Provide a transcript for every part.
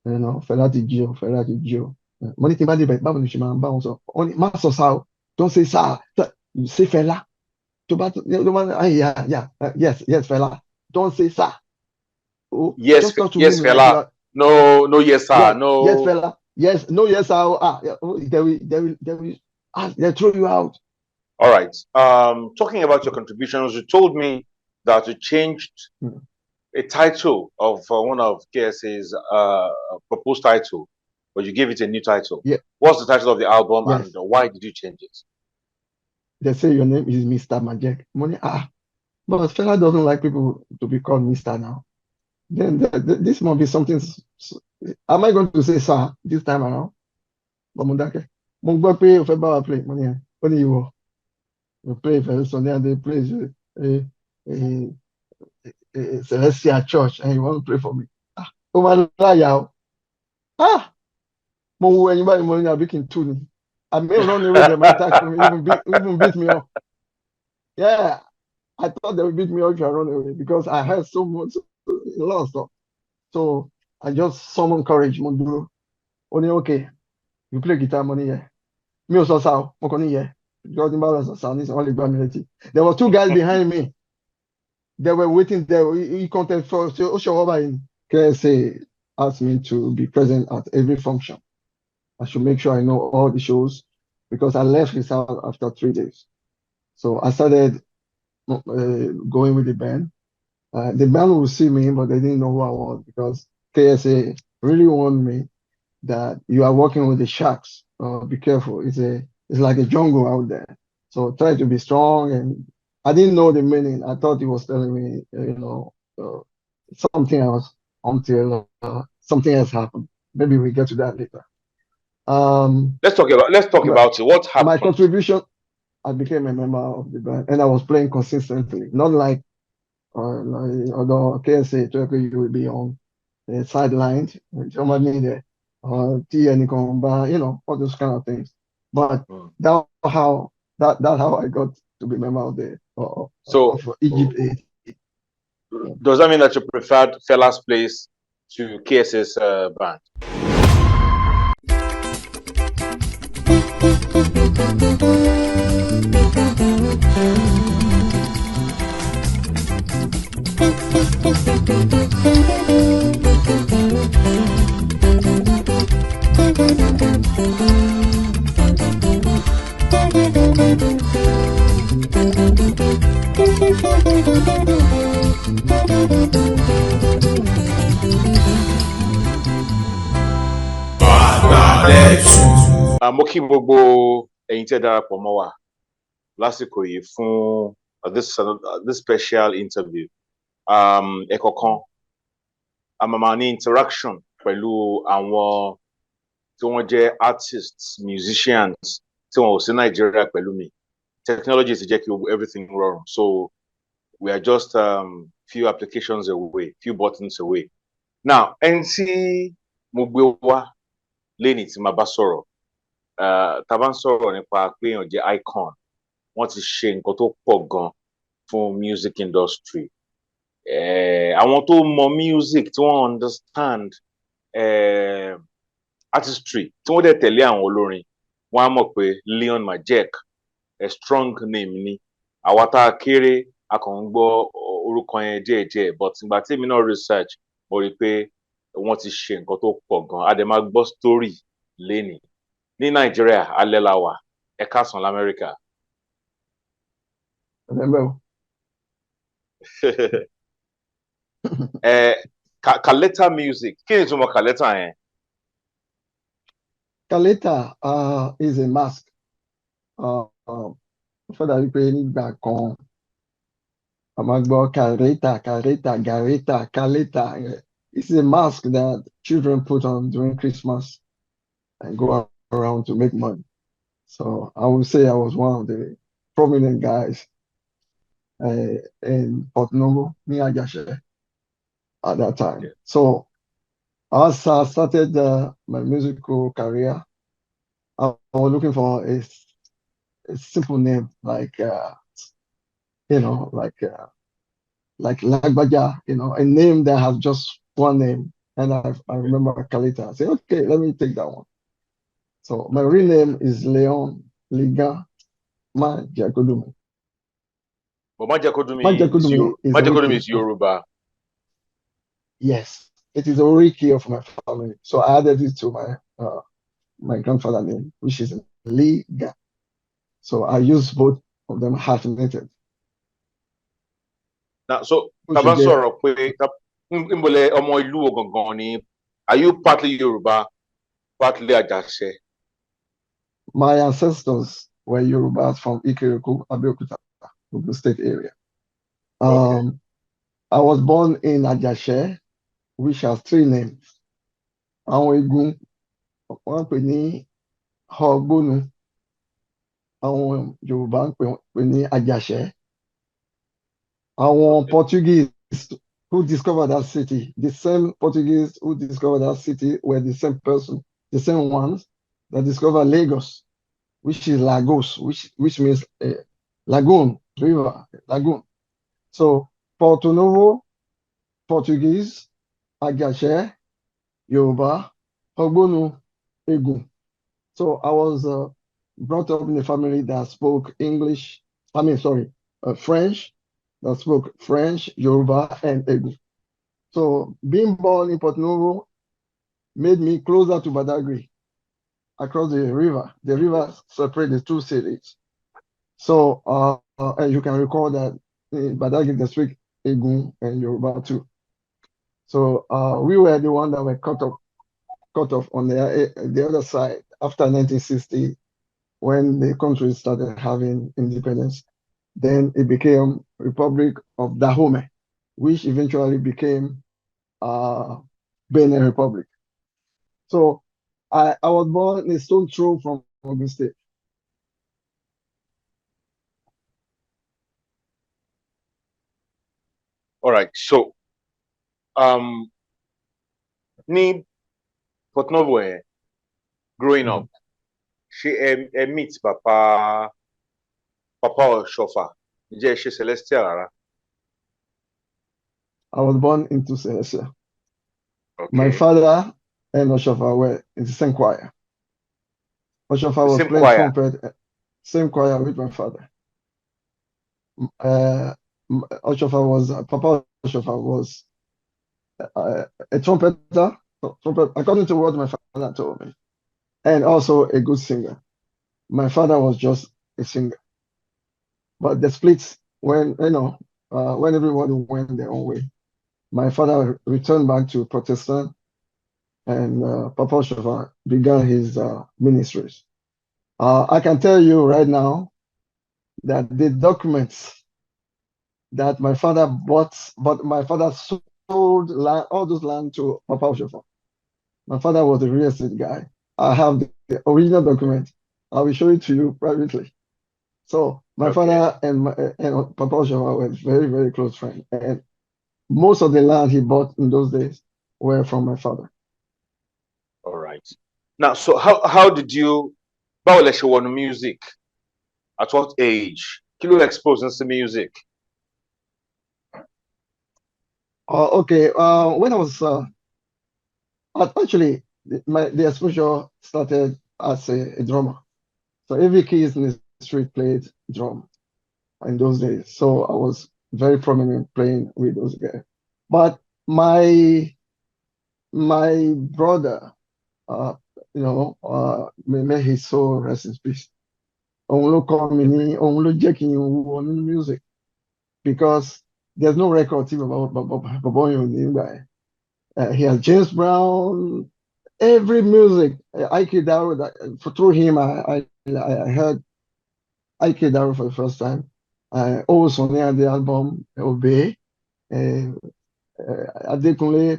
You know, Fela Kuti. Money thing about the Bible, ni shima bounce up. Only master sao. Don't say sa. You say Fela. To bat, yes, Fela. Don't say sa. Oh, Yes, just talk to yes, him like you Fela. are. No, no, yes, sir. Yes, No. Fela. Yes, no, yes, yeah, they throw you out. All right. Talking about your contributions, you told me that you changed a title of one of KSA's proposed title, but you gave it a new title. Yeah, What's the title of the album, and yes. why did you change it? They say your name is Mr. Majek. Money, but Fela doesn't like people to be called Mr. now. Then this must be something. Am I going to say sir this time around? But Mundake, mo gbọ́ pé o fẹ́ bá wa play money yẹn. Ó ní ìwọ. We play for Sunday and they play Celestial Church and you want to pray for me. Ó máa láyà o. Mo wo ẹyin báyìí mo ní àbí kí n tú ni. Àmì ìrànlọ́wọ́ ni wọ́n might attack me, even beat me up. Yeah, I thought they would beat me up if I run away because I heard so much, a lot of stuff. So I just summoned courage, mo dúró. Ó ní okay, you play guitar money here. Mi ò sọ sá o, mo kàn ní yẹ. Because ní bá lọ sọ sá ní sọ wọ́n lè gbá mi létí. There were two guys behind me. They were waiting there. He content for KSA asked me to be present at every function. I should make sure I know all the shows because I left his house after 3 days. So I started going with the band. The band will see me, but they didn't know who I was because KSA really warned me that you are working with the sharks. Be careful. It's like a jungle out there. So try to be strong. And I didn't know the meaning. I thought he was telling me, something else until something else happened. Maybe we get to that later. Let's talk about it. What happened? My contribution, I became a member of the band and I was playing consistently, not like although KSA you will be on the sidelines, all those kind of things. But that's how I got to be member of the of Egypt 8. Does that mean that you preferred Fela's place to KSA's band? Mo kí gbogbo ẹ̀yin tẹ́ darapọ̀ mọ́ wa lásìkò yìí fún this special interview. Ẹ̀kọ̀kan a máa ní interaction pẹ̀lú àwọn tí wọ́n jẹ́ artists, musicians tí wọ́n ò sí Nàìjíríà pẹ̀lú mi. Technology ti jẹ́ kí everything rọrùn, so we are just few applications away, few buttons away. Now, ẹni tí mo gbé wá lẹ́ni tí màá bá sọ̀rọ̀, tá bá ń sọ̀rọ̀ nípa pé èèyàn jẹ́ icon, wọ́n ti ṣe nǹkan tó pọ̀ gan fún music industry. Àwọn tó mọ music tí wọ́n understand artistry tí wọ́n dẹ̀ tẹ̀lé àwọn olórin, wọ́n á mọ̀ pé Leon Majek a strong name ni. Àwa tá a kéré a kàn ń gbọ́ orúkọ yẹn díẹ̀díẹ̀, but ìgbà tí èmi náà research mo rí i pé wọ́n ti ṣe nǹkan tó pọ̀ gan. A dẹ̀ máa gbọ́ story lénìí. Ní Nàìjíríà alẹ́ la wà, ẹ káàsán l'Amẹ́ríkà. Kaleta music, kí ni ìtumọ̀ Kaleta yẹn? Kaleta is a mask. Fọ́dà wípé nígbà kan a máa gbọ́ Kaleta. It's a mask that children put on during Christmas and go around to make money. So I would say I was one of the prominent guys in Port Novo, near Ajashe, at that time. So as I started my musical career, I was looking for a simple name like like Lagbaja, a name that has just one name. And I remember Kalita. I said, okay, let me take that one. So my real name is Leon Ligan Majek. But Majakodumi is Majekodumi is Majakodumi Oriki. is Yoruba. Yes, it is Oriki of my family. So I added it to my grandfather name, which is Liga. So I use both of them hyphenated. Now, so Which you Taban get. sọ̀rọ̀ pé Mbole ọmọ ìlú wo gangan ni? Are you partly Yoruba, partly Ajase? My ancestors were Yorubas from Ikeriku, Abeokuta, Ogun State area. Okay. I was born in Ajase, which has three names. Àwọn Igun, wọ́n pè ní Ọgbónu. Àwọn Yorùbá ń pè ní Ajase. Àwọn Portuguese who discovered that city, the same Portuguese who discovered that city were the same person, the same ones that discovered Lagos, which is Lagos, which means lagoon, river, lagoon. So Porto Novo, Portuguese, Ajase, Yoruba, Ogbonu, Egun. So I was brought up in a family that spoke English, French, that spoke French, Yoruba, and Egun. So being born in Porto Novo made me closer to Badagry across the river. The river separates the two cities. So and you can recall that in Badagry they speak Egun and Yoruba too. So we were the one that were cut off on the other side after 1960 when the country started having independence. Then it became Republic of Dahomey, which eventually became Benin Republic. So I was born in a stone throw from Ogun State. All right. So ní Port Novo growing up, ṣé ẹ meet Papa Ọ̀ṣọ́fà? Ǹjẹ́ ẹ ṣe Celestial rárá? I was born into Celestia. Okay. My father and Oshofa were in the same choir. Oshofa was Same playing choir. trumpet, same choir with my father. Papa Oshofa was a trumpeter, according to what my father told me, and also a good singer. My father was just a singer. But the splits when when everybody went their own way. My father returned back to Protestant, and Papa Oshofa began his ministries. I can tell you right now that the documents that my father bought, but my father sold land, all those land to Papa Oshofa. My father was a real estate guy. I have the original document. I will show it to you privately. So my father and Papa Oshofa were very, very close friends. And most of the land he bought in those days were from my father. All right. Now, so how did you, báwo lẹ ṣe wọnú music? At what age? Kí ló expose to music? Okay. When I was actually the exposure started as a drummer. So every kid in the street played drum in those days. So I was very prominent playing with those guys. But my brother, may his soul rest in peace. Òun ló kọ́ mi ní, òun ló jẹ́ kí n wọ nínú music because there's no record tí bàbá yẹn ò ní gbà ẹ̀. He has James Brown, every music. Ike Daro, through him, I heard Ike Daro for the first time. Also, on the album Obey, Adekunle,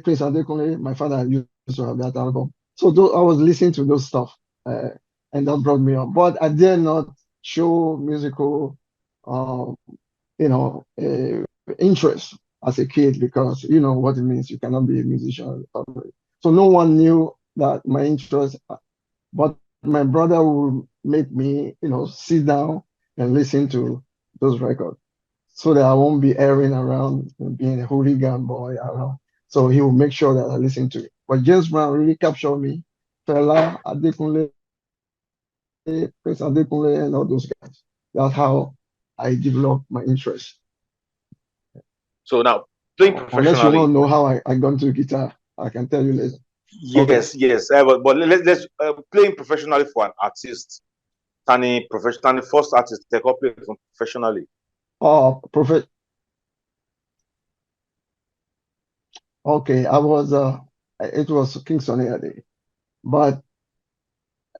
Prince Adekunle, my father used to have that album. So I was listening to those stuff, and that brought me up. But I dare not show musical, interest as a kid because you know what it means. You cannot be a musician. So no one knew that my interest, but my brother would make me, sit down and listen to those records so that I won't be airing around and being a hooligan boy around. So he will make sure that I listen to it. But James Brown really captured me. Fela, Adekunle, Prince Adekunle, and all those guys. That's how I developed my interest. So now, playing Unless you want professionally. to know how I got into guitar, I can tell you later. Yes, yes. But let's playing professionally for an artist. Tani first artist take up playing professionally. Oh, Prophet. Okay, it was King Sunny Ade. But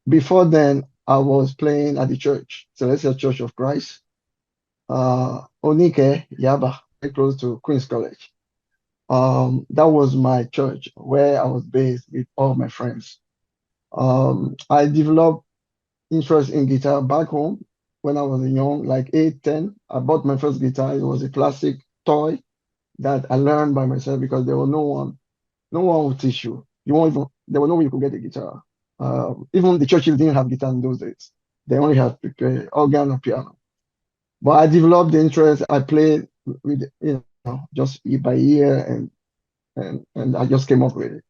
before then, I was playing at the church, Celestial Church of Christ, Onike, Yaba, very close to Queen's College. That was my church where I was based with all my friends. I developed interest in guitar back home when I was young, like 8, 10. I bought my first guitar. It was a classic toy that I learned by myself because there was no one would teach you. There was no way you could get a guitar. Even the churches didn't have guitar in those days. They only had to play organ or piano. But I developed the interest. I played with, just by ear and I just came up with it.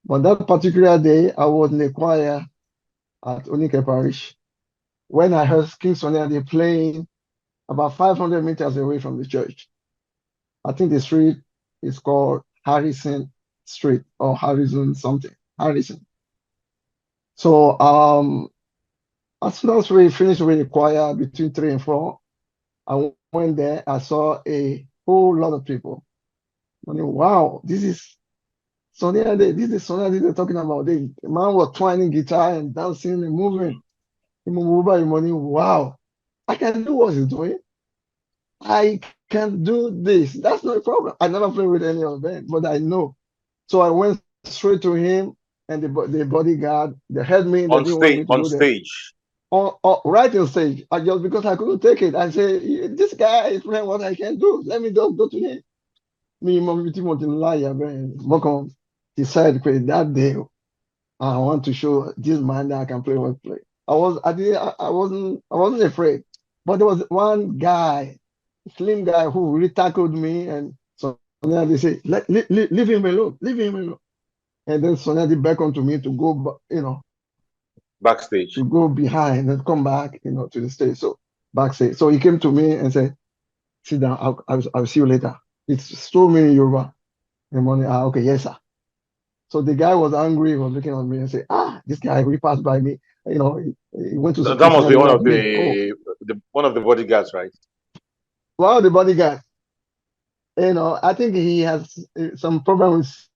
But that particular day, I was in the choir at Onike Parish when I heard King Sunny Ade playing about 500 meters away from the church. I think the street is called Harrison Street or Harrison something. Harrison. So as soon as we finished with the choir between 3 and 4, I went there. I saw a whole lot of people. I mean, wow, this is Sunny Ade. This is Sunny Ade they're talking about. The man was twining guitar and dancing and moving. Wow, I can do what he's doing. I can do this. That's no problem. I never played with any of them, but I know. So I went straight to him and the bodyguard, the headman, they didn't want me to On go there. stage. Right on stage. Just because I couldn't take it. I say, this guy is playing what I can do. Let me just go to him. Me, mom, Timothy, liar, man. Welcome. Decided that day. I want to show this man that I can play what play. I wasn't afraid. But there was one guy, slim guy, who really tackled me, and so now they say, leave him alone, leave him alone. And then Sonia did beckoned to me to go, Backstage. to go behind and come back, to the stage. So backstage. So he came to me and said, sit down, I'll see you later. It's so many Yoruba in the morning. Okay, yes, sir. So the guy was angry, he was looking at me and said, this guy really passed by me. He went to That must be one of me. Oh, one of the bodyguards, right? wow, the bodyguard. I think he has some problem with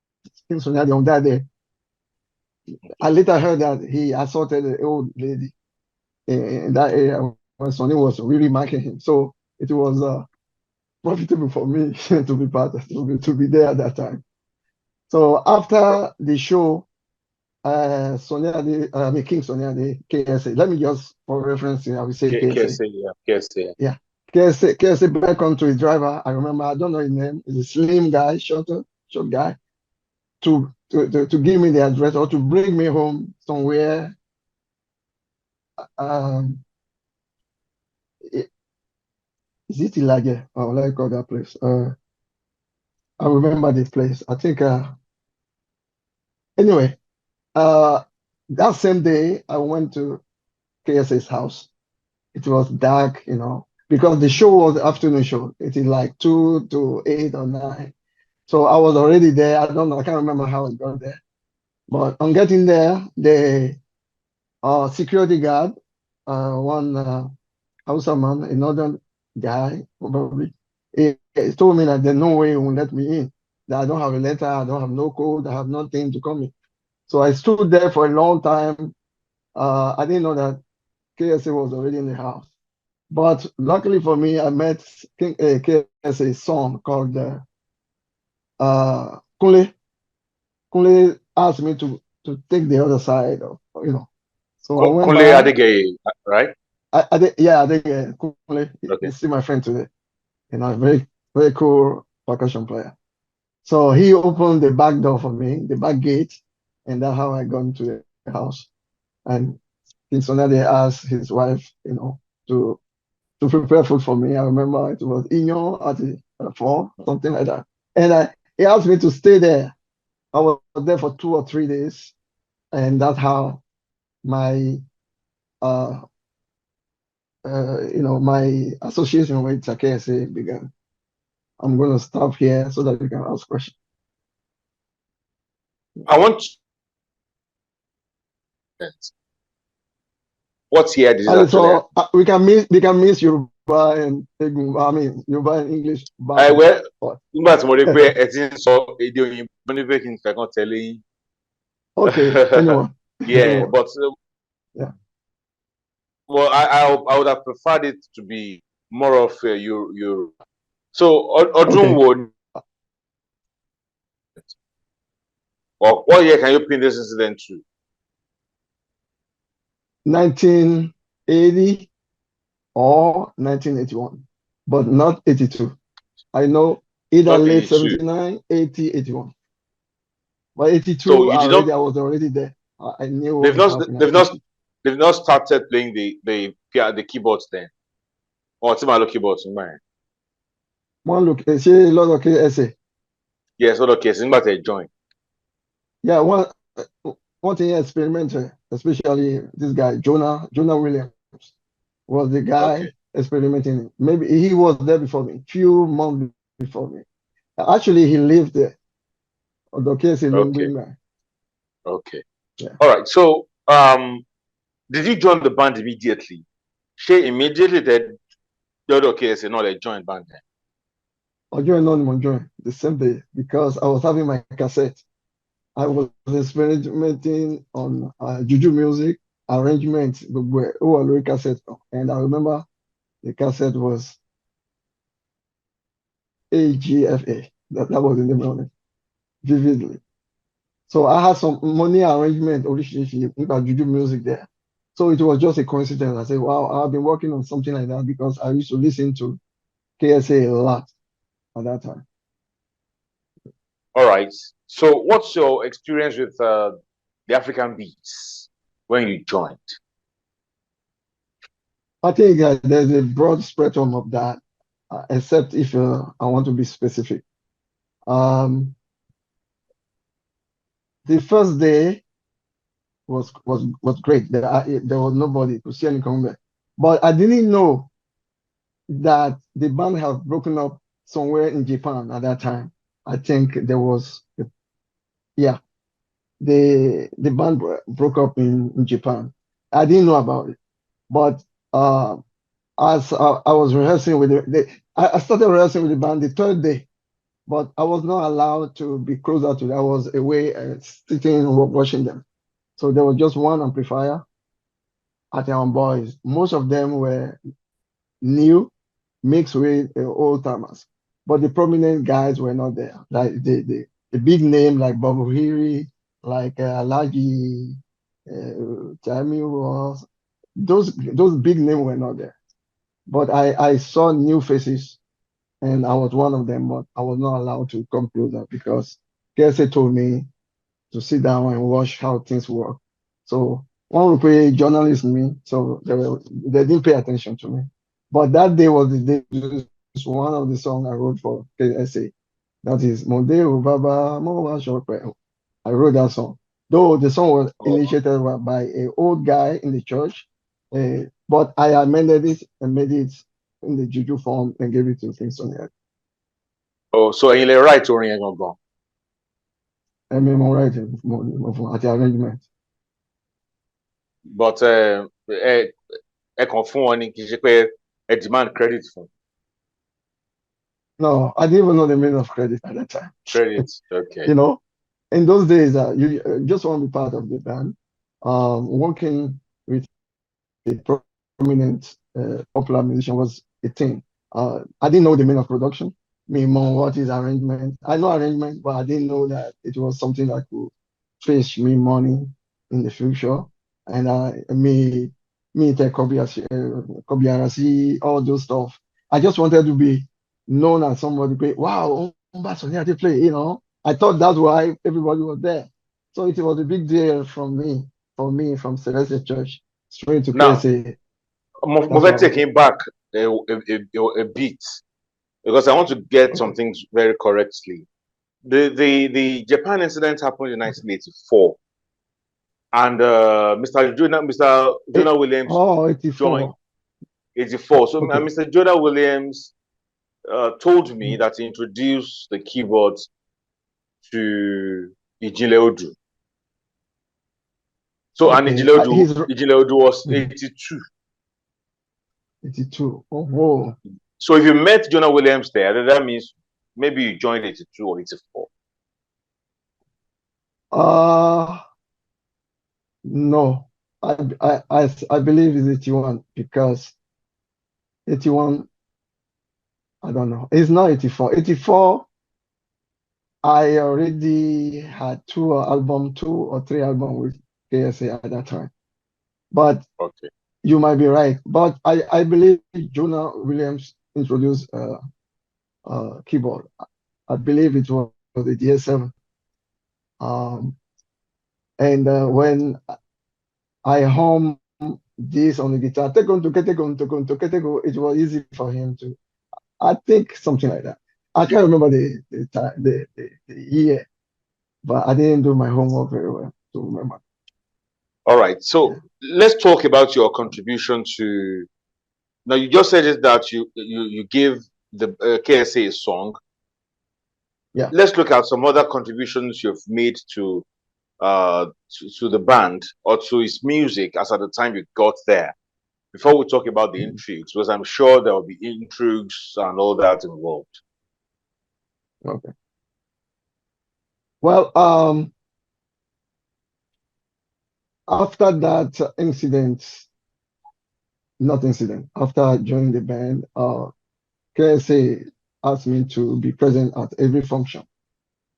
King Sunyadi on that day. I later heard that he assaulted an old lady in that area when Sonny was really marking him. So it was profitable for me to be to be there at that time. So after the show, King Sonia, KSA. Let me just, for reference, I will say KSA. KSA, yeah, KSA. Yeah, KSA back onto his driver. I remember, I don't know his name. He's a slim guy, short guy, to give me the address or to bring me home somewhere. Um, is it Ilage? Oh, let me call that place. I remember this place. I think. Anyway, that same day I went to KSA's house. It was dark, because the show was the afternoon show. It is like 2 to 8 or 9. So I was already there. I don't know. I can't remember how I got there. But on getting there, the security guard, one Hausa man, another guy, probably, he told me that there's no way he will let me in. That I don't have a letter, I don't have no code, I have nothing to come in. So I stood there for a long time. I didn't know that KSA was already in the house. But luckily for me, I met KSA's son called Kunle. Kunle asked me to take the other side So I went Kunle by. Adegeye, right? I think Kunle, Okay. he's still my friend today. Very, very cool percussion player. So he opened the back door for me, the back gate, and that's how I got into the house. And King Sonade asked his wife, to prepare food for me. I remember it was Inyo at the 4, something like that. And he asked me to stay there I was there for 2 or 3 days, and that's how my my association with KSA began. I'm going to stop here so that you can ask questions. I want. What year did it And actually happen? so we can miss Yoruba and Yoruba and English back and Well, forth. nígbà tí mo rí pé ẹ ti ń sọ èdè òyìnbó ní pé kí n fẹ́ tẹ̀lé yín. Okay, anyone. Yeah, Anyone. but Yeah. well, I would have preferred it to be more of your. So ọdún Okay. wo, or what year can you pin this incident to? 1980 or 1981, but not 82. I know either Not late 82. 79, 80, 81. But 82, So you did not. I was already there. I knew what They've was not. happening They've at not. 80. They've not started playing the keyboards then. Or Timalo keyboards in mind. One look, say a lot of KSA. Yes, okay. So nígbà tẹ́ join. Yeah, one thing experimental, especially this guy, Jonah Williams, was the guy Okay. experimenting. Maybe he was there before me, few months before me. Actually, he lived there. Although KSA Okay. Lungu. Okay. Yeah. All right. So did you join the band immediately? She immediately that the other KSA no they joined band then. I joined the same day because I was having my cassette. I was experimenting on juju music, arrangement, cassette. And I remember the cassette was AGFA. That was in the morning, vividly. So I had some money arrangement, originally, about juju music there. So it was just a coincidence. I said, wow, I've been working on something like that because I used to listen to KSA a lot at that time. All right. So what's your experience with the African beats when you joined? I think there's a broad spectrum of that, except if I want to be specific. The first day was great. There was nobody to see any coming, but I didn't know that the band had broken up somewhere in Japan at that time. I think there was, yeah, the band broke up in Japan. I didn't know about it, but as I was rehearsing with I started rehearsing with the band the third day, but I was not allowed to be closer to them. I was away sitting and watching them. So there was just one amplifier at our boys. Most of them were new, mixed with old timers, but the prominent guys were not there. Like the big name like Bob Hiri, like Alaji, Jamie was those big names were not there. But I saw new faces, and I was one of them, but I was not allowed to come closer because KSA told me to sit down and watch how things work. So one would pay journalist me, so they didn't pay attention to me. But that day was the day one of the songs I wrote for KSA. That is Mondeo Baba Mo Shokwe. I wrote that song. Though the song was initiated by an old guy in the church, but I amended it and made it in the juju form and gave it to Kingston. Oh, so ẹ̀yin lè write orin yẹn gangan. I memorize it at the arrangement. But ẹ kàn fún wọn ni kì í ṣe pé ẹ demand credit fún. No, I didn't even know the meaning of credit at that time. Credit, okay. You know, in those days, you just want to be part of the band. Working with a prominent popular musician was a thing. I didn't know the meaning of production. What is arrangement? I know arrangement, but I didn't know that it was something that could fetch me money in the future. And take Kobiarasi, all those stuff. I just wanted to be known as somebody. Wow, they play. You know, I thought that's why everybody was there. So it was a big deal from me, from Celestial Church straight to Now, KSA. mo fẹ́ take him back a bit because I want to get some things very correctly. the Japan incident happened in 1984, and Mr. Jonah Williams Oh, joined 84. 84. So Okay. Mr. Jonah Williams told me that he introduced the keyboards to Ijile Odu. So and Okay. Ijile Odu was Mhm. 82. 82. Oh, whoa. So if you met Jonah Williams there, then that means maybe you joined 82 or 84. No. I believe it's 81 because 81, I don't know. It's not 84. 84, I already had two or three albums with KSA at that time. But Okay. you might be right. But I believe Jonah Williams introduced keyboard. I believe it was the DS7. And when I hum this on the guitar, it was easy for him to. I think something like that. I can't remember the year, but I didn't do my homework very well to remember. All right. So let's talk about your contribution to. Now you just said it that you give the KSA a song. Yeah. Let's look at some other contributions you've made to the band or to his music as at the time you got there. Before we talk about the intrigues, because I'm sure there will be intrigues and all that involved. Okay. Well, after that incident, after I joined the band, KSA asked me to be present at every function.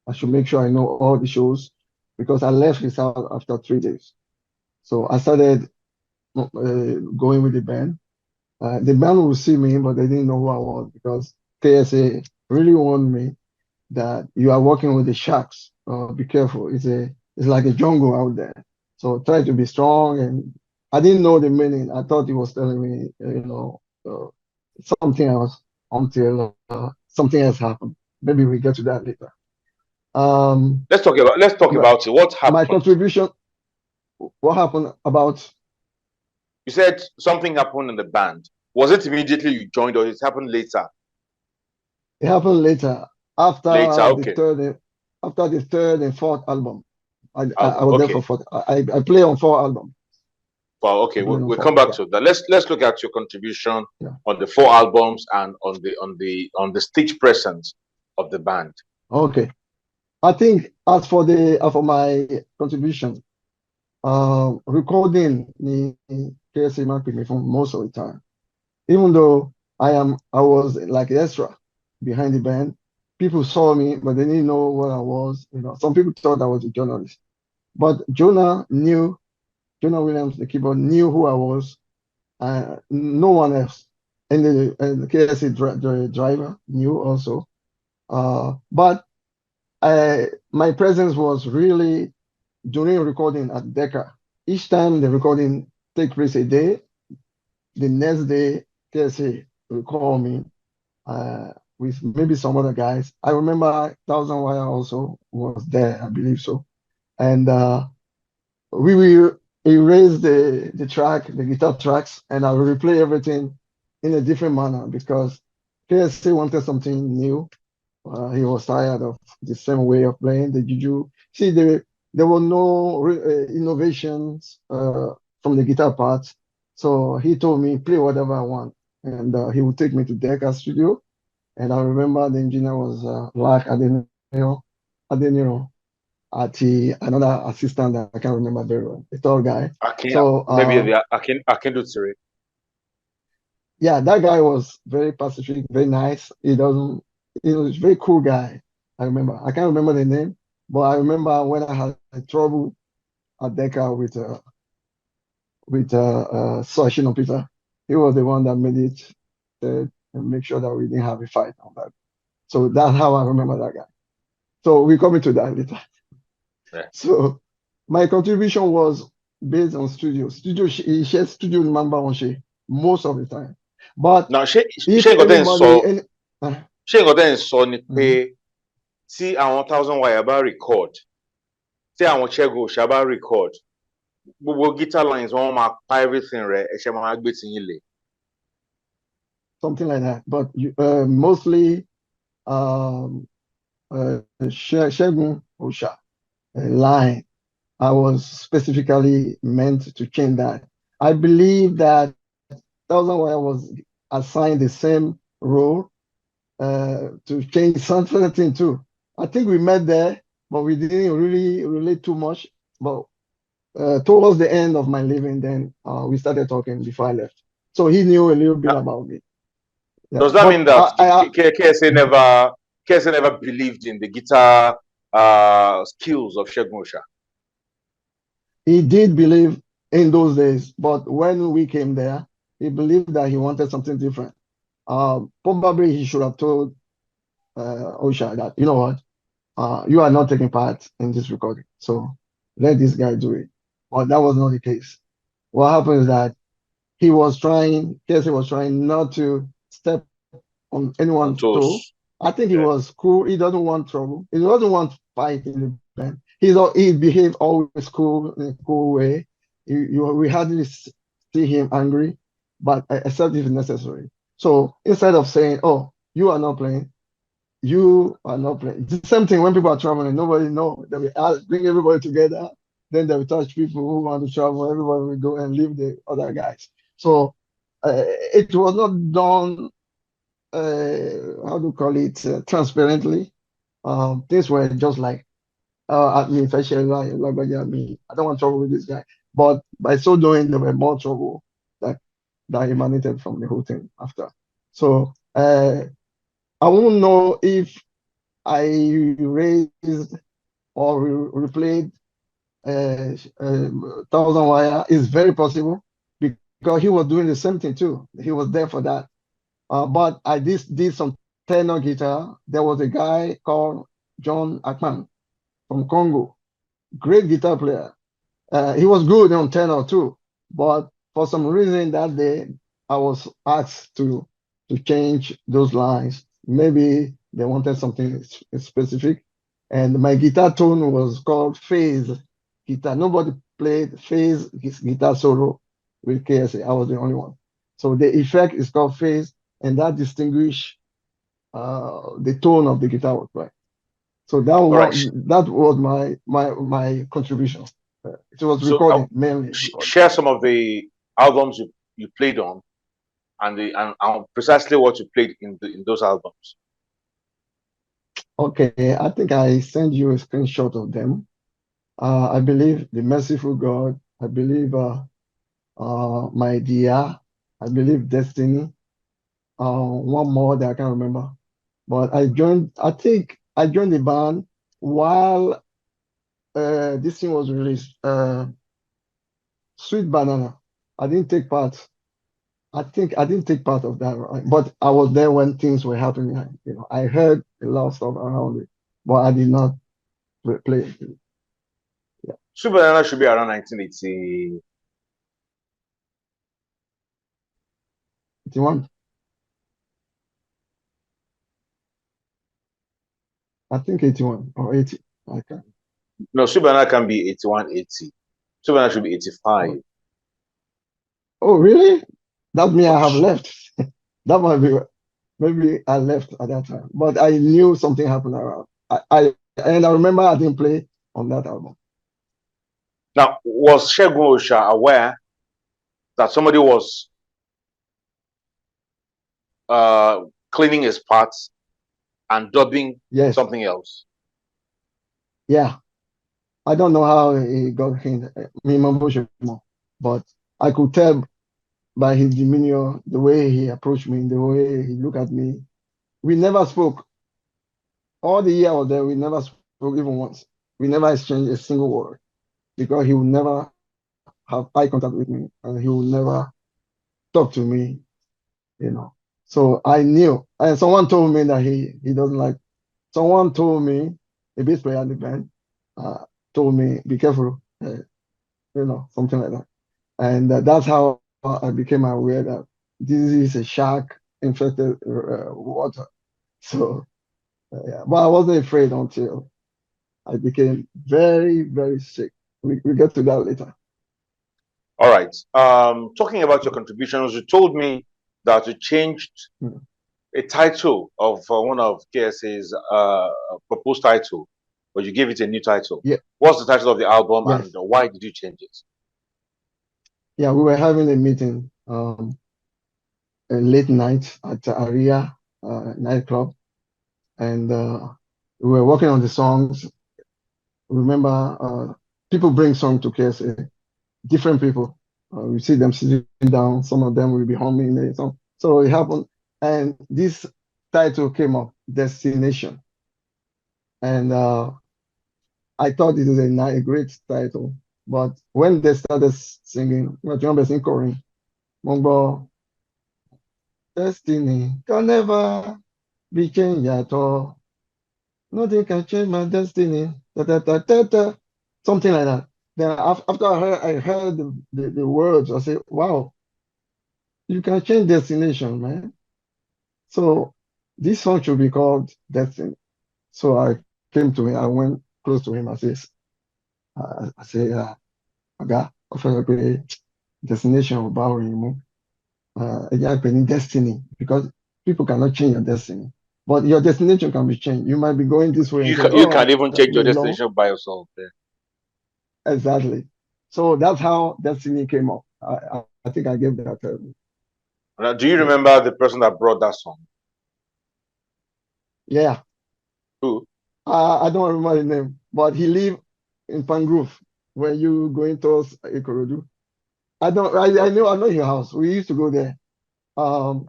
I should make sure I know all the shows because I left his house after 3 days. So I started going with the band. The band would see me, but they didn't know who I was because KSA really warned me that you are working with the sharks. Be careful. It's like a jungle out there. So try to be strong. And I didn't know the meaning. I thought he was telling me, something else until something else happened. Maybe we get to that later. Let's talk about it. What happened? My contribution. What happened about? You said something happened in the band. Was it immediately you joined, or it happened later? It happened later, after Okay. the third and fourth album. I was okay. there for fourth. I play on 4 albums. Well, okay, we'll come back to that. Let's look at your contribution on the 4 albums and on the stage presence of the band. Okay, I think as for my contribution, recording the KSA market me for most of the time. Even though I was like extra behind the band, people saw me, but they didn't know what I was. Some people thought I was a journalist, but Jonah Williams, the keyboard, knew who I was. No one else, and the KSA driver knew also. But my presence was really during recording at Decca. Each time the recording take place a day, the next day KSA will call me with maybe some other guys. I remember Thousand Wire also was there, I believe so. And we will erase the guitar tracks, and I will replay everything in a different manner because KSA wanted something new. He was tired of the same way of playing the juju. See, there were no innovations from the guitar parts. So he told me, play whatever I want. And he would take me to Decca studio. And I remember the engineer was like Adeniro, another assistant that I can't remember very well, a tall guy. Maybe Akindutsiri. Yeah, that guy was very pacific, very nice. He was a very cool guy. I remember. I can't remember the name, but I remember when I had trouble at Decca with Shina Peters. He was the one that made it and make sure that we didn't have a fight on that. So that's how I remember that guy. So we come into that later. Yeah. So my contribution was based on studio. He shared studio number on she most of the time. But now if anybody ṣé nǹkan tẹ́ ń sọ ni pé tí àwọn Thousand Wire bá record, tí àwọn Ṣẹ́gun Òòṣà bá record, gbogbo guitar lines wọn máa pa everything rẹ̀, ẹ ṣe máa gbé tiyín lé. Something like that. But mostly Ṣẹ́gun Òòṣà line, I was specifically meant to change that. I believe that Thousand Wire was assigned the same role to change something too. I think we met there, but we didn't really relate too much. But towards the end of my living, then we started talking before I left. So he knew a little bit about me. Yeah. Does that mean that KSA never believed in the guitar skills of Ṣẹ́gun Òòṣà? He did believe in those days, but when we came there, he believed that he wanted something different. Probably he should have told Òòṣà that, you know what, you are not taking part in this recording, so let this guy do it. But that was not the case. What happened is that KSA was trying not to step on anyone's toes. I think he was cool. He doesn't want trouble. He doesn't want fight in the band. He behaved always cool in a cool way. We hardly see him angry, but except if necessary. So instead of saying, "Oh, you are not playing," you are not playing. It's the same thing when people are traveling. Nobody know. They will bring everybody together. Then they will touch people who want to travel. Everybody will go and leave the other guys. So it was not done. How do you call it? Transparently. Things were just like, at me, if I share me, I don't want trouble with this guy. But by so doing, there were more trouble that emanated from the whole thing after. So I won't know if I raised or replayed Thousand Wire. Is very possible because he was doing the same thing too. He was there for that. But I did some tenor guitar. There was a guy called John Akman from Congo, great guitar player. He was good on tenor too, but for some reason that day I was asked to change those lines. Maybe they wanted something specific, and my guitar tone was called phase guitar. Nobody played phase guitar solo with KSA. I was the only one. So the effect is called phase, and that distinguish the tone of the guitar was right. So that was my contribution. It was recording mainly. Share some of the albums you played on, and precisely what you played in those albums. Okay, I think I sent you a screenshot of them. I believe The Merciful God. I believe My Dear. I believe Destiny. One more that I can't remember. But I think I joined the band while this thing was released. Sweet Banana. I didn't take part. I think I didn't take part of that, right? But I was there when things were happening. You know, I heard a lot of stuff around it, but I did not play it. Yeah. Sweet Banana should be around 1980. 81. I think 81 or 80. I can't. No, Sweet Banana can be 81, 80. Sweet Banana should be 85. Oh, really? That means I have left. That might be, maybe I left at that time. But I knew something happened around. I remember I didn't play on that album. Now, was Ṣẹ́gun Òòṣà aware that somebody was cleaning his parts and dubbing something else? Yeah. I don't know how he got him, but I could tell by his demeanor, the way he approached me, the way he looked at me. We never spoke. All the year I was there, we never spoke even once. We never exchanged a single word because he would never have eye contact with me and he would never talk to me, you know. So I knew, and someone told me that he doesn't like. Someone told me, a bass player in the band, told me, be careful, you know, something like that. And that's how I became aware that this is a shark infected water. So Yeah, but I wasn't afraid until I became very, very sick. We get to that later. All right. Talking about your contributions, you told me that you changed Mm. a title of one of KSA's proposed title, but you gave it a new title. Yeah, What's the title of the album, and yes. why did you change it? Yeah, we were having a meeting a late night at Aria nightclub, and we were working on the songs. Remember, people bring songs to KSA, different people. We see them sitting down. Some of them will be humming a song. So it happened, and this title came up, Destination. And I thought it was a great title. But when they started singing, remember sing Korean, Mongbo, Destiny can never be changed at all. Nothing can change my destiny. Da, da, da, da, da. Something like that. Then after I heard the words, I said, wow, you can change destination, man. So this song should be called Destiny. So I came to him, I went close to him, I say, Aga, I feel like a destination of Bowery, yeah, destiny, because people cannot change your destiny. But your destination can be changed. You might be going this way and say, You oh, can even that change your way long. destination by yourself. Yeah. Exactly. So that's how destiny came up. I think I gave that. Now, do you Yeah. remember the person that brought that song? Yeah. Who? I don't remember his name, but he lived in Pangrove when you going towards Ikorodu. I don't. I know your house. We used to go there. Um,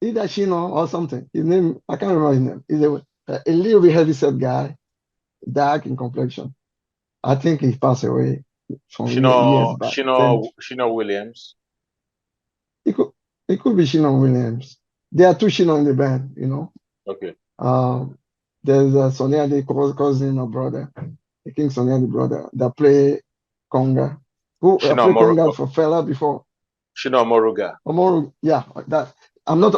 either Shino or something. His name I can't remember his name. He's a little bit heavy set guy, dark in complexion. I think he passed away some years back. Then Shino Williams. it could it could be Shino Williams. There are two Shino in the band. Okay. Um, there's a Sonia the cousin or brother, the King Sonia the brother that play conga. Who Shino played Mor conga for Fela before. Shino Moruga. Omoru, yeah, that. I'm not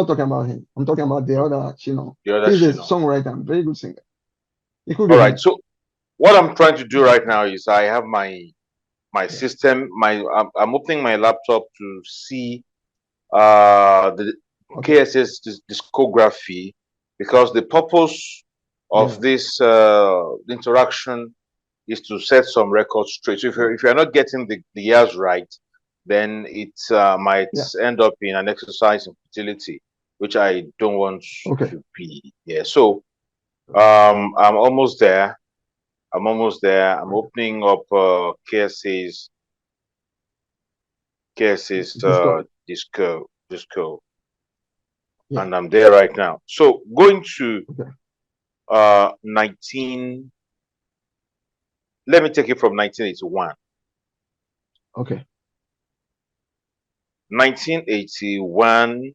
talking about him. I'm talking about the other Shino. The other He's a Shino. songwriter, very good singer. It could All be right. him. So what I'm trying to do right now is I have my Yeah. system. I'm opening my laptop to see the Okay. KSS discography, because the purpose of Yeah. this interaction is to set some records straight. So if you're not getting the years right, then it might Yeah. end up in an exercise in futility, which I don't want Okay. to be. Yeah. So I'm almost there. I'm almost there. I'm Okay. opening up KSA's Disco. disco, Yeah. and I'm there right now. So going to Okay. 19. Let me take it from 1981. Okay. 1981,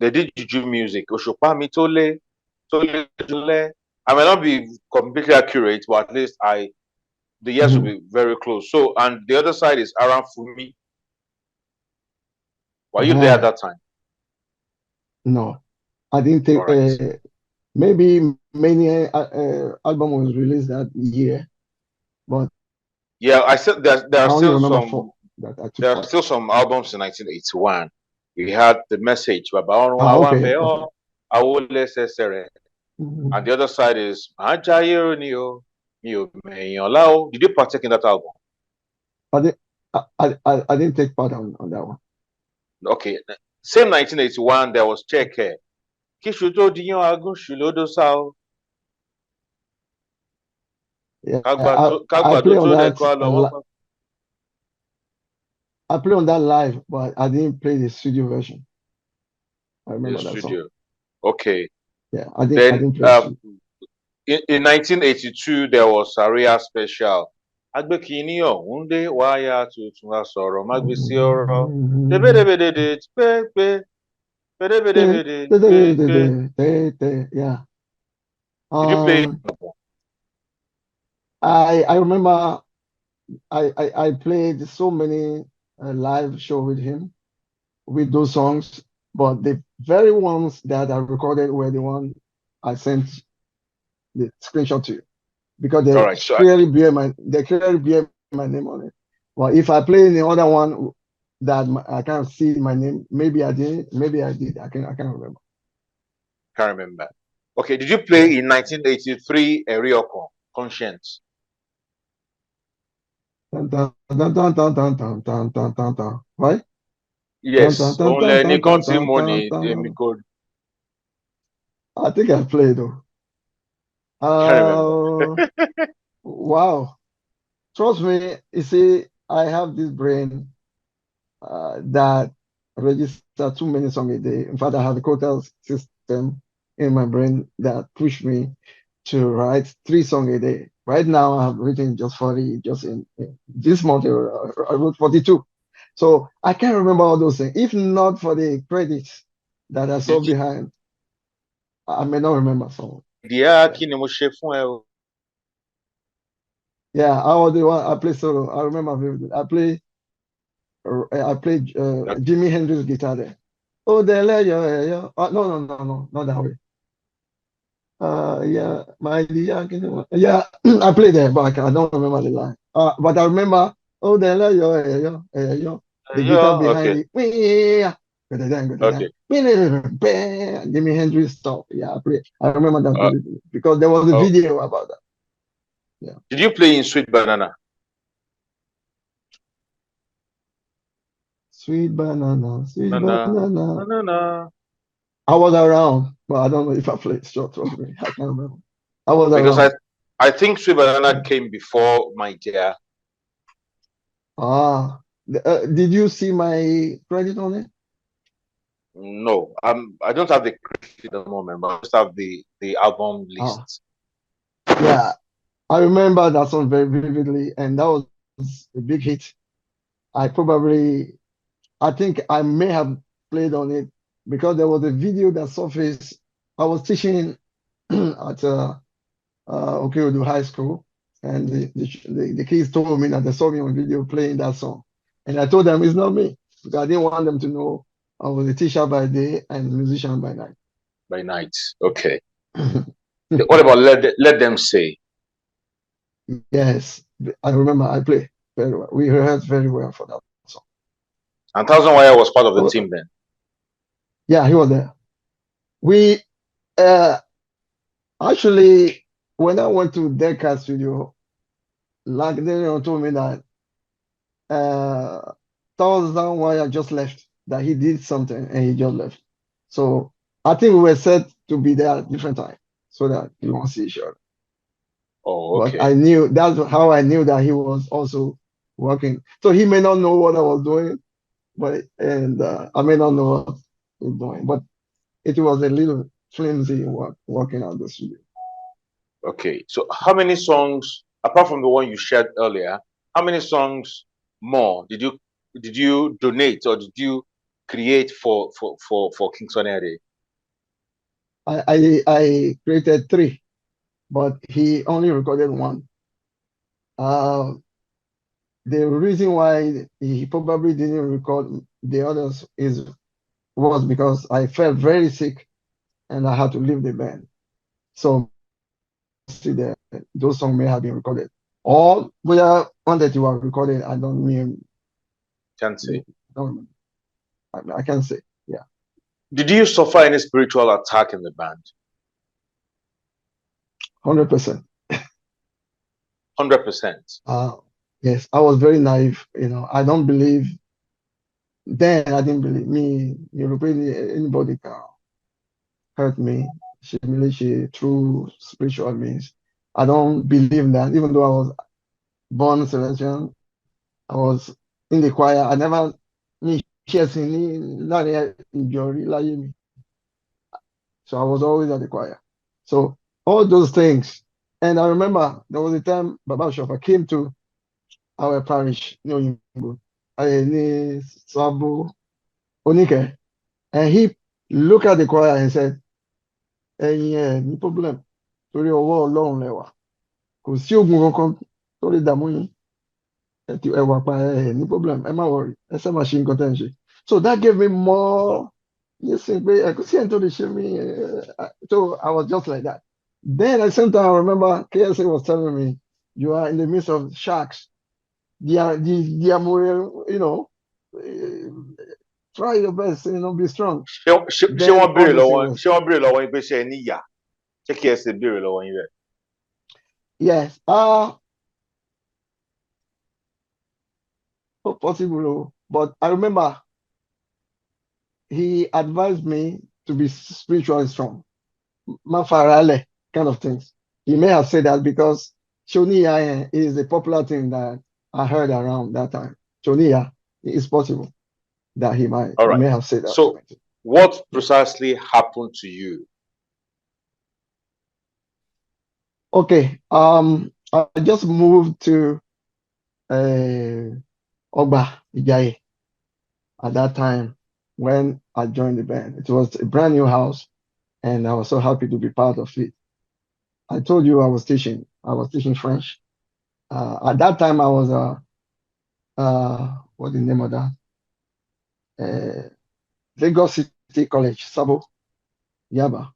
they did juju music. Oshopa mi tole jole. I may not be completely accurate, but at least the years will Mhm. be very close. So, and the other side is Aram Fumi. Were you there at Uh-huh. that time? No, I didn't All think. right. Maybe many album was released that year, but Yeah, I said I only remember four that I took there are part. still some albums in 1981. We had The Message, Baba Ọ̀run Ah, Àwa ń okay, bẹ̀ okay. ọ́, Awólẹ̀ Sẹ̀sẹ̀rẹ̀. And Mhm. the other side is Ajayi ni o, mi ò mẹ̀yàn lá o. Did you partake in that album? I didn't. I didn't take part on that one. Okay. Same 1981, there was Cheke. Kíṣu tó diyán agúnṣu lódó sá o. Yeah, I Kágbàdo play on tó that. dẹ̀kọ́ á lọ wọ́n pa. I play on that live, but I didn't play the studio version. I In the remember that song. studio. Okay. Yeah, I didn't. I Then didn't play the studio. in 1982, there was Aria Special. Agbẹ́kìíní ọ̀hún dé wáyà tuntun a sọ̀rọ̀ má gbé sí ọ̀rọ̀. Débédébédédé pé Débédébédé pé. Yeah. Did you play it? Um, I remember I played so many live show with him with those songs. But the very ones that I recorded were the one I sent the screenshot to you because All right. they clearly bear my name on it. Well, if I play the other one that I can't see my name, maybe I didn't, maybe I did. I can't remember. Can't remember. Okay. Did you play in 1983 Erioko Conscience? Right? Yes. Only any country money. I think I played though. Can't remember. Wow. Trust me, you see, I have this brain that registers too many songs a day. In fact, I have a quota system in my brain that push me to write 3 songs a day. Right now, I have written just 40, just in this month, I wrote 42. So I can't remember all those things. If not for the credits that I saw behind, I may not remember some. Dia kí ni mo ṣe fún ẹ o? Yeah, I was the one I play solo. I remember vividly. I played Jimi Hendrix guitar there. Oh, yeah. No, not that way. Yeah, my dear, yeah, I played there, but I don't remember the line. But I remember, oh, the guitar behind Okay. it. Yeah, Okay. Jimi Hendrix stuff. Yeah, I played. I remember that Uh, vividly because there was a oh. video about that. Yeah. Did you play in Sweet Banana? Sweet banana, sweet Banana. banana. Banana. I was around, but I don't know if I played. Trust me, I can't remember. I was Because around. I think Sweet Banana came before My Dear. Did you see my credit on it? No, I don't have the credit at the moment, but I just have the album Ah, list. yeah, I remember that song very vividly, and that was a big hit. I think I may have played on it because there was a video that surfaced. I was teaching at Okeodu High School, and the kids told me that they saw me on video playing that song, and I told them it's not me because I didn't want them to know I was a teacher by day and musician by night. By night. Okay. What about Let Them Say? Yes, I remember I played very well. We rehearsed very well for that song. And Thousand Wire was part of the Oh, team then. yeah, he was there. We uh, actually, when I went to Decca Studio, like they told me that Thousand Wire just left, that he did something and he just left. So I think we were set to be there at different time so that we won't see each other. Oh, But okay. that's how I knew that he was also working. So he may not know what I was doing, I may not know what he's doing, but it was a little flimsy working out the studio. Okay. So how many songs, apart from the one you shared earlier, how many songs more did you donate or did you create for King Sunny Ade? I created 3, but he only recorded 1. The reason why he probably didn't record the others was because I felt very sick and I had to leave the band. So see that those songs may have been recorded. Or whether one that you are recorded, I don't mean. Can't say. Don't, I can't say. Yeah. Did you suffer any spiritual attack in the band? 100%. 100%. Yes, I was very naive. I don't believe. Then I didn't believe me. Anybody can hurt me, humiliate through spiritual means. I don't believe that. Even though I was born Celestial, I was in the choir. I never so I was always at the choir. So all those things. And I remember there was a time Baba Shofa came to our parish, Sabo Onike, and he looked at the choir and said, no problem. Torí ọwọ́ Ọlọ́run lẹ́wà. Kò sí oògùn kankan tó lè dààmú yín. Ẹwà pa no problem. Ẹ má worry. Ẹ ṣe máa ṣe nǹkan tẹ́ ń ṣe. So that gave me more Yes, I could see until they showed me. So I was just like that. Then at the same time, I remember KSA was telling me, you are in the midst of sharks. They are more, try your best, be strong. ṣé Then wọ́n all béèrè this thing lọ́wọ́ was, ṣé wọ́n béèrè lọ́wọ́ yín pé ṣé ẹ níyà ṣé KSA béèrè lọ́wọ́ yín bẹ́ẹ̀. yes, possible. But I remember he advised me to be spiritually strong. Mafarale kind of things. He may have said that because Shoniya is a popular thing that I heard around that time. Shoniya, it's possible that he All right. may have said that to So, me. what precisely happened to you? Okay, I just moved to Ogba Ijaye at that time when I joined the band. It was a brand new house, and I was so happy to be part of it. I told you I was teaching. I was teaching French. At that time, I was what's the name of that? Lagos City College, Sabo, Yaba.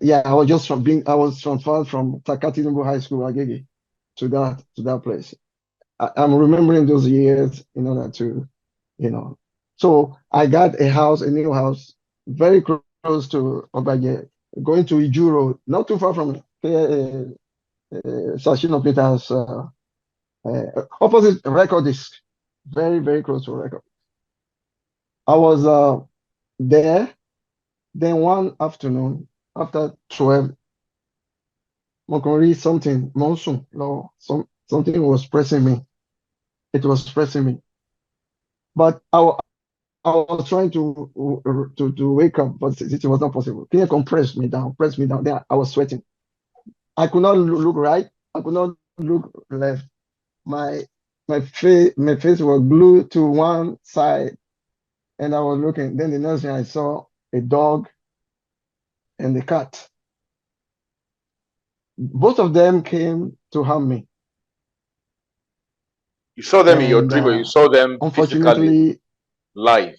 Yeah, I was transferred from Takati Numbu High School, Agege, to that place. I'm remembering those years in order to, you know. So I got a new house, very close to Obaje, going to Ijuro, not too far from Shina Peters, opposite record disc, very, very close to record. I was there. Then one afternoon, after 12, Mokori, something, monsoon, no, something was pressing me. It was pressing me. But I was trying to wake up, but it was not possible. Can you compress me down, press me down? Then I was sweating. I could not look right. I could not look left. My my face was glued to one side, and I was looking. Then the next thing I saw a dog and a cat. Both of them came to harm me. You saw them in your And dream, or you saw them unfortunately, live?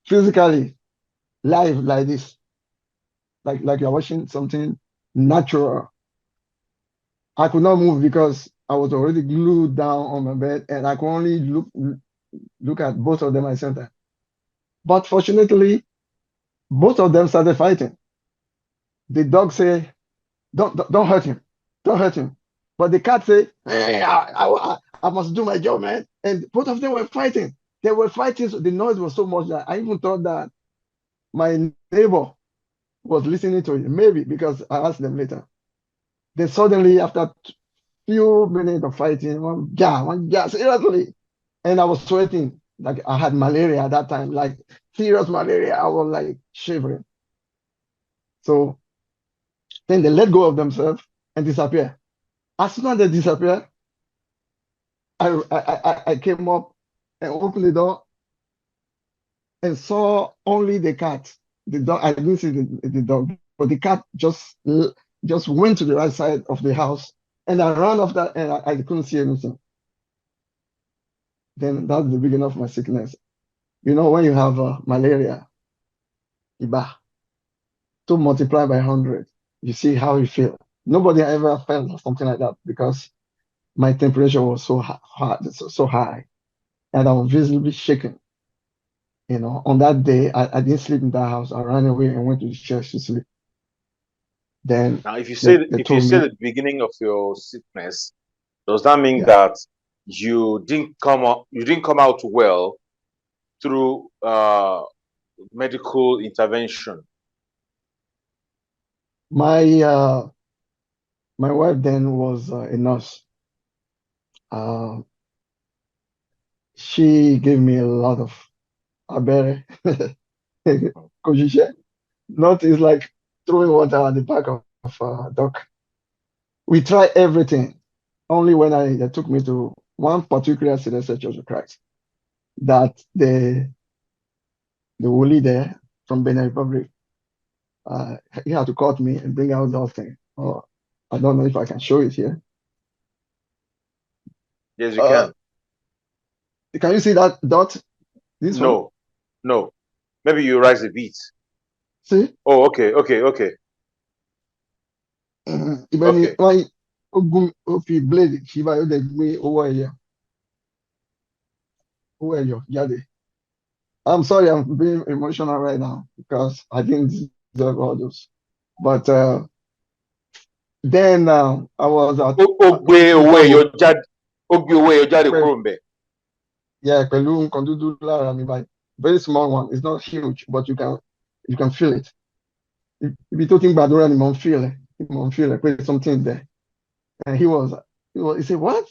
physically, live like this, like you're watching something natural. I could not move because I was already glued down on my bed, and I could only look at both of them at the same time. But fortunately, both of them started fighting. The dog say, "Don't hurt him, don't hurt him," but the cat say, "Hey, I must do my job, man." And both of them were fighting. They were fighting. So the noise was so much that I even thought that my neighbor was listening to it, maybe because I asked them later. Then suddenly, after few minutes of fighting, one yeah, seriously. And I was sweating like I had malaria at that time, like serious malaria. I was like shivering. So then they let go of themselves and disappear. As soon as they disappear, I came up and opened the door and saw only the cat. The dog, I didn't see the dog, but the cat just went to the right side of the house, and I ran after, and I couldn't see anything. Then that's the beginning of my sickness. You know, when you have malaria, Iba, to multiply by 100, you see how you feel. Nobody ever felt something like that because my temperature was so high, so high, and I was visibly shaking. On that day, I didn't sleep in that house. I ran away and went to the church to sleep. Then Now, if you they told say me, the beginning of your sickness, does that mean yeah, that you didn't come out well through medical intervention? my my wife then was a nurse. Uh, she gave me a lot of abere, kojije. Not is like throwing water at the back of a duck. We tried everything. Only when they took me to one particular Celestial Church of Christ that the holy there from Benin Republic, he had to cut me and bring out those things. Oh, I don't know if I can show it here. Yes, you Uh, can. can you see that dot? This one? No. No. Maybe you rise the beat. See? Oh, okay. Ibeni why ogun ofi blade shiba yo de gbe owo eyo jade. I'm sorry, I'm being emotional right now because I didn't deserve all those. But then I was at Ó gbé going through owó travel. ẹyọ jáde. Ó gbé owó ẹyọ jáde kúrò ńbẹ̀. Yeah, pẹ̀lú nǹkan dúdú lára mi báyìí. Very small one. It's not huge, but you can feel it. Ibi tó ti ń gbàdúrà ni mo ń feel it. Mo ń feel it. Pé something there. And he said, what?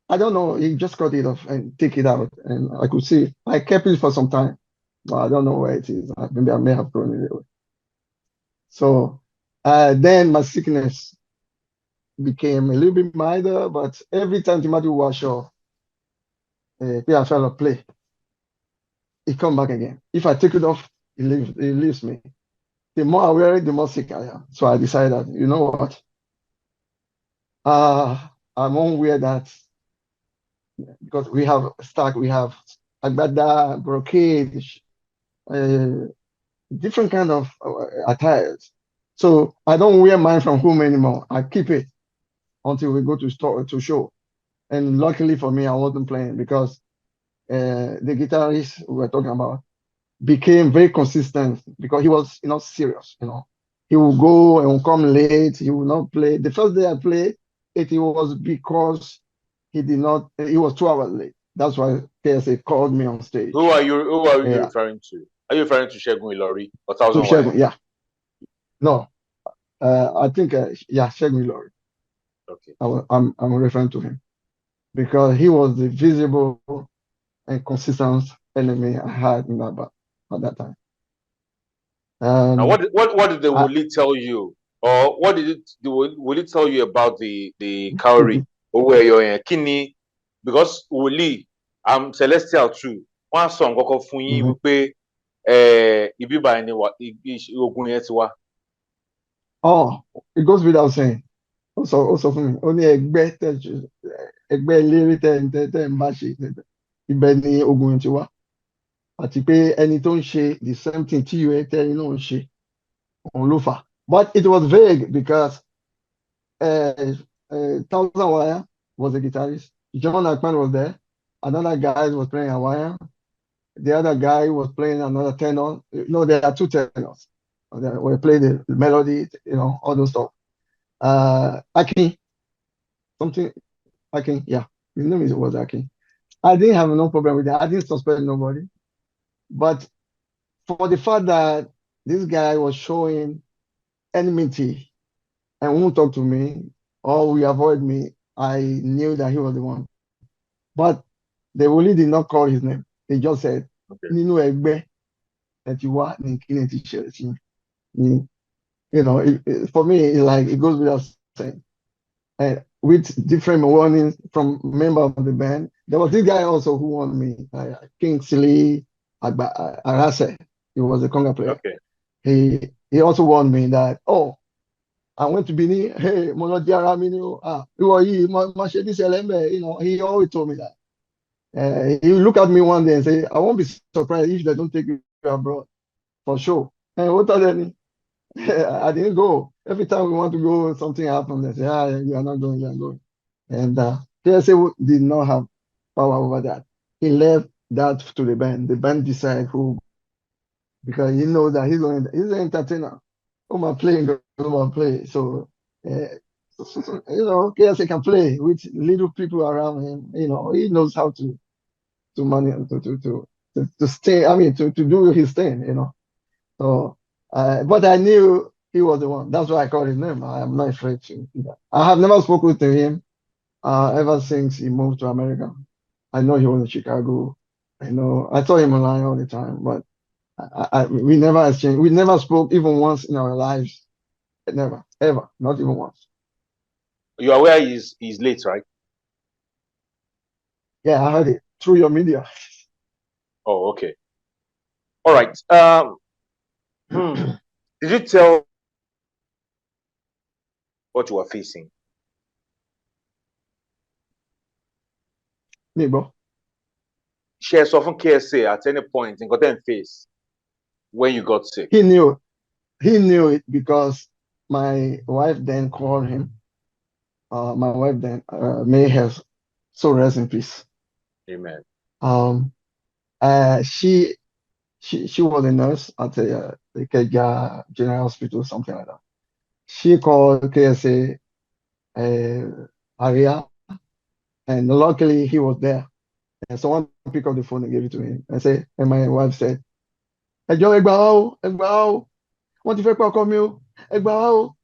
I don't know. He just cut it off and take it out. And I could see it. I kept it for some time. But I don't know where it is. Maybe I may have thrown it away. So then my sickness became a little bit milder, but every time Timothy wash off, I fell a play. It come back again. If I take it off, it leaves me. The more I wear it, the more sick I am. So I decided, you know what? I won't wear that because we have agbada, brocade, different kind of attires. So I don't wear mine from home anymore. I keep it until we go to store to show. And luckily for me, I wasn't playing because the guitarist we were talking about became very consistent because he was, serious. He will go and will come late. He will not play. The first day I played, it was because he was 2 hours late. That's why KSA called me on stage. Who are you referring to? Are you referring to Segun Ilori or To Thousand Wire? Segun, yeah. No, I think, Segun Ilori. Okay. I'm referring to him because he was the visible and consistent enemy I had in that band at that time. Now, what did the Wuli tell you, or what did the Wuli tell you about the cowrie? Owó ẹyọ yẹn kí ni, because Wuli, I'm Celestial too. Wọ́n á sọ nǹkan kan fún yín wípé ibi báyìí ni ogun yẹn ti wá. Oh, it goes without saying. Also fún mi, ó ní ẹgbẹ́ eléré tẹ́ ń bá ṣe ibẹ̀ ni ogun yẹn ti wá. Àti pé ẹni tó ń ṣe the same thing tí ìwé tẹ́ni náà ń ṣe òun ló fà. But it was vague because Thousand Wire was a guitarist. John Akpan was there. Another guy was playing a wire. The other guy was playing another tenor. No, there are two tenors. We played the melody, all those stuff. Akin, yeah. His name was Akin. I didn't have no problem with that. I didn't suspect nobody. But for the fact that this guy was showing enmity and won't talk to me or will avoid me, I knew that he was the one. But they really did not call his name. They just said, Nínú ẹgbẹ́ that you are ní kíni ti ṣẹlẹ̀ sí mi. For me, it goes without saying. With different warnings from members of the band. There was this guy also who warned me, Kingsley Arase. He was a conga player. Okay. He also warned me that, I went to Benin, hey, he always told me that. He look at me one day and say, I won't be surprised if they don't take you abroad, for sure. And what are they? I didn't go. Every time we want to go, something happened. They say, you are not going, you are going. And KSA did not have power over that. He left that to the band. The band decided who, because he knows that he's an entertainer. Who am playing, who am play. So, KSA can play with little people around him. He knows how to manage to stay. I mean, to do his thing. So, but I knew he was the one. That's why I called his name. I am not afraid to do that. I have never spoken to him ever since he moved to America. I know he was in Chicago. I saw him online all the time, but we never exchanged. We never spoke even once in our lives. Never, ever, not even once. You are aware he's late, right? Yeah, I heard it through your media. Oh, okay. All right. Did you tell what you were facing? Me, bro. share often KSA at any point in got face when you got sick? He knew it because my wife then called him. My wife then, may have so rest in peace. Amen. She was a nurse at the Ikeja General Hospital, something like that. She called KSA area, and luckily he was there. And someone picked up the phone and gave it to me. And my wife said, "Ẹjọ́ ẹ gbà wá o, ẹ gbà wá o, wọ́n ti fẹ́ pa ọkọ mi o, ẹ gbà wá o."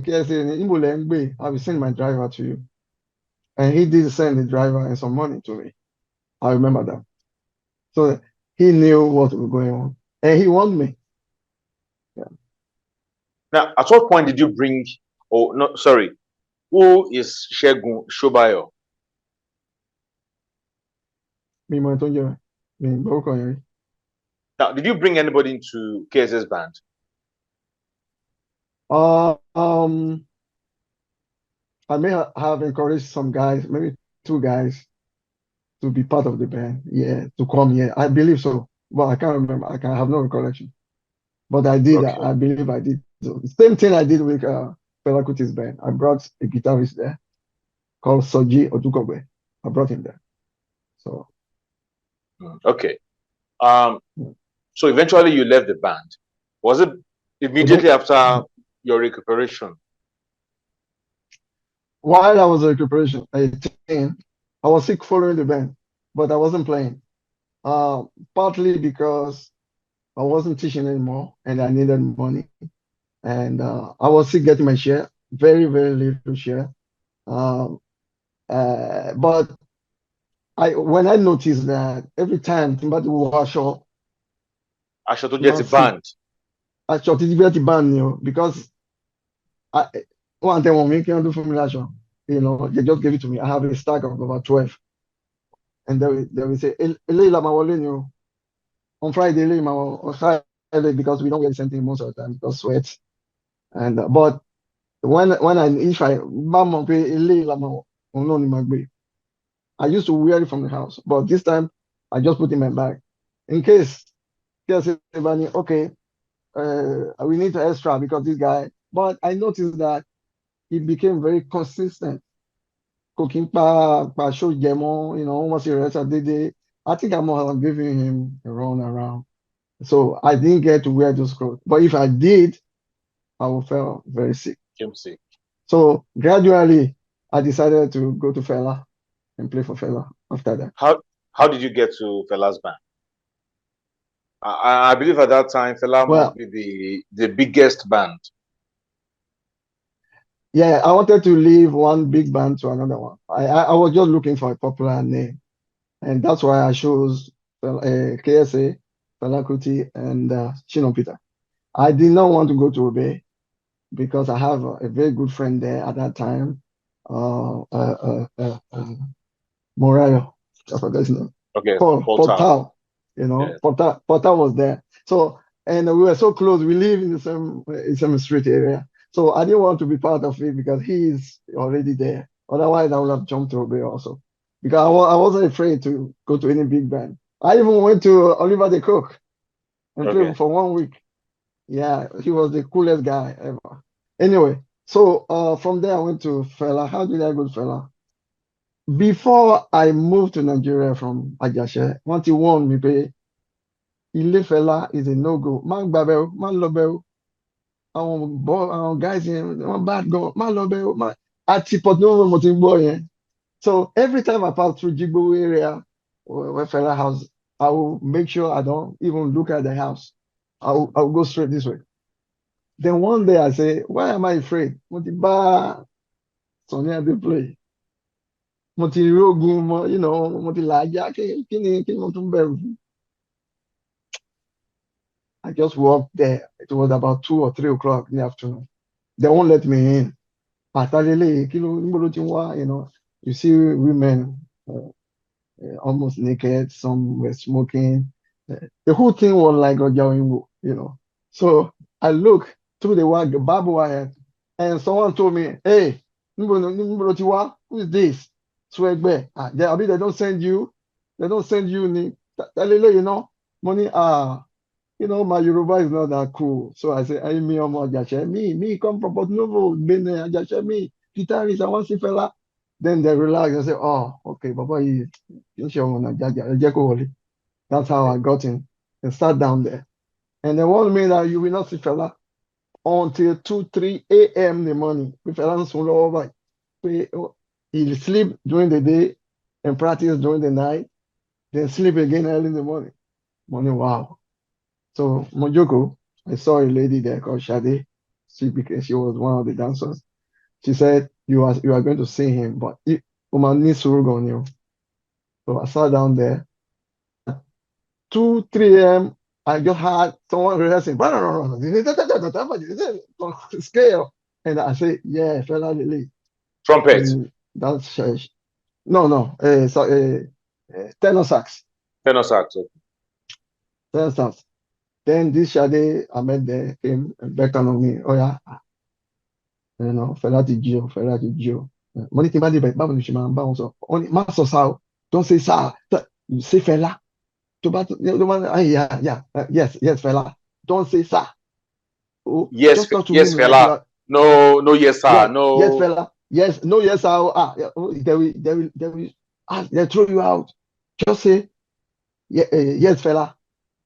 KSA, níbo lẹ ń gbé? I will send my driver to you. And he did send the driver and some money to me. I remember that. So he knew what was going on. And he warned me. Yeah. Now, at what point did you bring, who is Segun Shobayo? Now, did you bring anybody into KSA's band? I may have encouraged some guys, maybe 2 guys, to be part of the band. Yeah, to come here. I believe so. But I can't remember. I have no recollection. But I did. Okay. I believe I did. So the same thing I did with Fela Kuti's band. I brought a guitarist there called Soji Odukobe. I brought him there. So. Okay. So eventually you left the band. Was it immediately after your recuperation? While I was in recuperation, I was sick following the band, but I wasn't playing. Partly because I wasn't teaching anymore and I needed money. And I was still getting my share, very, very little share. But when I noticed that every time somebody will wash up, I should get the band. I should get the band, because one thing when me can do for me, they just gave it to me. I have a stack of about 12. And they will say, on Friday, on Friday, because we don't get the same thing most of the time because sweat. And but I used to wear it from the house, but this time I just put it in my bag in case. Okay, we need to extra because this guy. But I noticed that he became very consistent. Cooking show demo, once he rest I think I'm giving him a run around. So I didn't get to wear those clothes. But if I did, I would feel very sick. Came sick. So gradually I decided to go to Fela and play for Fela after that. How did you get to Fela's band? I believe at that time Fela must be the biggest band. Yeah, I wanted to leave one big band to another one. I was just looking for a popular name. And that's why I chose KSA, Fela Kuti, and Shina Peters. I did not want to go to Obey because I have a very good friend there at that time, Morayo. I forgot his name. Okay, Portal. Yeah. Portal was there. So, and we were so close. We live in the same street area. So I didn't want to be part of it because he is already there. Otherwise, I would have jumped to Obey also. Because I wasn't afraid to go to any big band. I even went to Oliver the Cook and played for 1 week. Yeah, he was the coolest guy ever. Anyway, so from there I went to Fela. How did I go to Fela? Before I moved to Nigeria from Ajashe, once he warned me, Ile Fela is a no-go. Man gbabẹ o, man lọbẹ o. Àwọn guys yẹn, wọ́n bad gan, man lọbẹ o. Àti Port Novo mo ti gbọ́ yẹn. So every time I pass through Jigbo area, where Fela house, I will make sure I don't even look at the house. I'll go straight this way. Then one day I say, why am I afraid? Mo ti bá Sonia dey play. Mo ti rí ogun, mo ti làájá, kí ni mo tún bẹ̀rù fún? I just walked there. It was about 2 or 3 o'clock in the afternoon. They won't let me in. You see women almost naked, some were smoking. The whole thing was like Ojaoinwo. So I look through the barbed wire, and someone told me, "Hey, who is this?" Swagbe. I mean, they don't send you ni. You know, money, my Yoruba is not that cool. So I say, hey, me, me, come from Port Novo, been Ajashe, me, guitarist, I want to see Fela. Then they relax and say, oh, okay, Papa, that's how I got in and sat down there. And they warned me that you will not see Fela until 2, 3 a.m. in the morning. If Fela soon over, he'll sleep during the day and practice during the night, then sleep again early in the morning. Wow. So Mojoko, I saw a lady there called Shade. She was one of the dancers. She said, you are going to see him, but woman needs to work on you. So I sat down there. 2, 3 a.m. I just had someone rehearsing. Scale. And I said, yeah, Fela Lily. Trumpet. And that's no, tenor sax. Tenor sax. Tenor sax. Then this Shade I met there came and beckoned on me. Oh yeah, Fela ti jí o, Fela ti jí o. Mo ní tí n bá débẹ̀ báwo ni ṣe máa ń bá wọn sọ? Wọ́n ní má sọ sá o, don't say sá, say Fela. Tó bá yes Fela, don't say sá. Oh, yes, just talk to yes, him Fela. like you are. No, yes, sir. Yeah, No. yes Fela. Yes, no, yes sir. They will they throw you out. Just say yes Fela.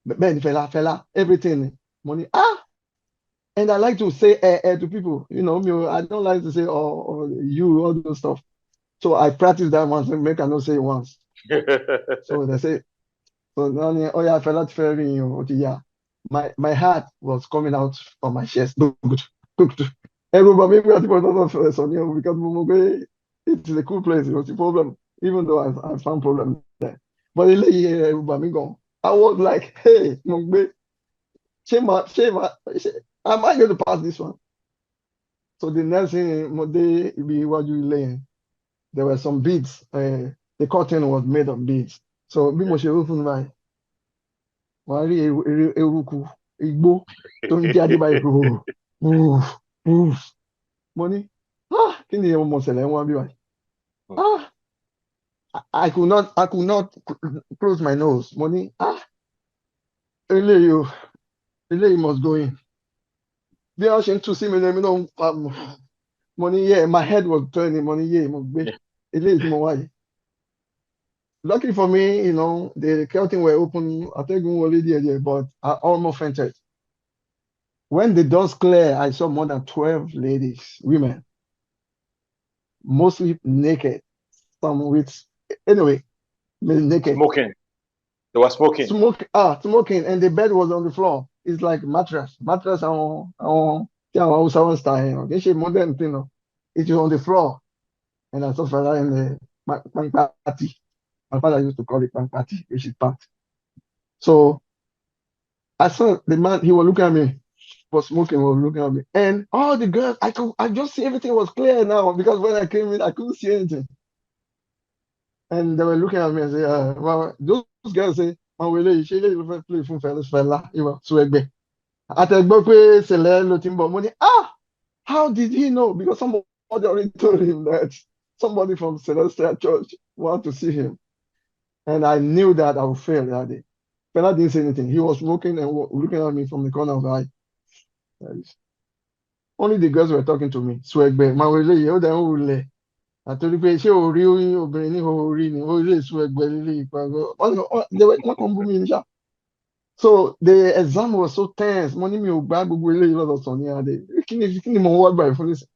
Ben Fela, everything. Money. And I like to say to people, I don't like to say or you, all those stuff. So I practice that once and make I not say it once. So they say, so now, oh yeah, Fela Feri, yeah. My heart was coming out from my chest. Good. Everybody, maybe I think because it's a cool place. It was a problem, even though I found problem there. But everybody gone. I was like, hey, shame, am I going to pass this one? So the next thing, there were some beads. The curtain was made of beads. So bí mo ṣe rú fún báyìí, wàá rí eruku igbó tó ń jáde báyìí mo ní kí ni mo ṣẹlẹ̀ ń wá bí báyìí. I could not close my nose. Mo ní eléyìí must go in. Bí wọ́n ṣe ń tú sí mi lẹ́mi náà money, yeah, my head was turning, money, yeah, it is more. Luckily for me, the curtain were open. I think we were already there, but I almost fainted. When the doors clear, I saw more than 12 ladies, women, mostly naked, some with, anyway, naked. Smoking. They were smoking. Smoking, and the bed was on the floor. It's like mattress on style, modern thing. It was on the floor, and I saw Fela in the party. My father used to call it party, which is part. So I saw the man, he was looking at me, was smoking, was looking at me. And all the girls, I just see everything was clear now because when I came in, I couldn't see anything. And they were looking at me and say, well, those girls say, she play from Fela, Swagbe. Àtẹ̀gbọ́ pé Sẹ̀lẹ̀ ló ti ń bọ̀, mo ní, how did he know? Because somebody already told him that somebody from Celestial Church wanted to see him. And I knew that I would fail that day. Fela didn't say anything. He was looking and looking at me from the corner of the eye. Only the girls were talking to me. Swagbe, Mawele, ó dẹ̀ ń wulẹ̀. Àtòrí pé ṣé o rí obìnrin ní orí ni ó lè Swagbe lílé ìpàgọ́. Wọ́n kàn bú mi ní ṣá. So the exam was so tense. Mo ní mi ò gbá gbogbo eléyìí lọ́dọ̀ sàn ní adé. Kí ni mo wá gbà fún nísìn?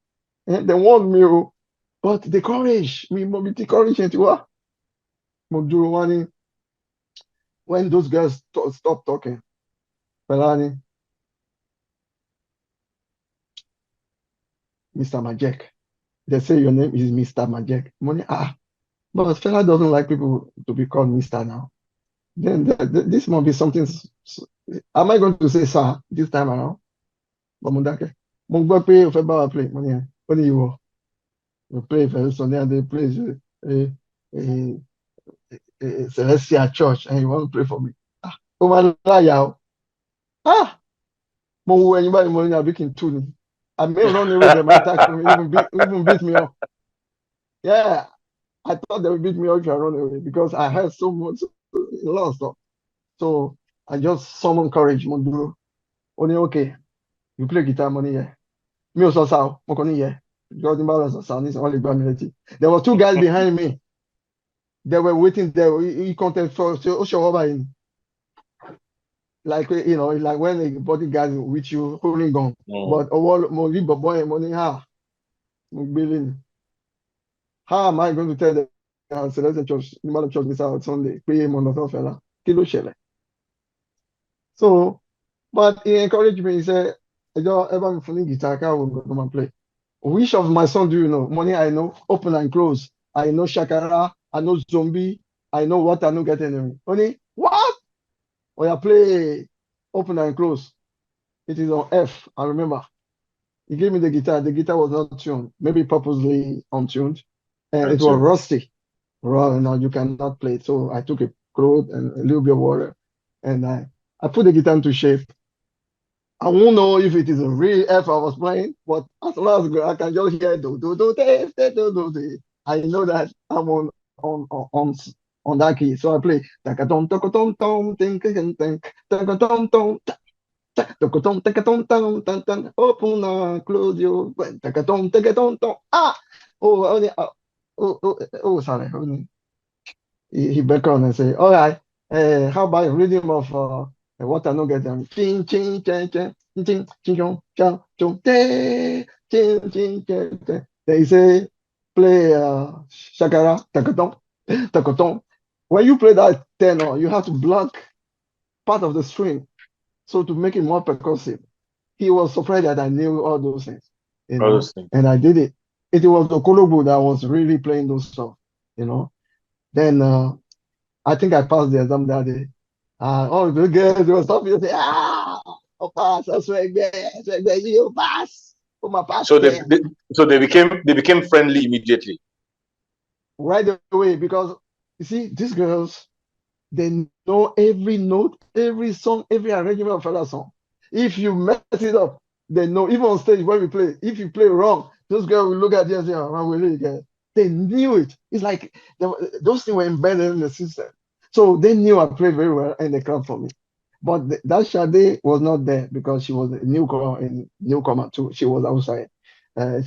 They warned me o. But the courage, mi mo bi ti courage yẹn ti wá. Mo dúró wá ní. When those girls stopped talking, Fela ni, Mr. Majek. They say your name is Mr. Majek. Money, but Fela doesn't like people to be called Mr. now. Then this must be something. Am I going to say sir this time around? But Mundake, mo gbọ́ pé o fẹ́ bá wa play. Money, what do you want? You play for Sunday and they play Celestial Church and you want to pray for me. Ó máa láyà o. Mo wo ẹyin báyìí mo ní àbí kí n tú ni. I may run away, they might attack me, even beat me up. Yeah. I thought they would beat me up if I run away because I had so much, a lot of stuff. So I just summoned courage, Monduro. Only okay, you play guitar money, yeah. Me also saw, Mokoni, yeah. Jordan Ballas or Sound is only military. There were two guys behind me. They were waiting there. He content for so like like when a bodyguard with you holding gun. But all more boy money how am I going to tell the Celestial Church, the man of church this out Sunday, pay him on the fella. Kilo shele. So, but he encouraged me. He said, I don't ever feeling guitar, I will come and play. Which of my son do you know? Money I know, open and close. I know Shakara, I know Zombie, I know what I know get enemy. Only what? When I play open and close, it is on F. I remember. He gave me the guitar. The guitar was not tuned, maybe purposely untuned, and it was rusty. Well, now you cannot play it. So I took a cloth and a little bit of water, and I put the guitar into shape. I won't know if it is a real F I was playing, but as long as I can just hear do. I know that I'm on that key. So I play takatom takatom tom think think takatom tom takatom takatom tom tan tan open close your takatom tom sorry. He beckoned and say, all right, how about a rhythm of what I know get them? Ching, ching, ching, ching, ching, ching, ching, chong, chong, chong, ching, ching, ching, ching, ching. They say, play Shakara, takatong, takatong. When you play that tenor, you have to block part of the string so to make it more percussive. He was surprised that I knew all those things, and I did it. It was the Kolobu that was really playing those stuff, you know. Then I think I passed the exam that day. All the girls were stopping and say, oh, pass, I swear, you pass. Oh, my pass. So they became friendly immediately. Right away, because you see, these girls, they know every note, every song, every arrangement of Fela song. If you mess it up, they know. Even on stage when we play, if you play wrong, those girls will look at you and say, "Oh, really again." They knew it. It's like those things were embedded in the system. So they knew I played very well and they clapped for me. But that Sade was not there because she was a newcomer too. She was outside.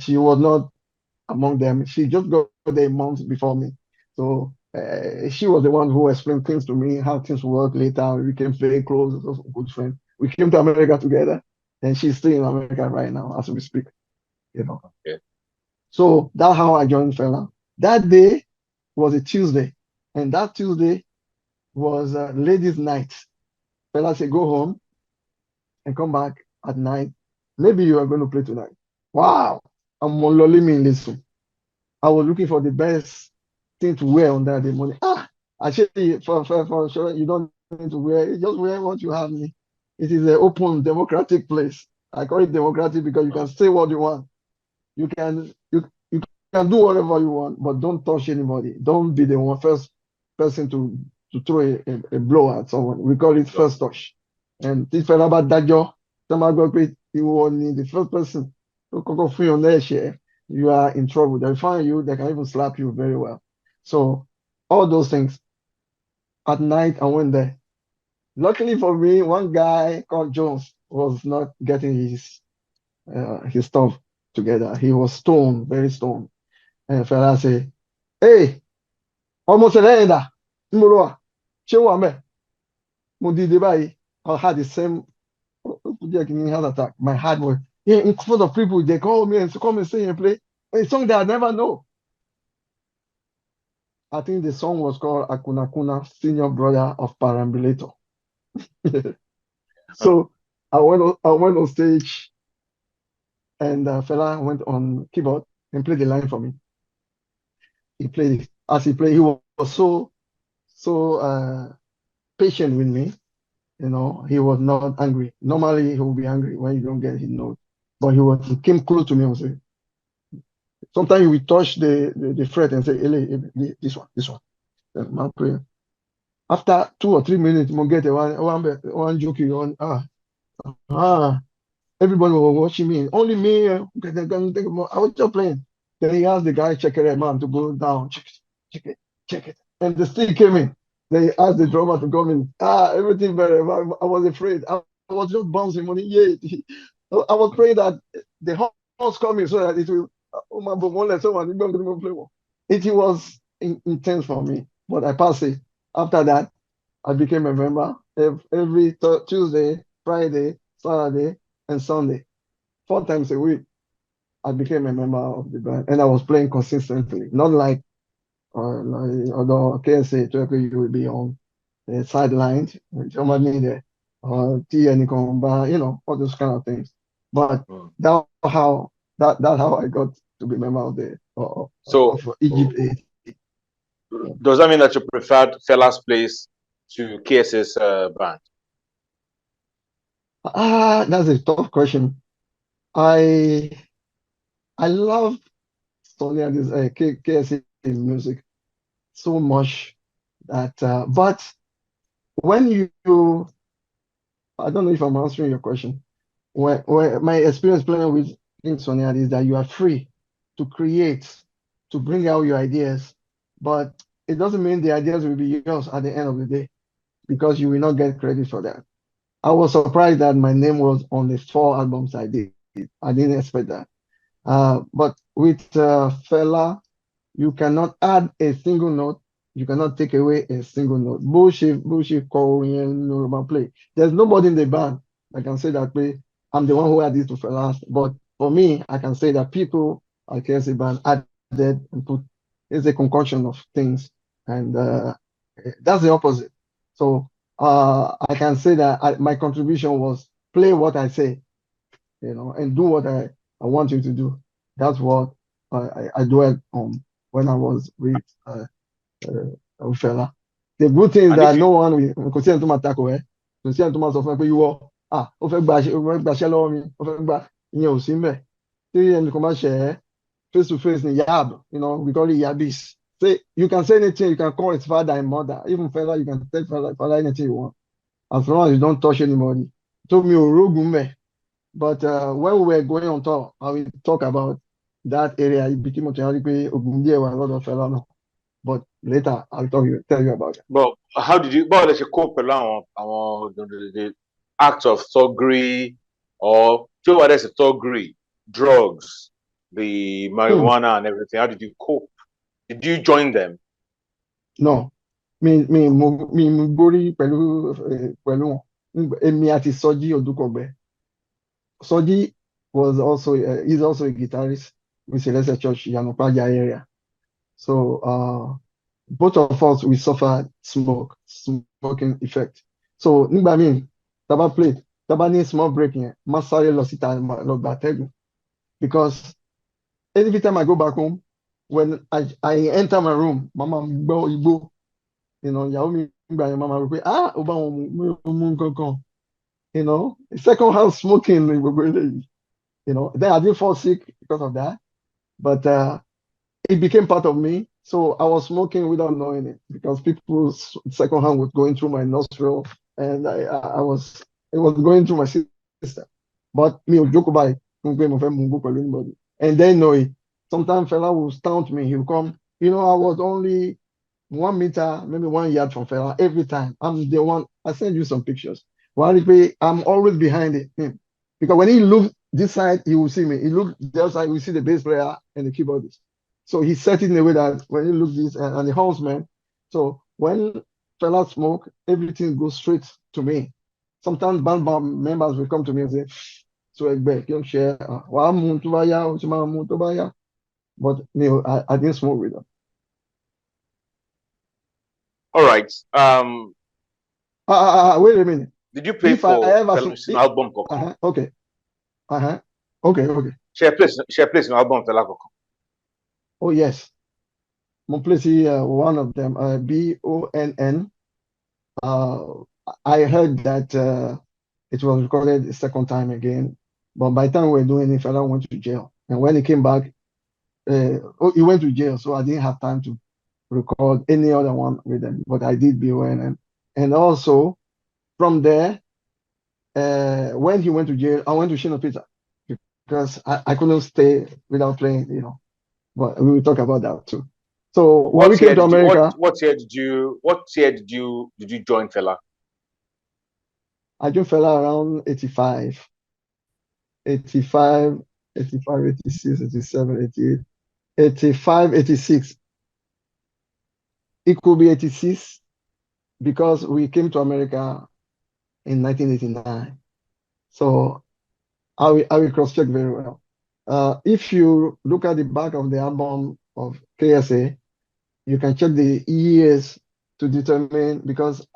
She was not among them. She just got there months before me. So she was the one who explained things to me, how things work later. We became very close, good friends. We came to America together, and she's still in America right now as we speak. Okay. So that's how I joined Fela. That day was a Tuesday, and that Tuesday was ladies' night. Fela said, go home and come back at night. Maybe you are going to play tonight. Wow. I'm lolly me listen. I was looking for the best thing to wear on that day morning. Actually, for sure, you don't need to wear it. Just wear what you have. It is an open, democratic place. I call it democratic because you can say what you want. You can do whatever you want, but don't touch anybody. Don't be the first person to throw a blow at someone. We call it first touch. And this fella about that job, you only the first person to go free on their share. You are in trouble. They'll find you, they can even slap you very well. So all those things. At night, I went there. Luckily for me, one guy called Jones was not getting his stuff together. He was stoned, very stoned. And fella say, hey, almost a Murua, Chewame, Mudidibai. I had the same heart attack. My heart was in front of people. They call me and come and sing and play a song that I never know. I think the song was called Akuna Kuna, Senior Brother of Parambulator. So I went on stage, and fella went on keyboard and played the line for me. He played it. As he played, he was so patient with me. He was not angry. Normally, he will be angry when you don't get his note. But he came close to me and said, sometimes he will touch the fret and say, Ele, this one. My prayer. After 2 or 3 minutes, we'll get one joke on. Everybody was watching me. Only me. I was just playing. Then he asked the guy, check it man, to go down. check it, check it. And the stick came in. They asked the drummer to come in. Everything better. I was afraid. I was just bouncing money. Yeah. I was praying that the horse coming so that it will. Oh my God, someone play. It was intense for me, but I passed it. After that, I became a member every Tuesday, Friday, Saturday, and Sunday, 4 times a week. I became a member of the band, and I was playing consistently. Not like although KSA, you will be on the sidelines, somebody there, or all those kind of things. But that's how I got to be member of the So of Egypt 8. does that mean that you preferred Fela's place to KSA's band? That's a tough question. I I love Sonia this KSA music so much that but when I don't know if I'm answering your question. When my experience playing with King Sonia is that you are free to create, to bring out your ideas, but it doesn't mean the ideas will be yours at the end of the day because you will not get credit for that. I was surprised that my name was on the 4 albums I did. I didn't expect that. But with Fela, you cannot add a single note. You cannot take away a single note. Bullshit, Korean, Yoruba play. There's nobody in the band that can say that play. I'm the one who added to Fela. But for me, I can say that people at KSA band added and put. It's a concoction of things, and that's the opposite. So I can say that my contribution was play what I say, and do what I want you to do. That's what I dwelled on when I was with Fela. The good thing is And if that you no one will kò sí ẹni tó máa takò ẹ́ kò sí ẹni tó máa sọ fún ẹ pé ìwọ ó fẹ́ gbaṣẹ́ lọ́wọ́ mi ó fẹ́ gba ìyẹn ò sí mbẹ̀ tí ẹnì kan bá ṣe ẹ́ face to face ni yab we call it yabis. Say you can say anything, you can call his father and mother, even Fela you can tell father anything you want as long as you don't touch anybody. So mi ò rógun mbẹ̀. But when we were going on tour, I will talk about that area. It became a Ogundiye were a lot of Fela now. But later I'll tell you about it. but how did you báwo lẹ ṣe cope pẹ̀lú àwọn the act of thuggery or tí ó wà dẹ̀ sí thuggery, drugs, the marijuana and everything? How did you cope? Did you join them? No, mo gbórí pẹ̀lú wọn. Èmi àti Sọjí Odúkọ̀gbẹ́. Sọjí is also a guitarist with Celestial Church Yanopaja area. So both of us we suffered smoking effect. So nígbà míì taba play taba ní small break yẹn má sáré lọ síta lọ gba atẹ́gùn because every time I go back home when I enter my room mama gbọ́ igbó ìyàwó mi gbà yẹn mama rò pé ó bá wọn mú nǹkan kan second hand smoking ní gbogbo eléyìí then I didn't fall sick because of that but it became part of me. So I was smoking without knowing it because people's second hand was going through my nostril and it was going through my system. But me ò jókòó báyìí fún pé mo fẹ́ mú pẹ̀lú anybody. And then sometimes Fela will stunt me. He'll come. I was only 1 meter, maybe 1 yard from Fela every time. I'm the one. I send you some pictures. I'm always behind him because when he looks this side, he will see me. He looks the other side, we see the bass player and the keyboardist. So he set it in a way that when you look this and the horseman, so when Fela smoke, everything goes straight to me. Sometimes band members will come to me and say, "So don't share. But I didn't smoke with them." All right. Wait a minute. Did you play If I for ever Fela's album kankan? Okay. Okay. Share place in album Fela kankan. Oh yes. Mo play one of them, BONN. I heard that it was recorded the second time again, but by the time we were doing it, Fela went to jail. And when he came back, he went to jail, so I didn't have time to record any other one with them, but I did BONN. And also, from there, when he went to jail, I went to Shina Peters because I couldn't stay without playing, but we will talk about that too. So when we came to America, what year did you join Fela? I joined Fela around 85, 85, 85, 86, 87, 88, 85, 86. It could be 86 because we came to America in 1989. So I will cross-check very well. If you look at the back of the album of KSA, you can check the years to determine, because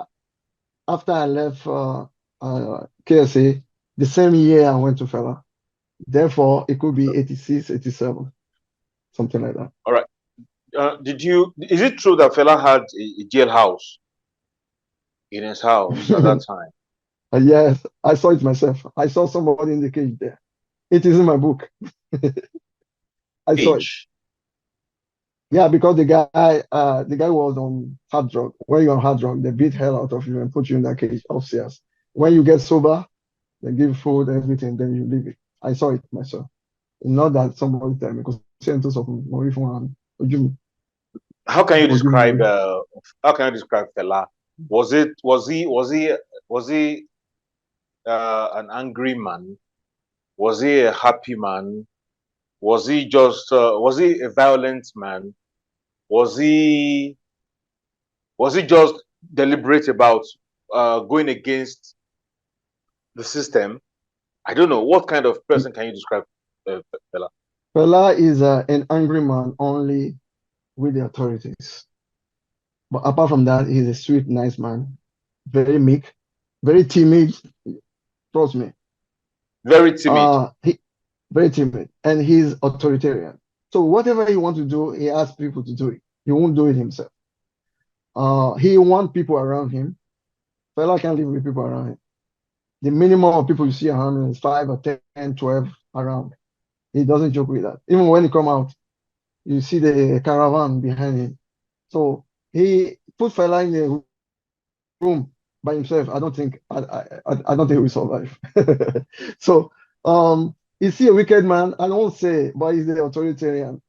after I left KSA, the same year I went to Fela. Therefore, it could be 86, 87, something like that. All right. Is it true that Fela had a jailhouse in his house at that time? Yes, I saw it myself. I saw somebody in the cage there. It is in my book. I saw it. Yeah, because the guy was on hard drug. When you're on hard drug, they beat hell out of you and put you in that cage upstairs. When you get sober, they give food, everything, then you leave it. I saw it myself. Not that somebody tell me, because How can you describe Fela? Was he an angry man? Was he a happy man? Was he a violent man? Was he just deliberate about going against the system? I don't know. What kind of person can you describe Fela? Fela is an angry man only with the authorities. But apart from that, he's a sweet, nice man, very meek, very timid. Trust me. Very timid. Very timid, and he's authoritarian. So whatever he wants to do, he asks people to do it. He won't do it himself. He wants people around him. Fela can't live with people around him. The minimum of people you see around him is 5 or 10, 12 around. He doesn't joke with that. Even when he come out, you see the caravan behind him. So he put Fela in a room by himself. I don't think he will survive. So is he a wicked man? I don't say, but he's the authoritarian.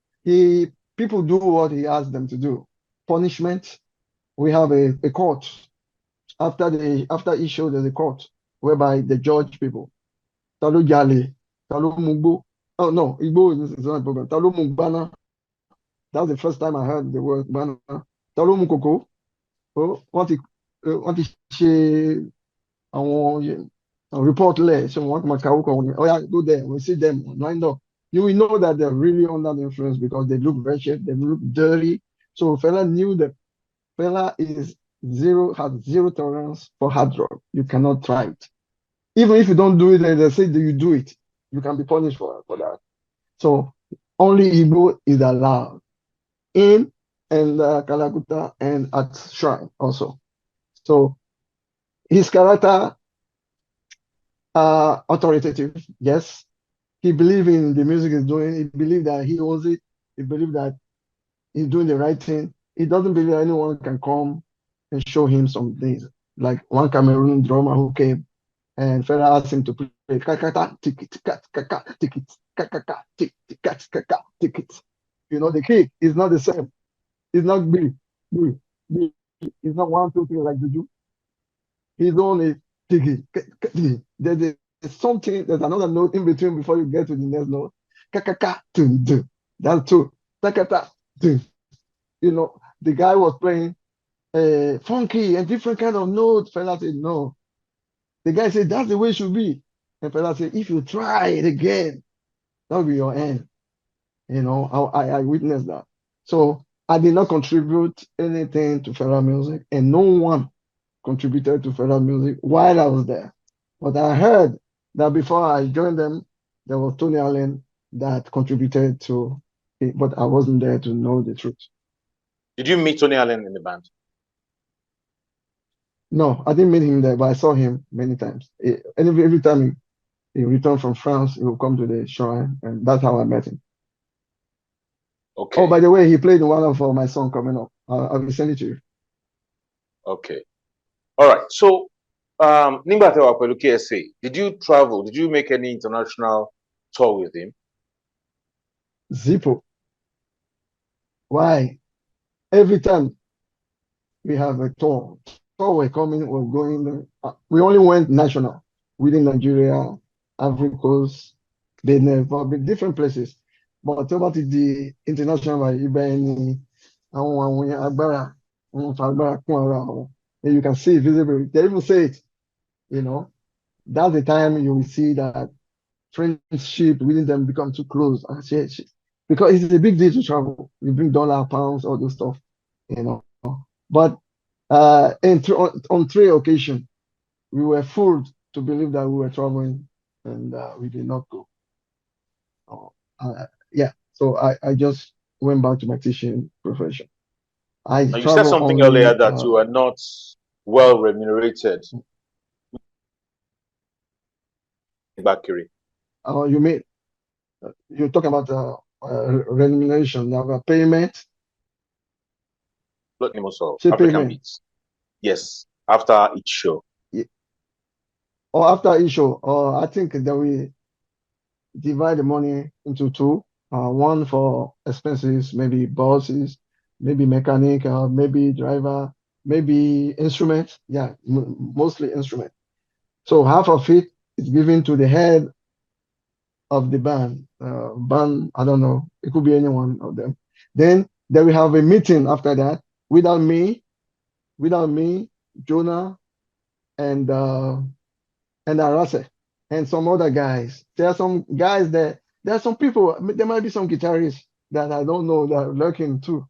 People do what he asks them to do. Punishment. We have a court. After issue, there's a court whereby they judge people. Talo Jale, Talo Mugbo. Oh no, Igbo is not a problem. Talo Mugbana. That's the first time I heard the word Bana. Talo Mukoko. Oh, what ṣe àwọn report lẹ̀ ṣe wọ́n máa kàwé kan oh yeah, go there, we see them lined up. You will know that they're really under the influence because they look wretched, they look dirty. So Fela knew that Fela has zero tolerance for hard drug. You cannot try it. Even if you don't do it and they say that you do it, you can be punished for that. So only Igbo is allowed in, and Kalakuta and at Shrine also. So his character, authoritative, yes. He believed in the music he's doing. He believed that he owns it. He believed that he's doing the right thing. He doesn't believe anyone can come and show him some things. Like one Cameroon drummer who came and Fela asked him to play kakata, ticket, kaka, ticket, kakaka, ticket, kaka, ticket. You know, the kick is not the same. It's not big. It's not 1, 2, 3 like the Jew. His own is tiki. There's something, there's another note in between before you get to the next note. Kakaka, dun, dun. That's two. Takata, dun. You know, the guy was playing funky and different kind of notes. Fela said, no. The guy said, that's the way it should be. And Fela said, if you try it again, that'll be your end. You know, I witnessed that. So I did not contribute anything to Fela music, and no one contributed to Fela music while I was there. But I heard that before I joined them, there was Tony Allen that contributed to it, but I wasn't there to know the truth. Did you meet Tony Allen in the band? No, I didn't meet him there, but I saw him many times. Every time he returned from France, he would come to the shrine, and that's how I met him. Okay. Oh, by the way, he played one of my songs coming up. I will send it to you. Okay. All right. So, nígbà tẹ́ wà pẹ̀lú KSA, did you travel? Did you make any international tour with him? Zippo. Why? every time we have a tour, we're coming, we're going. We only went national within Nigeria, Ivory Coast, Benin Republic, different places. But about the international, àwọn agbára, wọn fa agbára kún ara wọn. And you can see it visibly. They even say it, you know. That's the time you will see that friendship within them become too close. Because it's a big deal to travel. You bring dollar, pounds, all those stuff, you know. But on 3 occasions, we were fooled to believe that we were traveling, and we did not go. Yeah, so I just went back to my teaching profession. I Now, you said travel something earlier only. that you are not well remunerated. Bakiri. You mean you're talking about remuneration, payment? African Payment. Beats. Yes, after each show. Yeah. Or after each show, I think that we divide the money into two. One for expenses, maybe buses, maybe mechanic, maybe driver, maybe instrument. Yeah, mostly instrument. So half of it is given to the head of the band. Band, I don't know, it could be any one of them. Then we have a meeting after that without me, Jonah, and Arase, and some other guys. There are some guys there. There are some people. There might be some guitarists that I don't know that are lurking too.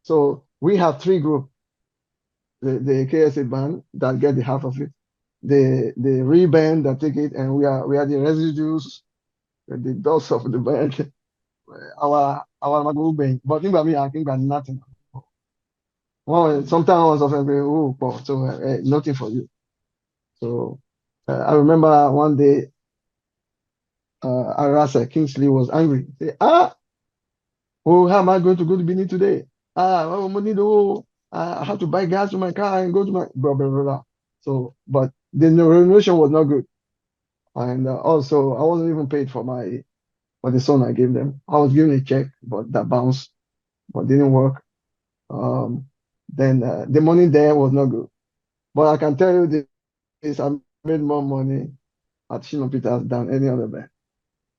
So we have three groups: the KSA band that get the half of it, the band that take it, and we are the residues, the dust of the band. Our Magu band. But think about me, I think about nothing. Well, sometimes I was offended. Oh, so nothing for you. So I remember one day Arasa Kingsley was angry. Say, oh, how am I going to go to Benin today? Oh, money, no. I have to buy gas to my car and go to my blah blah blah. Blah. So, but the remuneration was not good, and also I wasn't even paid for the song I gave them. I was given a check, but that bounced, but didn't work. Then the money there was not good. But I can tell you this: I made more money at Shina Peters than any other band.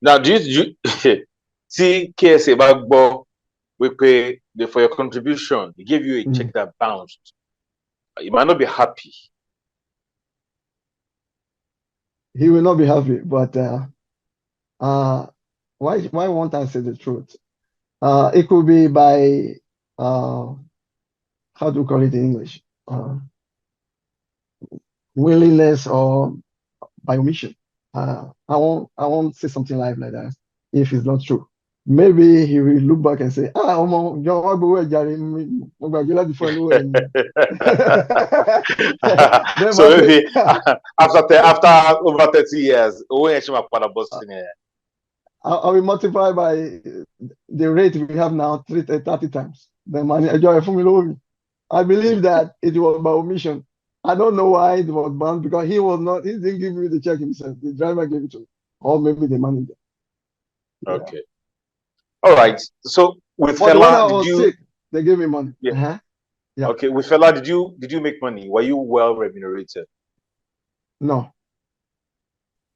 Now, do you see KSA Bagbo, we pay for your contribution, he gave you a check that bounced. You might not be happy. He will not be happy, but why won't I say the truth? It could be by how do you call it in English? Willingness or by omission. I won't say something like that if it's not true. Maybe he will look back and say, so maybe after over 30 years, I will multiply by the rate we have now 30 times. The money I believe that it was by omission. I don't know why it was banned because he didn't give me the check himself. The driver gave it to me, or maybe the manager. Yeah. Okay. All right. So with Fela, when I was sick, they gave me money. Yeah. Yeah. Okay. With Fela, did you make money? Were you well remunerated? No.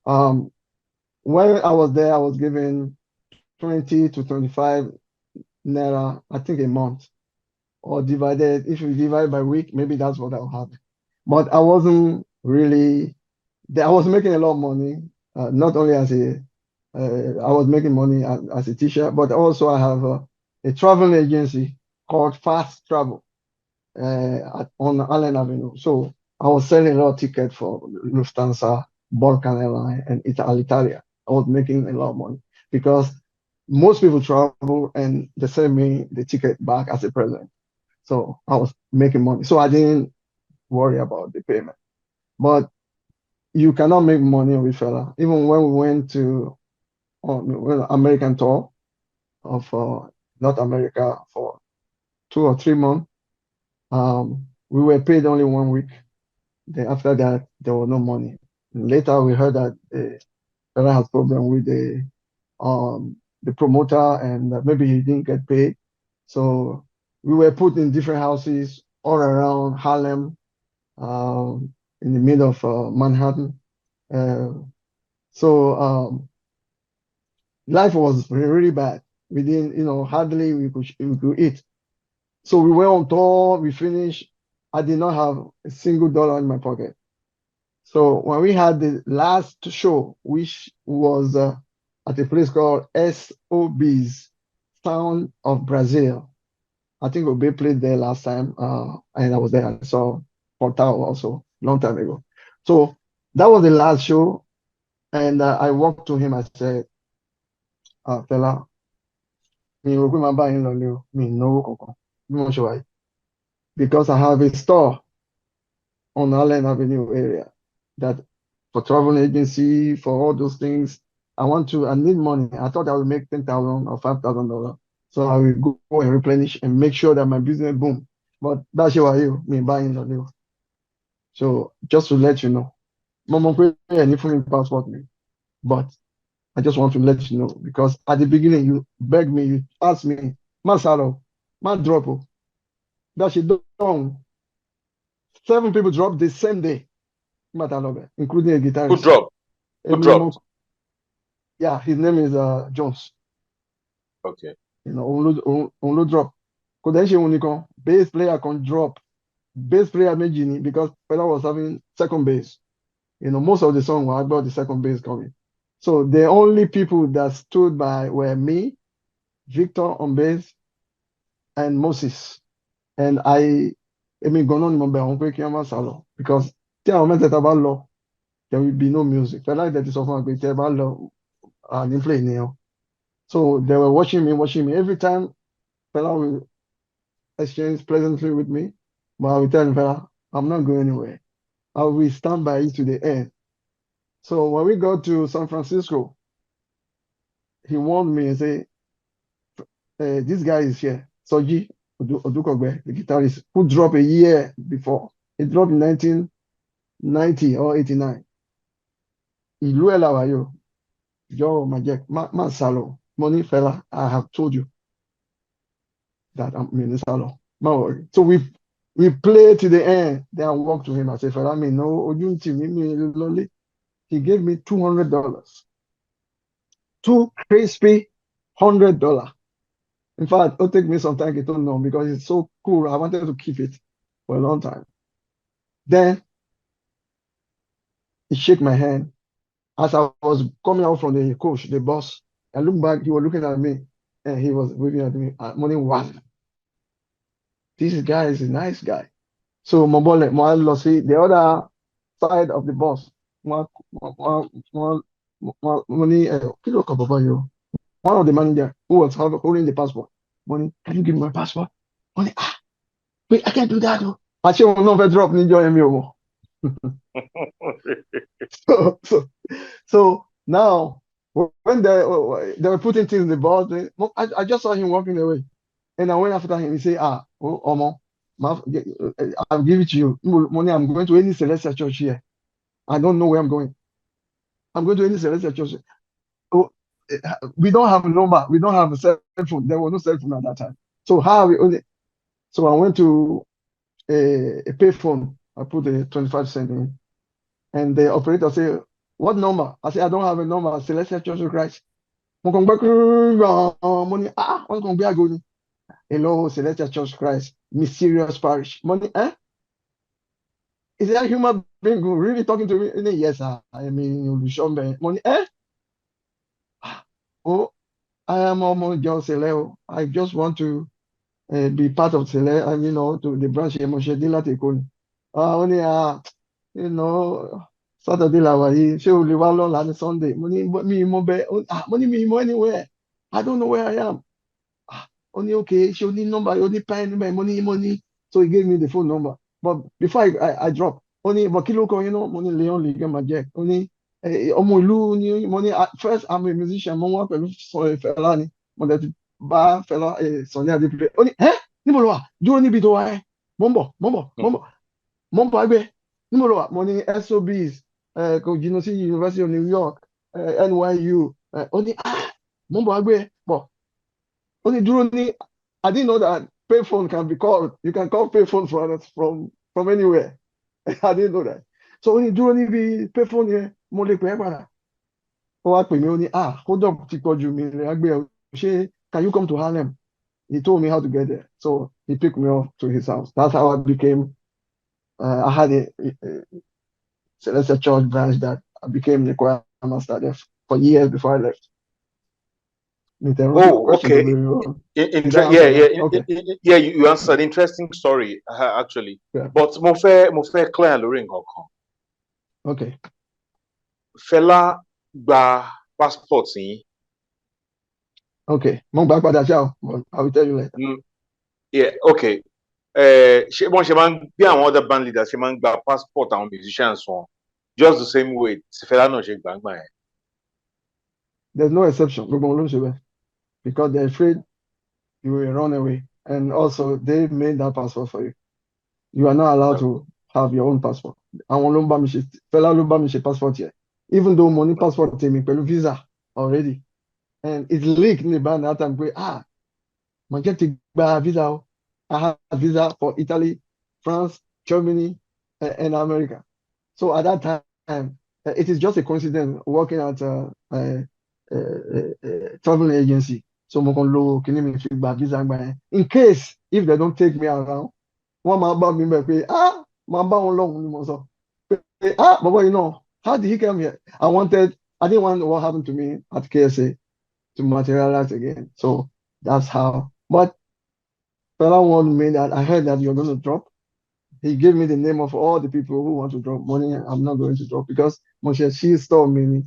When I was there, I was given 20 to 25 naira, I think a month, or divided. If you divide by week, maybe that's what I'll have. But I wasn't really. I was making a lot of money, not only as I was making money as a teacher, but also I have a travel agency called Fast Travel on Allen Avenue. So I was selling a lot of tickets for Lufthansa, Balkan Airline, and Alitalia. I was making a lot of money because most people travel and they send me the ticket back as a present. So I was making money. So I didn't worry about the payment. But you cannot make money with Fela. Even when we went to American tour of North America for 2 or 3 months, we were paid only 1 week. Then after that, there was no money. And later, we heard that Fela had problem with the promoter, and maybe he didn't get paid. So we were put in different houses all around Harlem, in the middle of Manhattan. So life was really bad. We didn't, hardly we could eat. So we went on tour, we finished. I did not have a single dollar in my pocket. So when we had the last show, which was at a place called SOB's, Sound of Brazil. I think Obe played there last time, and I was there. I saw Portal also long time ago. So that was the last show, and I walked to him. I said, Fela, mi ò rò pé màá bá yín lọ ni o, mi ò náwó kankan bí mo ṣe wà yìí, because I have a store on Allen Avenue area that for travel agency, for all those things, I need money. I thought I would make 10,000 or $5,000. So I will go and replenish and make sure that my business boom. But that's what you me buying the deal. So just to let you know, Mama pay any foreign passport me. But I just want to let you know because at the beginning you begged me, you asked me, Masalo, man drop. That's it done. 7 people dropped the same day. Matalobe, including a guitarist. Who dropped? Who dropped? Yeah, his name is Jones. Okay. Only drop. Because bass player can drop. Bass player méjì because Fela was having second bass. Most of the song were about the second bass coming. So the only people that stood by were me, Victor on bass, and Moses. And I mean, going on because there will be no music. Fela that is often and play. So they were watching me. Every time Fela will exchange pleasantly with me, but I will tell him, Fela, I'm not going anywhere. I will stand by you to the end. So when we got to San Francisco, he warned me and said, this guy is here. Soji Odukogbe, the guitarist, who dropped a year before. He dropped in 1990 or 89. Ìlú ẹ̀ làwà yóò, Leon Majek, má sálọ. Money Fela, I have told you that I'm in the salon. No worry. So we played to the end. Then I walked to him. I said, Fela, me no, lonely. He gave me $200. Two crispy $100. In fact, it'll take me some time to know because it's so cool. I wanted to keep it for a long time. Then he shook my hand. As I was coming out from the coach, the boss, I looked back, he was looking at me and he was waving at me. Morning one. This guy is a nice guy. So Mobole, Moal see the other side of the bus. Money, one of the manager who was holding the passport. Money, can you give me my passport? Money, wait, I can't do that. I should not drop ninja anymore. So now when they were putting things in the bus, I just saw him walking away. And I went after him. He said, Omo, I'll give it to you. Money, I'm going to any Celestial church here. I don't know where I'm going. I'm going to any Celestial church. Oh, we don't have a number. We don't have a cell phone. There was no cell phone at that time. So how we only? So I went to a payphone. I put a 25 cent in, and the operator said, "What number?" I said, "I don't have a number. Celestial Church of Christ." Money, what's going to be going? Hello, Celestial Church of Christ, mysterious parish. Money, eh? Is that a human being really talking to me? Yes, sir. I mean, money, eh? Oh, I am almost just Celeo. I just want to be part of Cele, and to the branch Emoshedila Tekoni. Only Saturday la wà yìí, ṣé o lè wá lọ́la ní Sunday? Mi mọ bẹ́ẹ̀, mo ní mi mọ anywhere. I don't know where I am. Only okay, ṣé o ní number, o ní pen níbẹ̀, money. So he gave me the phone number. But before I drop, only but kí ló kọ mo ní Leon Ligan Majek. Only ọmọ ìlú ni mo ní first I'm a musician, mo wá pẹ̀lú Fela ni. Mo dẹ̀ ti bá Fela Sunny Adé play. Ó ní níbo lo wà? Dúró níbi tó wà ẹ́. Mo ń bọ̀ àgbẹ̀. Níbo lo wà? Mo ní SOBs, kò jìnnà sí University of New York, NYU. Ó ní mo ń bọ̀ àgbẹ̀. But only dúró ní, I didn't know that payphone can be called. You can call payphone from anywhere. I didn't know that. So when you do any payphone here, mo lè pè é padà. Ó wá pè mí ó ní hold up ti pọ̀ jù mí lè á gbé ẹ ṣé can you come to Harlem? He told me how to get there. So he picked me off to his house. That's how I became I had a Celestial Church branch that I became the choir master there for years before I left. Oh, okay. Did I answer that? Okay. Yeah, you answered. Interesting story, actually. Yeah. But mo fẹ́ clear lórí nǹkan kan. Okay. Fela gba passport yín. Okay. Mo gbà padà ṣá o, I will tell you later. Yeah, okay. Ṣé wọ́n ṣe máa ń bí àwọn other band leaders ṣe máa ń gba passport àwọn musicians wọn just the same way tí Fela náà ṣe gbàgbà yẹn. There's no exception. Gbogbo wọn ló ń ṣe bẹ́ẹ̀ because they're afraid you will run away, and also they made that passport for you. You are not allowed to have your own passport. Àwọn ló ń bá mi ṣe Fela ló ń bá mi ṣe passport yẹn, even though mo ní passport tèmi pẹ̀lú visa already, and it's leaked ní ìbára that time pé Majek ti gba visa o. I have a visa for Italy, France, Germany, and America. So at that time, it is just a coincidence working at a travel agency. So mo kàn lo kíní mi fi gba visa gba yẹn. In case if they don't take me around, wọ́n máa bá mi bẹ̀ pé máa bá wọn lọ́hùn ni mo sọ. Pé bàbá you know, how did he come here? I didn't want what happened to me at KSA to materialize again. So that's how. But Fela warned me that I heard that you're going to drop. He gave me the name of all the people who want to drop money. I'm not going to drop because Moshe, she stole me.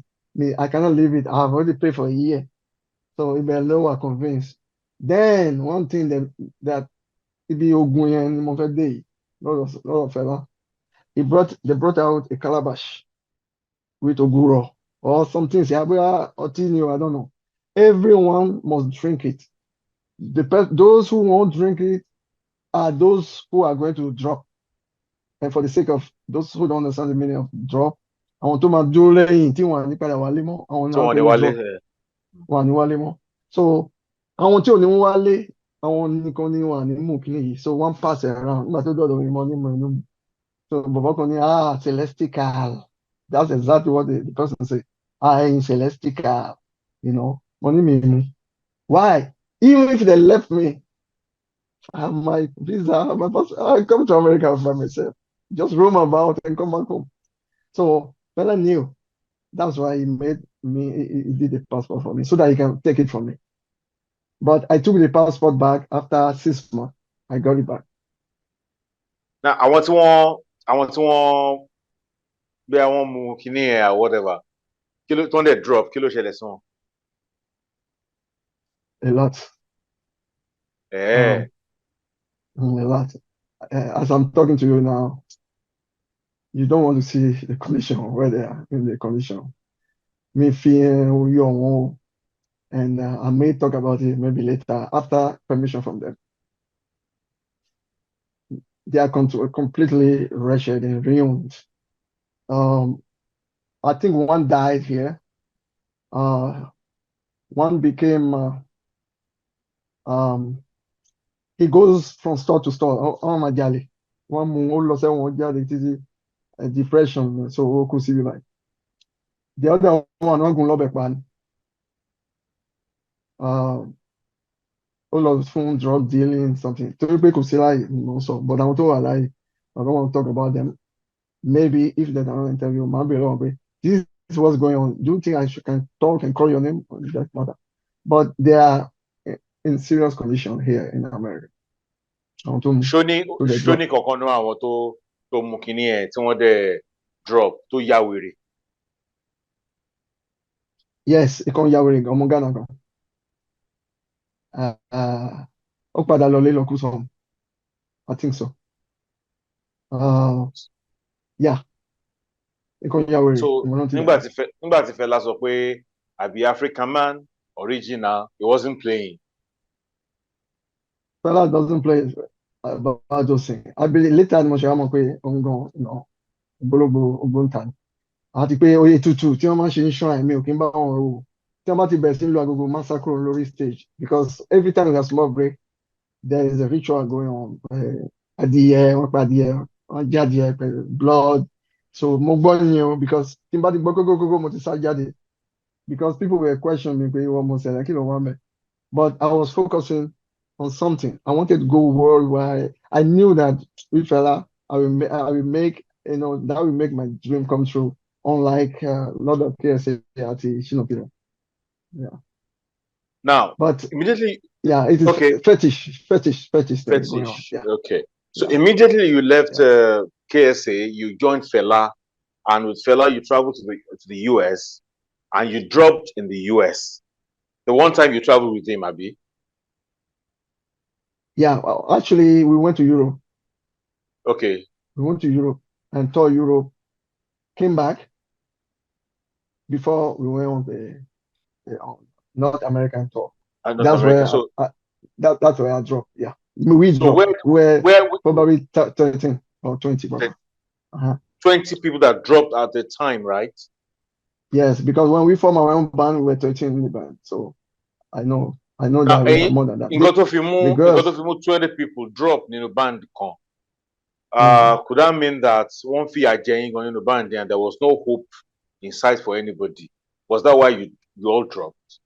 I cannot leave it. I've already paid for a year. So if below are convinced. Then one thing that it be Ogunyen Mofede, lot of Fela. They brought out a calabash with Oguro or something. Or Tino, I don't know. Everyone must drink it. Those who won't drink it are those who are going to drop. And for the sake of those who don't understand the meaning of drop, àwọn tó máa dúró lẹ́yìn tí wọ́n á ní padà wálé mọ́, àwọn náà pé drop, wọ́n á ní wálé mọ́. So àwọn tí ò ní wálé, àwọn nìkan ni wọ́n á ní mú kíní yìí. So one pass it around. Nígbà tó dọ̀dọ̀ mi mọ́ ní mọ̀ inú mi. So bàbá kan ní celestial. That's exactly what the person say. I'm celestial. You know, money me. Why? Even if they left me, I have my visa, my passport, I come to America by myself. Just roam about and come back home. So Fela knew. That's why he made me, he did the passport for me so that he can take it from me. But I took the passport back after 6 months. I got it back. Now, àwọn tí wọ́n bí àwọn mú kíní ẹ̀ or whatever, kí ló tó ń dẹ̀ drop, kí ló ṣẹlẹ̀ sí wọn? A lot. A lot. As I'm talking to you now, you don't want to see the condition where they are in the condition. Me fear you, and I may talk about it maybe later after permission from them. They are completely wretched and ruined. I think one died here. One became he goes from store to store. Oh my jolly. One more depression. So could see like the other one all of phone drug dealing something. Torí pé kò sí láyè ni mo sọ, but àwọn tó wà láyè, I don't want to talk about them. Maybe if they don't interview, màá bèèrè lọ́wọ́ pé this is what's going on. Do you think I can talk and call your name on that matter? But they are in serious condition here in America. Ṣóní kankan náà àwọn tó mú kíní ẹ̀ tí wọ́n dẹ̀ drop tó yá wèrè. Yes, ìkan yá wèrè ọmọ Ghana kan. Ó padà lọ lé lọ kú sọ. I think so. Yeah. Ìkan yá wèrè. So nígbà tí Fela sọ pé àbí African man original, he wasn't playing. Fela doesn't play about those things. I believe later ni mo ṣe wá mọ̀ pé òun gan ògbólógbò ògbóǹta ni. Àti pé oyè tútù tí wọ́n máa ń ṣe ní shrine mi ò kí ń bá wọn rò. Tí wọ́n bá ti bẹ̀rẹ̀ sí ń lo agogo massacre lórí stage because every time there's small break there is a ritual going on. At the year, on blood. So mo gbọ́ ni o because tí n bá ti gbọ́ kókókókó mo ti sá jáde because people were questioning me pé wọ́n mo ṣẹlẹ̀ kí ló wá mẹ́. But I was focusing on something. I wanted to go worldwide. I knew that with Fela, I will make, that will make my dream come true. Unlike a lot of KSA at Shina Peters. Yeah. Now, But immediately, yeah, it is okay. fetish thing going on. Fetish. Yeah. Okay. So Yeah. immediately you left KSA, you joined Fela, and with Fela you traveled to the US, and you dropped in the US. The one time you traveled with him, Abi. Yeah, well, actually, we went to Europe. Okay. We went to Europe and toured Europe. Came back before we went on the North American tour. North America. That's where I dropped. Yeah, we So dropped. where Probably 13 or 20. 20 people that dropped at the time, right? Yes, because when we formed our own band, we were 13 in the band. So I know Now, that we are more than that. In got of 20 people dropped in the band. Could that mean that one fee are going in the band and there was no hope in sight for anybody? Was that why you all dropped?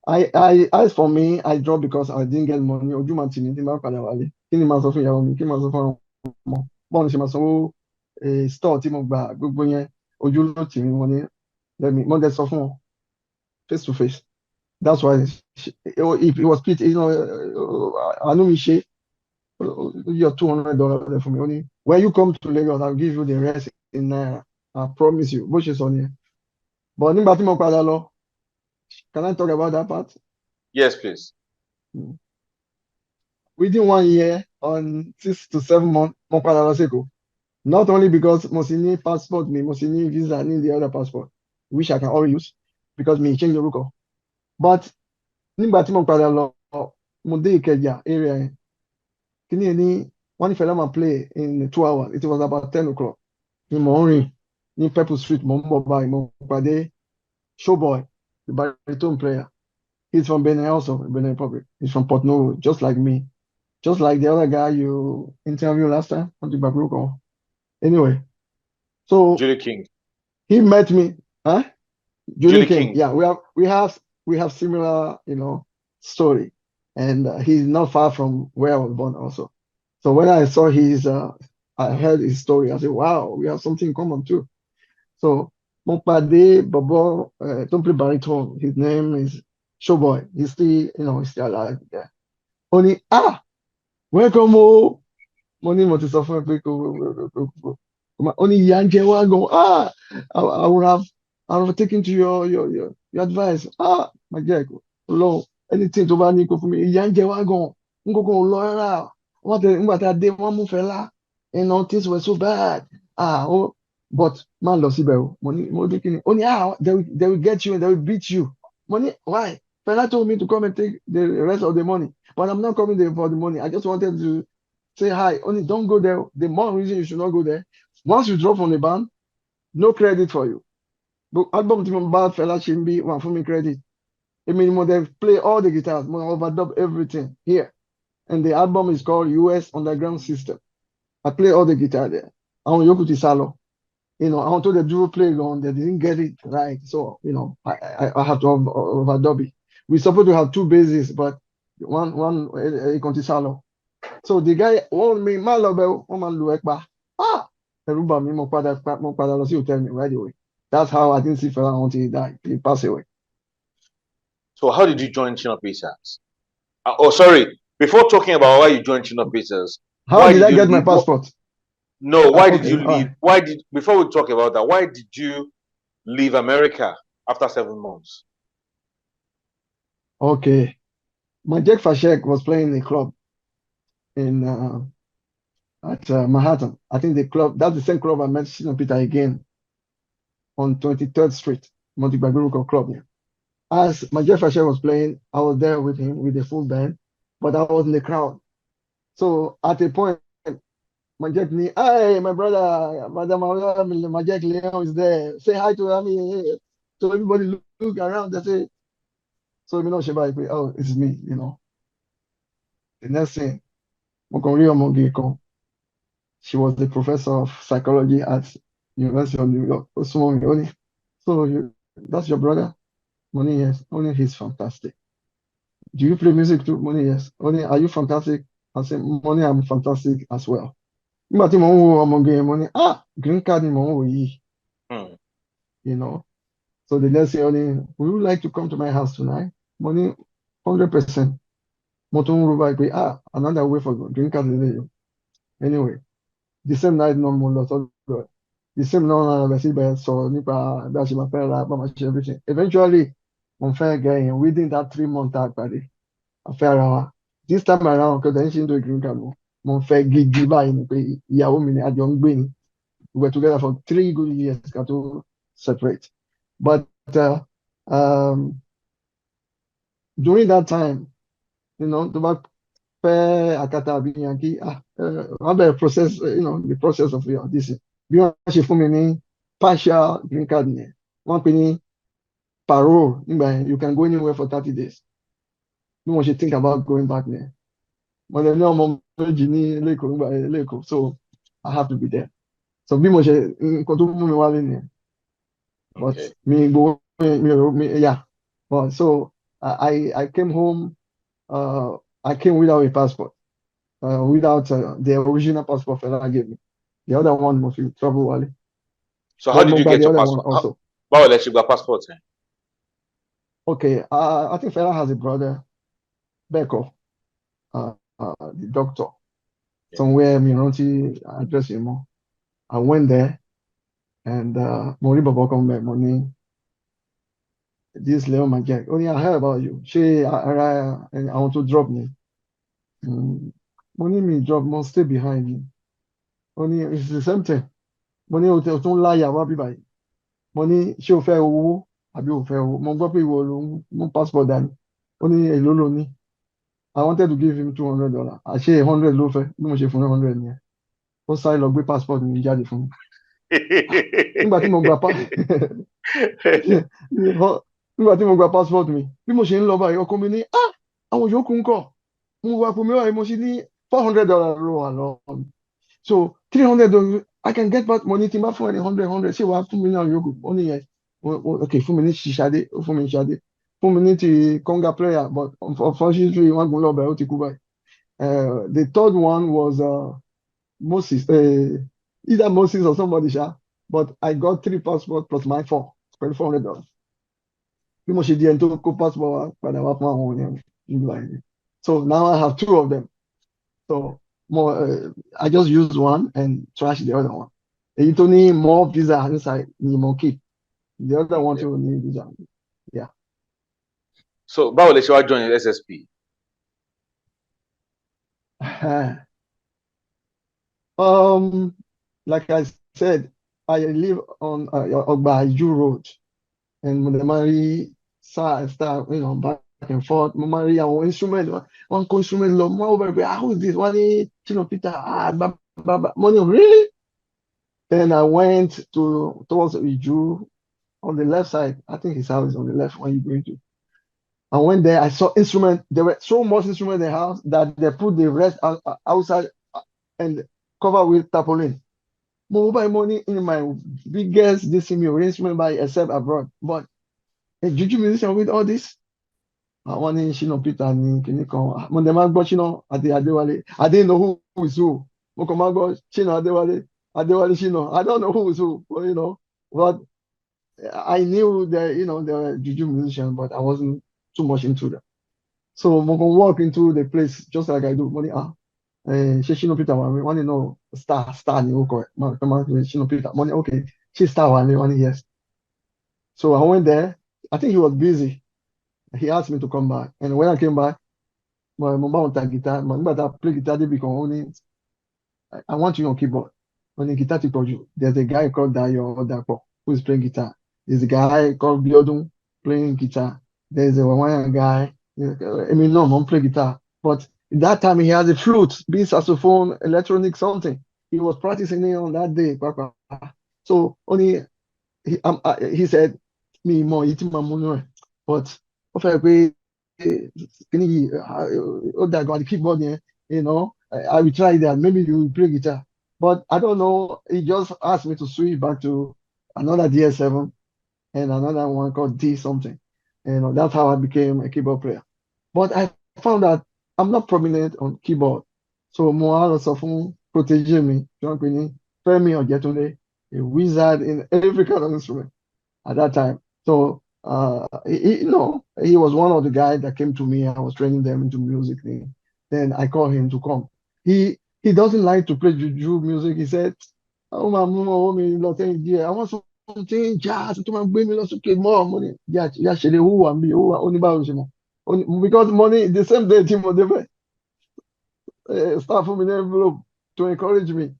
As for me, I dropped because I didn't get money. Ojú ma tì mí tí n bá padà wálé. Kí ni màá sọ fún ìyàwó mi? Kí ni màá sọ fún àwọn ọmọ? Bọ́ọ̀lù ṣe máa sanwó store tí mo gbà gbogbo yẹn. Ojú ló tì mí mo ní mo dẹ̀ sọ fún wọn face to face. That's why if it was Pete, àánú mi ṣe your $200 for me. Only when you come to Lagos, I'll give you the rest in Naira. I promise you. Bó ṣe sọ nìyẹn. But nígbà tí mo padà lọ. Can I talk about that part? Yes, please. Within 1 year, on 6 to 7 months, mo padà lọ sí Èkó. Not only because mo sì ní passport mi, mo sì ní visa, ní the other passport, which I can all use because me change orúkọ. But nígbà tí mo padà lọ, mo dé Ìkẹjà area yẹn. Kíní yẹn ní wọ́n ní Fela máa play in 2 hours. It was about 10 o'clock. Ní mò ń rìn ní Purple Street, mo ń bọ̀ báyìí, mo pàdé Showboy, the baritone player. He's from Benin also, Benin Republic. He's from Port Novo, just like me. Just like the other guy you interviewed last time on the Babruko. Anyway, so Julie King. He met me, huh? Julie King. Yeah, we have similar, story, and he's not far from where I was born also. So when I saw I heard his story, I said, wow, we have something in common too. So mon pade Bobo, don't play baritone. His name is Showboy. He's still alive. Yeah. Only welcome o. Money mo ti sọ fún ẹ pé kò only ìyà ń jẹ wá gan. I would have taken to your advice. Majek, Ọlọ́run, anything tó bá ní kó fún mi. Ìyà ń jẹ wá gan. N kò kàn lọ rárá. Nígbà tá a dé, wọ́n mú Fela. Things were so bad. But man lọ síbẹ̀ o. Mo ní kí ni? Ó ní they will get you and they will beat you. Money, why? Fela told me to come and take the rest of the money. But I'm not coming there for the money. I just wanted to say hi. Only don't go there. The more reason you should not go there. Once you drop on the band, no credit for you. But album team bad Fela Shimbi one for me credit. I mean, they play all the guitars, overdub everything here. And the album is called US Underground System. I play all the guitar there. I want Yokuti Salo. I want to the dual play on, they didn't get it right. So, I have to overdub it. We're supposed to have 2 basses, but one Salo. So the guy warned me, my love, woman Luekba. Everybody mo padà lọ sí hotel me right away. That's how I didn't see Fela until he died. He passed away. So how did you join Shina Peters? Sorry. Before talking about why you joined Shina Peters, how did I get my passport? No, why did you leave? Before we talk about that, why did you leave America after 7 months? Okay. Majek Fashek was playing in a club in at Manhattan. I think that's the same club I met Shina Peter again on 23rd Street, Montebaguro Club. Yeah. As Majek Fashek was playing, I was there with him with the full band, but I was in the crowd. So at a point, Majek me, hey, my brother, Madam Majek Leon is there. Say hi to me. So everybody look around. They say, so Shibai, oh, it's me, The next thing, mo kàn rí ọmọge kan. She was the professor of psychology at University of New York. Ó súnmọ́ mi, ó ní, so that's your brother? Money, yes. Only he's fantastic. Do you play music too? Money, yes. Only, are you fantastic? I said, Money, I'm fantastic as well. Nígbà tí mo ń wo ọmọge yẹn, mo ní, green card ni mo ń wò yìí, you know. So the next thing, only, would you like to come to my house tonight? Money, 100%. Mo tún ń ro báyìí pé, another way for green card lélẹ̀ yìí. Anyway, the same night náà mo lọ sọ́dọ̀ ẹ̀. The same náà rẹ̀ síbẹ̀ sọ̀rọ̀ nípa bí a ṣe máa fẹ́ ra bá máa ṣe everything. Eventually, mo fẹ́ get in within that 3 months tá a pàdé. A fẹ́ ara wa. This time around, because I didn't do a green card, mo fẹ́ gidi báyìí ni pé ìyàwó mi ni a jọ ń gbé ni. We were together for 3 good years ká tó separate. But during that time, tó bá fẹ́ àkàtà àbí yankí, wọ́n bẹ̀rẹ̀ process, the process of this. Bí wọ́n ṣe fún mi ní partial green card yẹn, wọ́n pè ní parole nígbà yẹn, you can go anywhere for 30 days. Bí wọ́n ṣe think about going back there. Mo lè ní ọmọ méjì ní Lẹ́kọ̀ọ́, so I have to be there. So bí mo ṣe nǹkan tó mú mi wálé nìyẹn. But yeah. But so I came home. I came without a passport, without the original passport Fela gave me. The other one must be travel wale. So how did you get your passport? Also, báwo lẹ ṣe gba passport? Okay, I think Fela has a brother, Beko, the doctor, somewhere Miranti address him. I went there, and Mori Baba come back money. This Leon Majek. Only I heard about you. And I want to drop me. Money me drop, must stay behind me. Only it's the same thing. Money hotel don't lie about by. Money show fair owó àbí ò fẹ́ owó. Mo gbọ́ pé ìwọ ló mú passport dání. Only èló ló ní. I wanted to give him $200. Àṣé 100 ló fẹ́. Bí mo ṣe fún 100 nìyẹn. Ó sáré lọ gbé passport mi jáde fún mi. Nígbà tí mo gba nígbà tí mo gba passport mi, bí mo ṣe ń lọ báyìí, ọkọ mi ní, àwọn yòókù ń kọ̀. Mo wá fún mi báyìí, mo ṣe ní $400 ló wà lọ. So $300, I can get back money tí n bá fún ẹni 100 ṣé wàá fún mi náà yòókù. Ó ní yẹn, okay, fún mi ní Ṣadé, ó fún mi ní Ṣadé. Fún mi ní ti conga player, but unfortunately, wọ́n gún lọ́bẹ̀, ó ti kú báyìí. The third one was Moses, either Moses or somebody, but I got 3 passports plus my 4, $400. Bí mo ṣe di ẹni tó kó passport wa padà wá fún àwọn èèyàn nígbà yẹn. So now I have 2 of them. So I just use one and trash the other one. Èyí tó ní more visa inside ni mo keep. The other one tó ní visa. Yeah. So báwo lè ṣe wá join SSP? Like I said, I live on Ogba Iju Road, and Mudamari start, back and forth. Mumari, our instrument, one instrument, how is this? One Shina Peters, money, really? Then I went towards Iju on the left side. I think his house is on the left when you're going to. I went there, I saw instrument. There were so much instrument in the house that they put the rest outside and cover with tarpaulin. Mobile money in my biggest instrument by except abroad. But a juju musician with all this, I want to Shina Peters ni kini kan. Mo dem ma gbọ́ Shina àti Adéwálé. I didn't know who is who. Mo kàn ma gbọ́ Shina Adéwálé Shina. I don't know who is who, but I knew that they were juju musicians, but I wasn't too much into them. So mo kàn walk into the place just like I do. Money ṣé Shina Peters wà ní wọ́n ní no star ni ó kọ ẹ̀ máa ń Shina Peters money okay ṣé star wà ní wọ́n ní yes. So I went there. I think he was busy. He asked me to come back, and when I came back, mo bá wọn ta guitar. Nígbà tá a play guitar débi kan, ó ní I want you on keyboard. Ó ní guitar ti pọ̀ jù. There's a guy called Dayo Odapo who is playing guitar. There's a guy called Biodun playing guitar. There's a Hawaiian guy. I mean, no, I'm playing guitar, but that time he has a flute, be saxophone, electronic, something. He was practicing it on that day. So only he said, "Me more eating my money," but can you, oh, that got the keyboard here, I will try that. Maybe you will play guitar. But I don't know. He just asked me to switch back to another DS7 and another one called D something. That's how I became a keyboard player. But I found that I'm not prominent on keyboard. So mo wá lọ sọ fún protege mi, tí wọ́n pè ní Fẹ́mi Ọ̀jẹ̀túndé, a wizard in every kind of instrument at that time. So he was one of the guys that came to me. I was training them into music thing. Then I called him to come. He doesn't like to play juju music. He said, "Oh my mama, me lot I want something jazz to my bring me lots of more money. Yeah, yeah, she who and me who only about because money the same day team of the start from an envelope to encourage me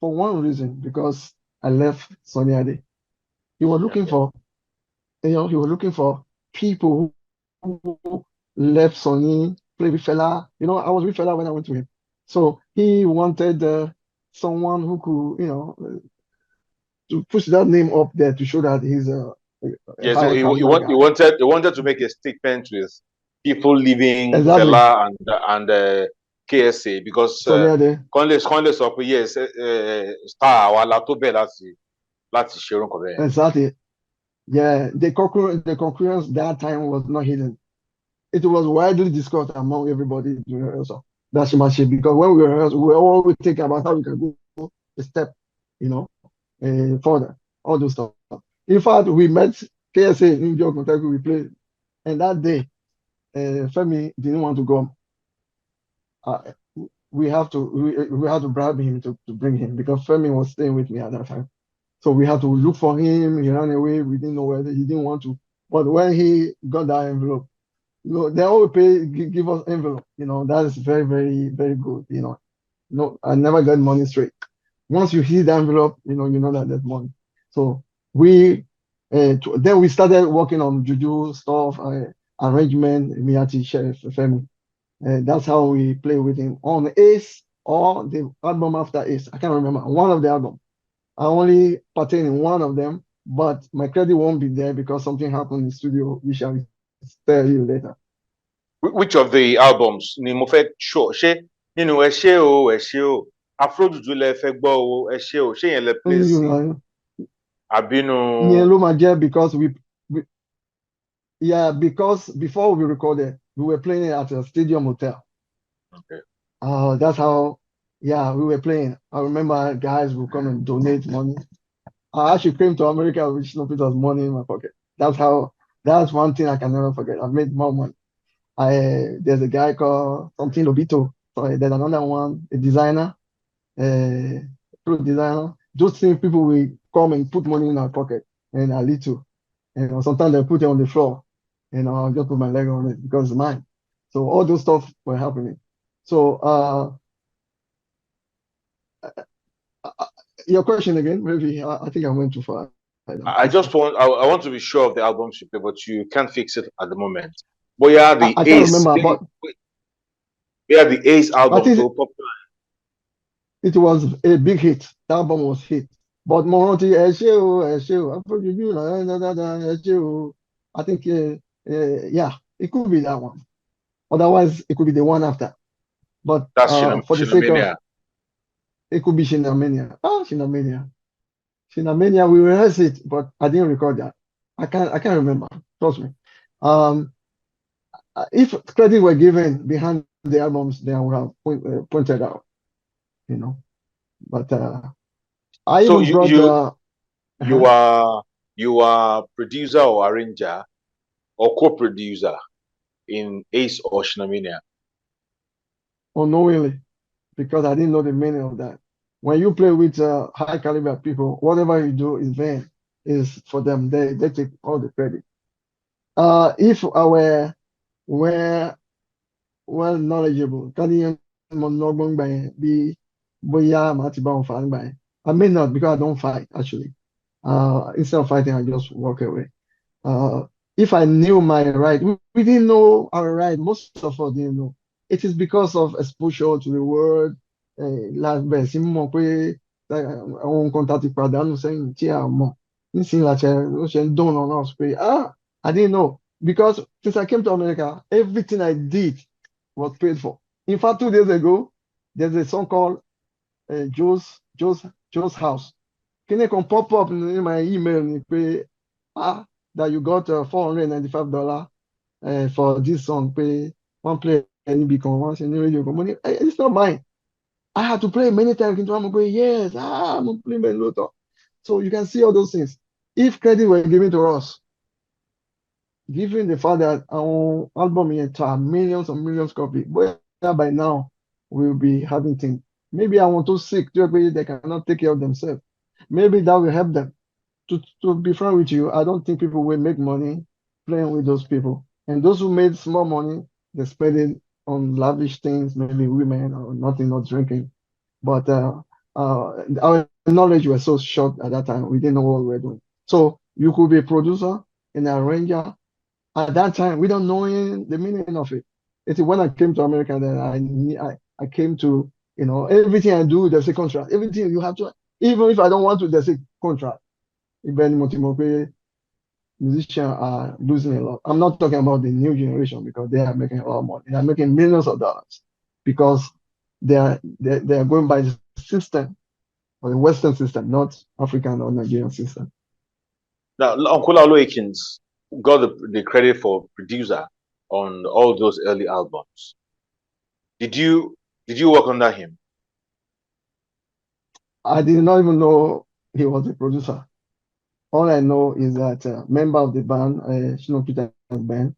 for one reason because I left Sonny Ade. He was looking Okay. for he was looking for people who left Sonny, play with Fela. I was with Fela when I went to him. So he wanted someone who could, to push that name up there to show that he's a Yeah, so high caliber guy. he wanted to make a statement with people leaving Exactly. Fela and KSA because Sonny Ade. Conley sọ pé yes star àwa la tó bẹ̀ láti ṣe orúkọ bẹ́ẹ̀. Exactly. Yeah, the concurrence that time was not hidden. It was widely discussed among everybody during rehearsal. That's my shit because when we rehearse, we always think about how we can go a step, further. All those stuff. In fact, we met KSA in New York, Kentucky. We played, and that day, Femi didn't want to go. We had to bribe him to bring him because Femi was staying with me at that time. So we had to look for him. He ran away. We didn't know whether he didn't want to. But when he got that envelope, they always give us envelope. That is very, very, very good. No, I never got money straight. Once you hit the envelope, you know that there's money. So then we started working on juju stuff, arrangement, Miyati Chef, Femi. That's how we play with him on Ace or the album after Ace. I can't remember one of the album. I only partake in one of them, but my credit won't be there because something happened in the studio, which I will tell you later. Which of the albums ni mo fẹ́ show ṣé nínú ẹ ṣé o afrojuju lẹ fẹ́ gbọ́ o ẹ ṣé o ṣé yẹn lẹ play sí àbínú. Ligan Majek because because before we recorded, we were playing it at a stadium hotel. Okay. That's how, we were playing. I remember guys would come and donate money. I actually came to America with Shina Peters money in my pocket. That's one thing I can never forget. I made more money. There's a guy called something Lobito. Sorry, there's another one, a designer, fruit designer. Those things people will come and put money in our pocket and a little. Sometimes they put it on the floor. I'll just put my leg on it because it's mine. So all those stuff were happening. So your question again, maybe I think I went too far. I want to be sure of the albums you play, but you can't fix it at the moment. Bóyá the I Ace, can't remember, but bóyá the Ace album so popular. It was a big hit. The album was hit. But Moronti, I think, it could be that one. Otherwise, it could be the one after. But That's for the sake of, Shinamania. it could be Shinamania. Shinamania. Shinamania, we rehearsed it, but I didn't record that. I can't remember. Trust me. If credit were given behind the albums, then I would have pointed out, But I So even brought you are producer or arranger or co-producer in Ace or Shinamania? unknowingly because I didn't know the meaning of that. When you play with high caliber people, whatever you do is for them. They take all the credit. If I were well knowledgeable, I may not because I don't fight actually. Instead of fighting, I just walk away. If I knew my right, we didn't know our right. Most of us didn't know. It is because of exposure to the world. Last bẹ́ẹ̀ sí mọ̀ pé àwọn nǹkan tá ti pàdánù sẹ́yìn tí a mọ̀ nísìnyí la ṣe ó ṣe ń dùn on us pé I didn't know. because since I came to America, everything I did was paid for. In fact, 2 days ago, there's a song called Joe's House. Can you come pop up in my email and pay that you got $495 for this song? Pay one play any become once in the radio company. It's not mine. I had to play many times. Into I'm play yes, I'm gonna play Meloto. So you can see all those things. If credit were given to us, given the fact that our album entire millions and millions copy, but by now we'll be having things. Maybe I want to sick to everybody they cannot take care of themselves. Maybe that will help them. To be frank with you, I don't think people will make money playing with those people. And those who made small money, they spend it on lavish things, maybe women or nothing, not drinking. But our knowledge was so short at that time, we didn't know what we were doing. So you could be a producer and an arranger. At that time, we don't know the meaning of it. It's when I came to America that I came to, everything I do, there's a contract. Everything you have to, even if I don't want to, there's a contract. Even Motimope, musicians are losing a lot. I'm not talking about the new generation because they are making a lot of money. They are making millions of dollars because they are going by the system or the Western system, not African or Nigerian system. Now, Uncle Lalo Akins got the credit for producer on all those early albums. Did you work under him? I did not even know he was a producer. All I know is that member of the band, Shina Peters band,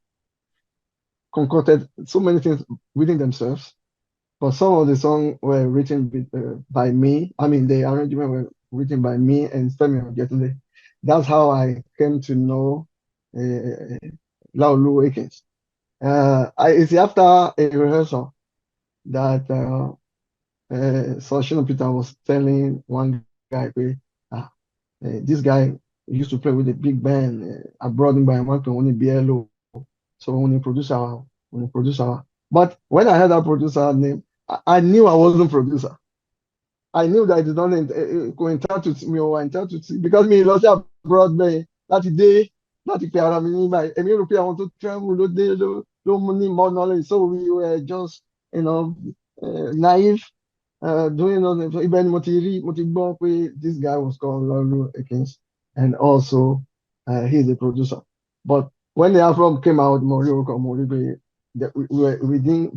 concocted so many things within themselves. But some of the songs were written by me. I mean, the arrangement were written by me and Femi Ojetunde. That's how I came to know Laulu Akins. It's after a rehearsal that Shina Peters was telling one guy, this guy used to play with a big band. I brought him by one to only BLO. So when he producer. But when I heard that producer name, I knew I wasn't producer. I knew that it is not go entitled to me or entitled to because me lost abroad me that day that pe ara mi by èmi rò pé àwọn tó travel ló ní more knowledge. So we were just naive doing nothing. So even this guy was called Laulu Akins and also he's a producer. But when the album came out, they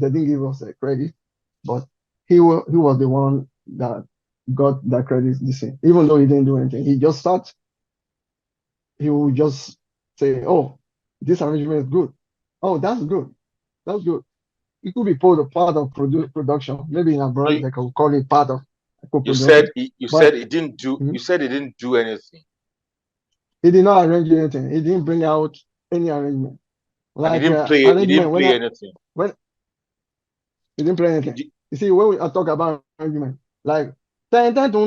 didn't give us a credit, but he was the one that got that credit this thing. Even though he didn't do anything, he just started. He would just say, "Oh, this arrangement is good. Oh, that's good. That's good." It could be part of production. Maybe in abroad they can call it part of co-production. You said he didn't do. You said he didn't do anything. He did not arrange anything. He didn't bring out any arrangement. Like he didn't play. He didn't play anything. When he didn't play anything. You see, when we talk about arrangement, like those are the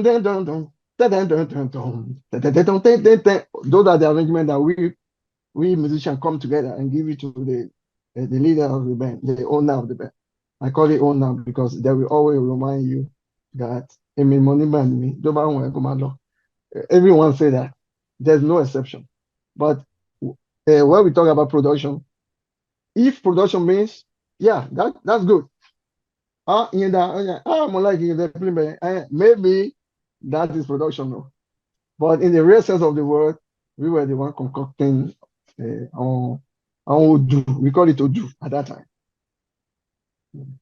arrangements that we musicians come together and give it to the leader of the band, the owner of the band. I call it owner because they will always remind you that everyone say that. There's no exception. But when we talk about production, if production means, yeah, that's good. Maybe that is production. No? But in the real sense of the word, we were the one concocting our Odu. We call it Odu at that time.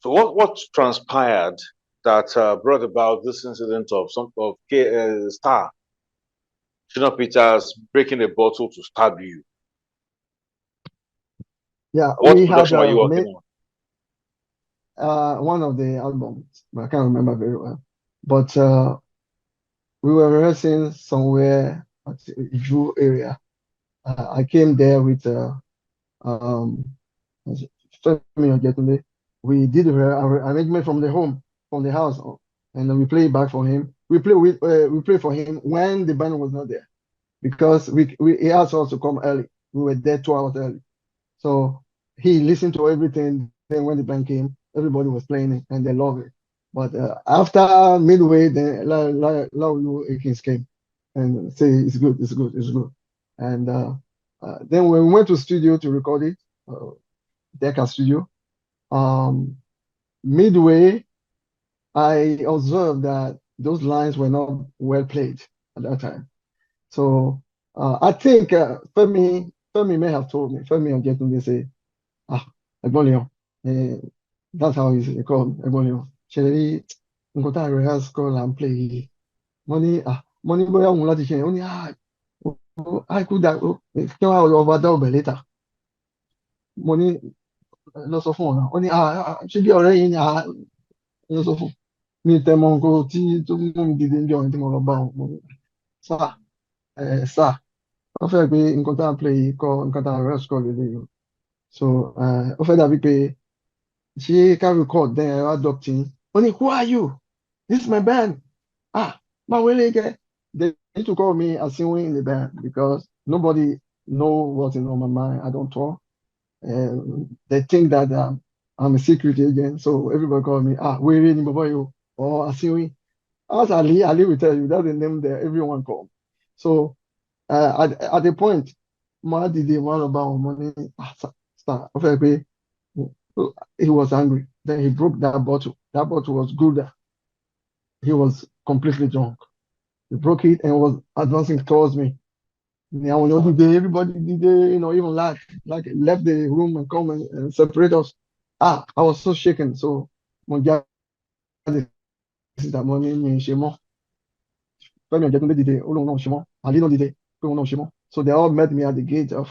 So what transpired that brought about this incident of Star Shina Peters breaking a bottle to stab you? Yeah, what production were you working on? One of the albums, I can't remember very well. But we were rehearsing somewhere at Ju area. I came there with we did an arrangement from the house, and then we play back for him. We play for him when the band was not there, because he asked us to come early. We were there 2 hours early, so he listened to everything. Then when the band came, everybody was playing it, and they loved it. But after midway, then Laulu Akins came and say it's good, and Then when we went to studio to record it, Decca Studio, midway, I observed that those lines were not well played at that time. So I think Femi may have told me, Femi Ojetunde say, Ẹ̀gbọ́n Leon, that's how he's called, Ẹ̀gbọ́n Leon. Ṣe rí nǹkan tá a rehearse kọ́ là ń play yìí. Mo ní bóyá òun láti ṣe yẹn, ó ní I could that kí wọ́n á overdub ẹ̀ later. Mo ní lọ sọ fún ọ̀nà, ó ní ṣé bí ọ̀rẹ́ yìí ni lọ sọ fún mi tẹ mọ nǹkan tí tó mú mi dìde níjọ́ yẹn tí mo lọ bá wọn. Mo ní sáà wọ́n fẹ́ pé nǹkan tá a play yìí kọ́ nǹkan tá a rehearse kọ́ lélẹ́yìí o. So ó fẹ́ dàbí pé ṣé ká record then ẹ wá dub tí ó ní who are you? This is my band. Báwo lè kẹ́? They need to call me Asinwin in the band because nobody know what's in on my mind. I don't talk. They think that I'm a secret agent, so everybody call me Were ni baba yo or Asinwin. As Ali will tell you, that's the name that everyone call. So at the point, Ma did one about money. He was angry. Then he broke that bottle. That bottle was good. He was completely drunk. He broke it and was advancing towards me. Now, everybody did, even like left the room and come and separate us. I was so shaken. So, my God, this is that money in Shimo. Femi Ojetunde dìde, ó lóun náà ṣe mọ́. Ali náà dìde, pé òun náà ṣe mọ́. So they all met me at the gate of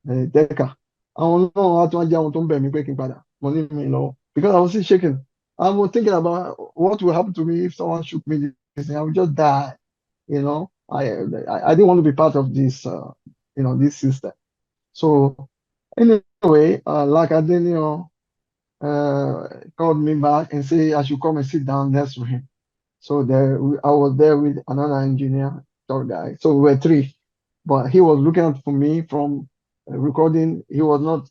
Decca. Àwọn náà wá tí wọ́n jẹ́ àwọn tó ń bẹ̀ mí pé kí n padà. Mo ní mi lọ́wọ́. Because I was still shaking. I was thinking about what will happen to me if someone shook me. I would just die. You know, I didn't want to be part of this, this system. So anyway, like Adenio called me back and said I should come and sit down next to him. So I was there with another engineer, third guy. So we were three, but he was looking out for me from recording. He was not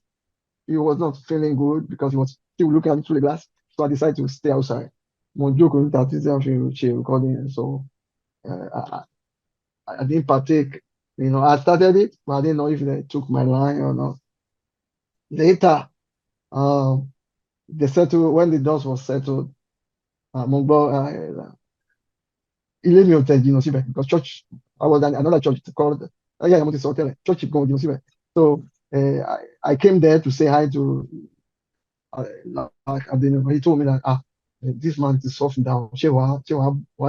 feeling good because he was still looking at me through the glass. So I decided to stay outside. Mo jókòó níta títí a fi ṣe recording, and so I didn't partake. I started it, but I didn't know if they took my line or not. Later, they settled when the dust was settled. Mo gbọ́ ilé mi ò tẹ̀ jìnnà síbẹ̀ because church, I was at another church called mo ti sọ tẹ́lẹ̀, church gan ò jìnnà síbẹ̀. So I came there to say hi to he told me that this man is softened down. Ṣé wàá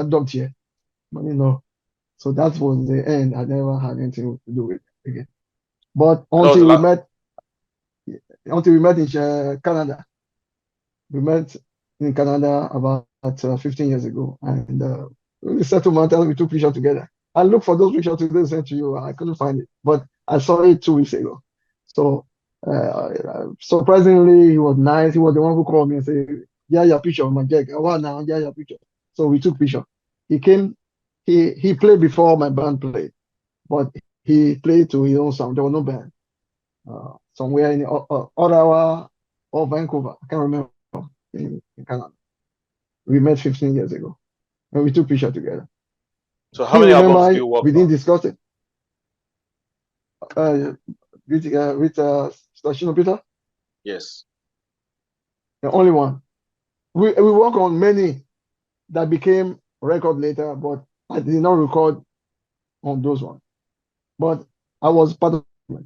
dub tiẹ̀? Mo ní no. So that was the end. I never had anything to do with it again. But until we met in Canada. We met in Canada about 15 years ago, and we settled matters. We took pictures together. I looked for those pictures today, sent to you. I couldn't find it, but I saw it 2 weeks ago. So surprisingly, he was nice. He was the one who called me and said, "Yeah, your picture, Majek. Wow, now, yeah, your picture." So we took picture. He came. He played before my band played, but he played to his own sound. There was no band. Somewhere in Ottawa or Vancouver, I can't remember, in Canada. We met 15 years ago, and we took picture together. So how many albums do you work on? We didn't discuss it. With Shina Peters? Yes. The only one. We work on many that became record later, but I did not record on those ones. But I was part of it.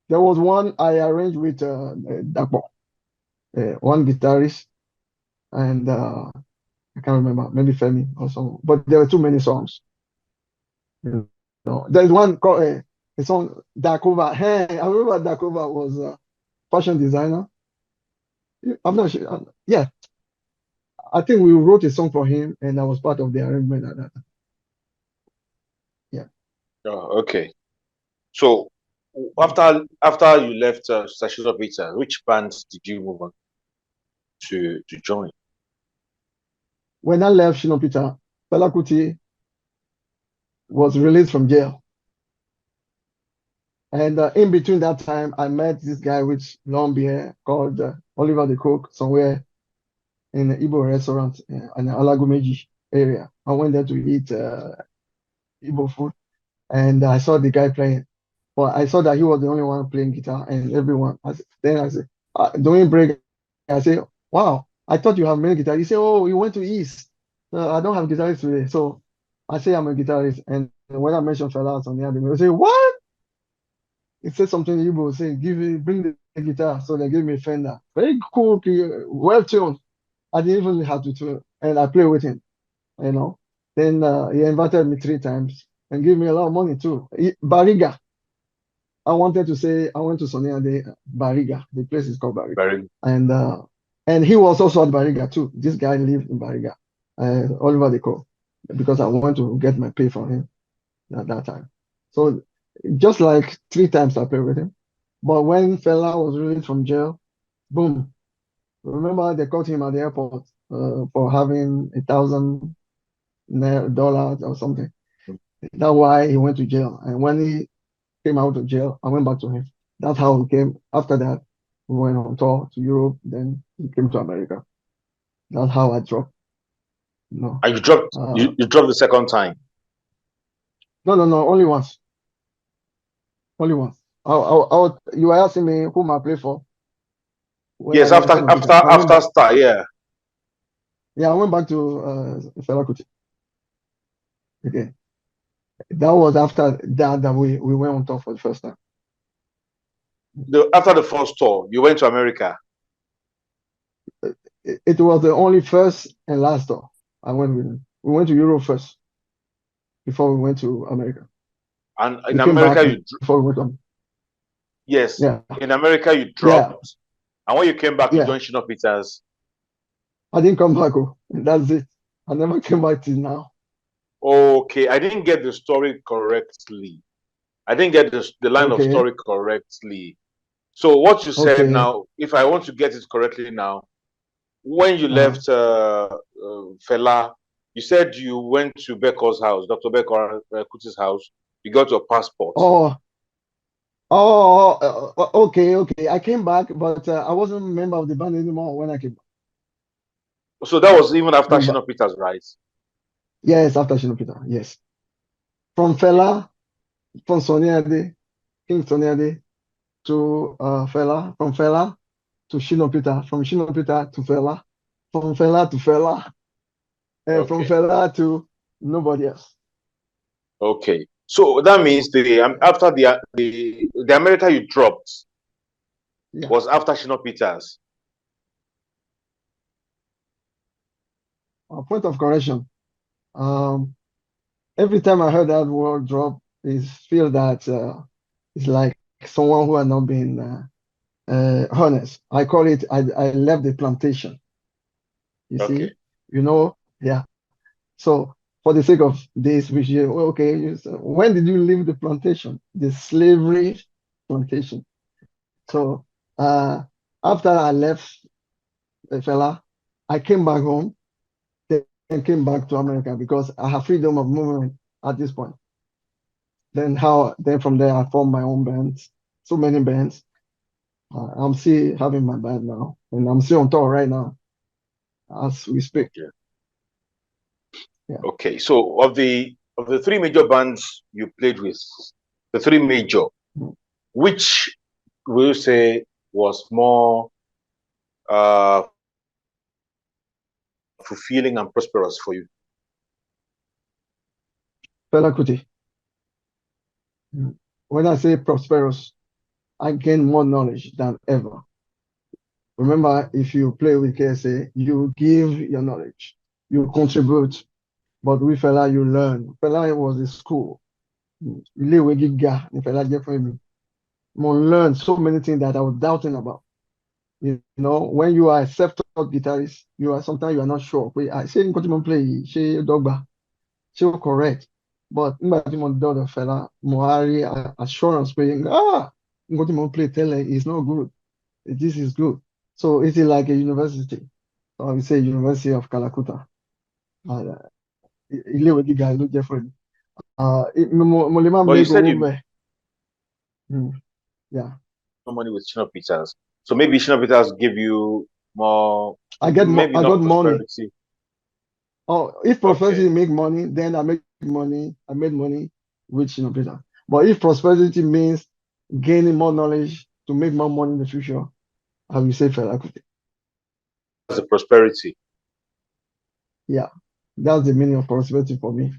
There was one I arranged with Dapo, one guitarist, and I can't remember, maybe Femi or someone. But there were too many songs. There's one called a song Dakova. Hey, I remember Dakova was a fashion designer. I'm not sure. Yeah, I think we wrote a song for him, and I was part of the arrangement at that time. Yeah. Oh, okay. So after you left Shina Peters, which bands did you move on to join? When I left Shina Peters, Fela Kuti was released from jail. And in between that time, I met this guy with long beard called Oliver the Cook somewhere in an Igbo restaurant in the Alagomeji area. I went there to eat Igbo food, and I saw the guy playing. But I saw that he was the only one playing guitar, and everyone. Then I said, during break, I say, wow, I thought you have many guitarists. He said, oh, you went to East. I don't have guitarists today. So I say I'm a guitarist. And when I mentioned Fela on the album, they say, what? He said something in Igbo, say, bring the guitar. So they gave me a Fender. Very cool, well tuned. I didn't even have to tune, and I play with him, you know. Then he invited me 3 times and gave me a lot of money too. Bariga. I went to Sonny Ade, Bariga. The place is called Bariga. Very And he was also at Bariga too. This guy lived in Bariga, Oliver Deco, because I wanted to get my pay from him at that time. So just like 3 times I played with him. But when Fela was released from jail, boom. Remember they caught him at the airport for having $1,000 or something. That's why he went to jail. And when he came out of jail, I went back to him. That's how we came. After that, we went on tour to Europe. Then he came to America. That's how I dropped. No, and you dropped you dropped the second time. no, only once. Only once. You were asking me whom I play for when Yes, I left Shina Peters. I went after back. Star, yeah. Yeah, I went back to Fela Kuti. Okay, that was after that we went on tour for the first time. After the first tour, you went to America. It was the only first and last tour I went with him. We went to Europe first before we went to America. And in We came back America, before we went to. yes, Yeah, in America you yeah, dropped, and when you came back, you yeah. joined Shina Peters. I didn't come back. Oh, that's it. I never came back till now. Okay, I didn't get the story correctly. I didn't get the line of Okay, story correctly. So what you said okay. now, if I want to get it correctly now, when you Uh, left Fela, you said you went to Beko's house, Dr. Beko Kuti's house. You got your passport. oh, okay. I came back, but I wasn't a member of the band anymore when I came So that was even after back. Shina Peters, right? Yes, after Shina Peter. Yes, from Okay. Fela, from Sonny Ade, King Sonny Ade to Fela, from Fela to Shina Peter, from Shina Peter to Fela, from Fela to Fela, and from Okay. Fela to nobody else. Okay. So that means after the America you dropped Yeah. was after Shina Peters. A point of correction. Every time I heard that word drop, is feel that it's like someone who had not been honest. I call it. I left the plantation. You Okay. see, yeah. So for the sake of this, we should okay. When did you leave the plantation? The slavery plantation. So uh, after I left Fela, I came back home, then came back to America because I have freedom of movement at this point. Then from there I formed my own bands, so many bands. I'm still having my band now, and I'm still on tour right now as we speak. Okay. Yeah. Okay. So of the three major bands you played with, the three major, which will you say was more fulfilling and prosperous for you? Fela Kuti. When I say prosperous, I gain more knowledge than ever. Remember, if you play with KSA, you give your knowledge, you contribute, but with Fela, you learn. Fela was a school. Ilé-ìwé gíga ni Fela jẹ́ fún mi. Mo learn so many things that I was doubting about. When you are a self-taught guitarist, sometimes you are not sure. Pé ṣé nǹkan tí mo play yìí, ṣé ó dọ́gba, ṣé ó correct? But nígbà tí mo dọ́dọ̀ Fela, mo á rí assurance pé nǹkan tí mo play tẹ́lẹ̀ is not good. This is good. So it is like a university. I would say University of Calcutta. Ilé-ìwé gíga ló jẹ́ fún mi. Mo lè má But you make said owó you bẹ́ẹ̀. Yeah. no money with Shina Peters. So maybe Shina Peters give you more, I maybe got not money. prosperity. Oh, if Okay. Prophecy make money, then I make money. I made money with Shina Peter. But if prosperity means gaining more knowledge to make more money in the future, I will say Fela Kuti. That's the prosperity. Yeah, that's the meaning of prosperity for me.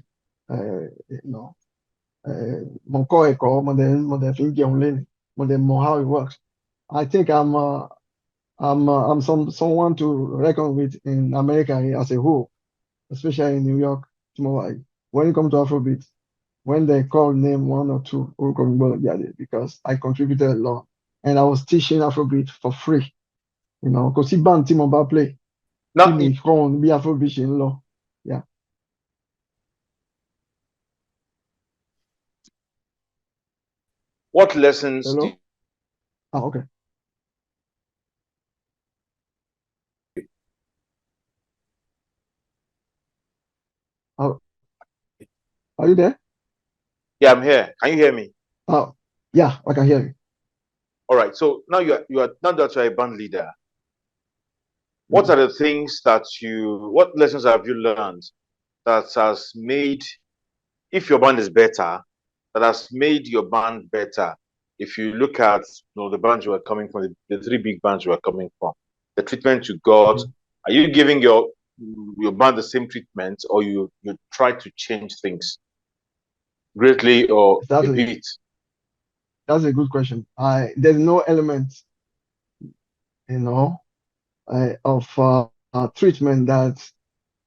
You know, mo kọ́ ẹ̀kọ́, mo dẹ̀ fi ń jẹun lẹ́nu, mo dẹ̀ mọ̀ how it works. I think I'm someone to reckon with in America as a whole, especially in New York. When it comes to Afrobeat, when they call name one or two, orúkọ mi gbọ́dọ̀ jáde, because I contributed a lot and I was teaching Afrobeat for free. You know, kò sí band tí mo bá play tí Now, mi kọ́ wọn bí Afrobeat ṣe ń lọ. Yeah. what lessons Hello? did Okay. Oh, are you there? Yeah, I'm here. Can you hear me? Oh, yeah, I can hear you. All right. So now you are now that you're a band leader, what Mhm. are the things what lessons have you learned that has made, if your band is better, that has made your band better? If you look at the bands you are coming from, the three big bands you are coming from, the treatment you got, are you giving your band the same treatment, or you try to change things greatly or a Exactly. bit? That's a good question. There's no element, you know, of treatment that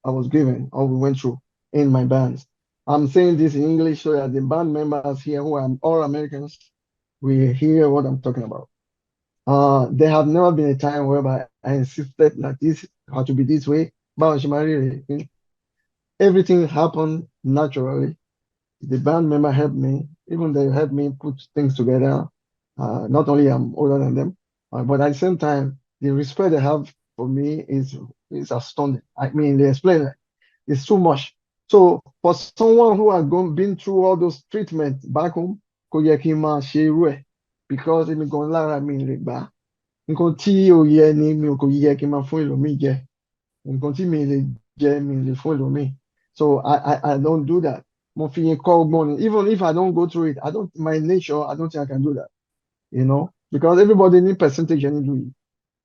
I was given or we went through in my bands. I'm saying this in English so that the band members here who are all Americans will hear what I'm talking about. There have never been a time whereby I insisted that this had to be this way. Everything happened naturally. The band member helped me, even they helped me put things together. Not only I'm older than them, but at the same time, the respect they have for me is astounding. I mean, they explain it. It's too much. So for someone who has been through all those treatments back home, kò yẹ kí n máa ṣe irú ẹ̀, because èmi gan lára mi lè gbà. Nǹkan tí ò yẹ ni mi ò kò yẹ kí n máa fún ẹlòmíì jẹ. Nǹkan tí mi lè jẹ mi lè fún ẹlòmíì. So I don't do that. Mo fi yẹn kọ́ ọgbọ́n ni. Even if I don't go through it, my nature, I don't think I can do that. You know, because everybody need percentage anyway.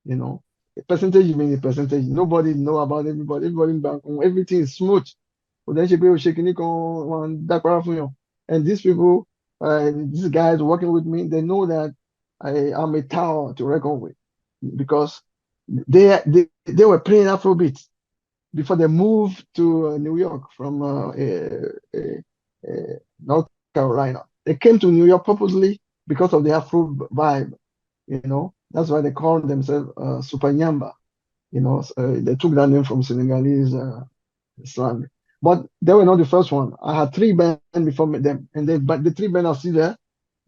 You know, a percentage means a percentage. Nobody know about everybody. Everybody back home, everything is smooth. But then she be shaking it on that paraffin. And these people, these guys working with me, they know that I am a tower to reckon with, because they were playing Afrobeat before they moved to New York from North Carolina. They came to New York purposely because of the Afro vibe. You know, that's why they call themselves Super Nyamba. You know, they took that name from Senegalese slang. But they were not the first one. I had three bands before them, and but the three bands are still there.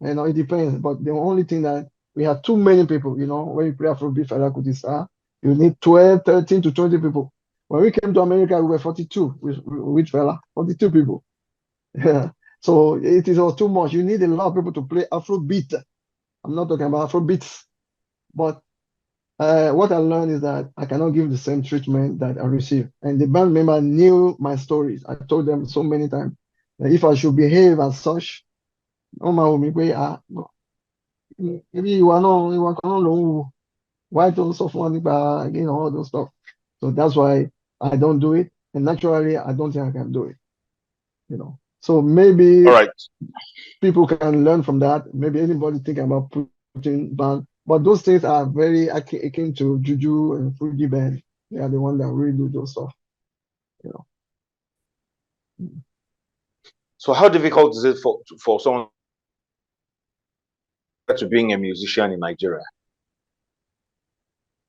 You know, it depends. But the only thing that we had too many people. You know, when you play Afrobeat, Fela Kuti star, you need 12, 13 to 20 people. When we came to America, we were 42 with Fela, 42 people. Yeah. So it is all too much. You need a lot of people to play Afrobeat. I'm not talking about Afrobeats, but what I learned is that I cannot give the same treatment that I received. And the band member knew my stories. I told them so many times that if I should behave as such, no man will be maybe you are not alone. Why don't someone again all those stuff? So that's why I don't do it. And naturally, I don't think I can do it. You know. So maybe All right. people can learn from that. Maybe anybody thinking about putting band, but those things are very akin to Juju and Fuji band. They are the one that really do those stuff. You know. So how difficult is it for someone to being a musician in Nigeria?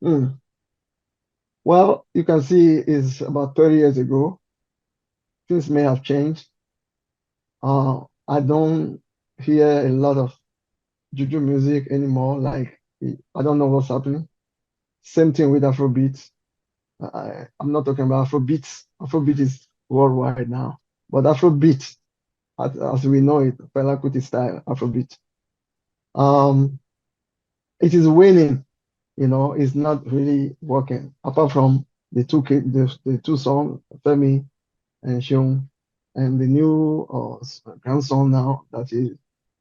Mm. Well, you can see it's about 30 years ago. Things may have changed. I don't hear a lot of Juju music anymore. Like, I don't know what's happening. Same thing with Afrobeats. I'm not talking about Afrobeats. Afrobeat is worldwide now. But Afrobeat, as we know it, Fela Kuti style Afrobeat, um, it is waning. You know, it's not really working. Apart from the two songs, Femi and Seun, and the new grandson now that is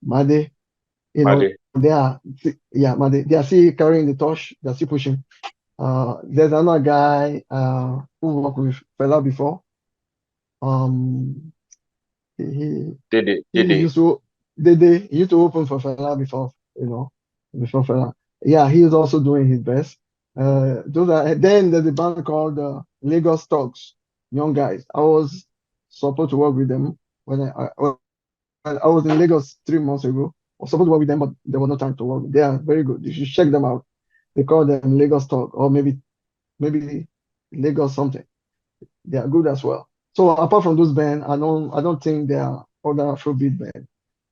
Made, you know, Made. Made, they are still carrying the torch, they are still pushing. There's another guy who worked with Fela before. He Did he it? used to he used to open for Fela before, before Fela. Yeah, he is also doing his best. Those are then there's a band called Lagos Thugs, young guys. I was supposed to work with them when I was in Lagos 3 months ago. I was supposed to work with them, but there was no time to work. They are very good. You should check them out. They call them Lagos Talk or maybe Lagos something. They are good as well. So apart from those bands, I don't think there are other Afrobeat bands.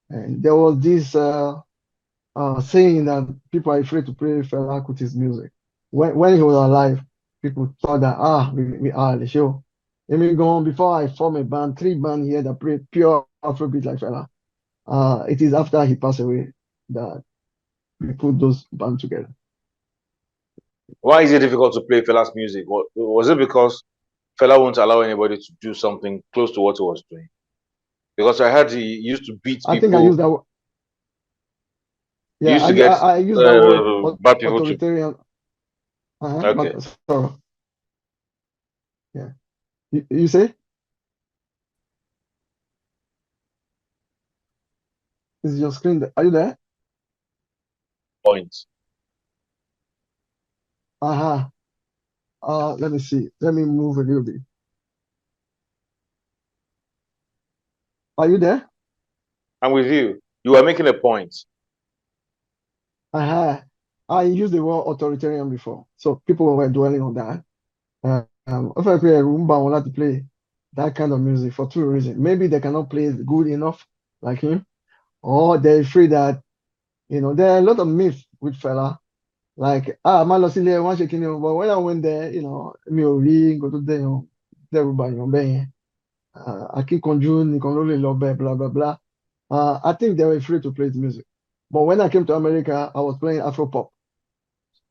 And there was this saying that people are afraid to play Fela Kuti's music. When he was alive, people thought that we are the show. Let me go on before I form a band, 3 bands here that play pure Afrobeat like Fela. It is after he passed away that we put those bands together. Why is it difficult to play Fela's music? Was it because Fela won't allow anybody to do something close to what he was doing? Because I heard he used to beat I think I people. use that. He Yeah, used to get I use that word bad people to. authoritarian. Okay. But sorry. Yeah. You say? Is your screen there? Are you there? Point. Uh-huh. Let me see. Let me move a little bit. Are you there? I'm with you. You are making a point. Uh-huh. I used the word authoritarian before. So people were dwelling on that. If I play a Roomba, I want to play that kind of music for two reasons. Maybe they cannot play it good enough like him, or they're afraid that, there are a lot of myths with Fela. Like, máa lọ sílé wọn ṣe kíni o, but when I went there, mi ò rí nǹkan tó dẹ́rù bàyàn bẹ́ẹ̀ yẹn. Akíkanjú nìkan ló lè lọ bẹ́ẹ̀, blah, blah, blah. I think they were afraid to play the music. But when I came to America, I was playing Afro pop.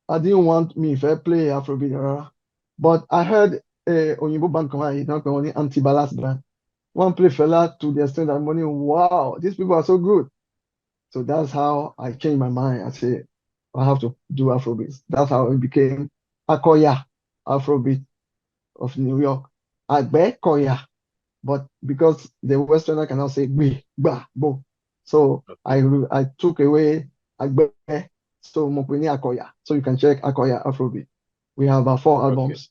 I didn't want me if I play Afrobeat rárá. But I heard Òyìnbó band kan wáyé náà pé wọ́n ní anti-ballast band. One play Fela to the extent that money, wow, these people are so good. So that's how I changed my mind. I said, I have to do Afrobeat. That's how it became Akoya, Afrobeat of New York. Agbe Koya. But because the Westerner cannot say gbe, ba, bo. So I took away Agbe, so Mopini Akoya. So you can check Akoya Afrobeat. We have about 4 albums.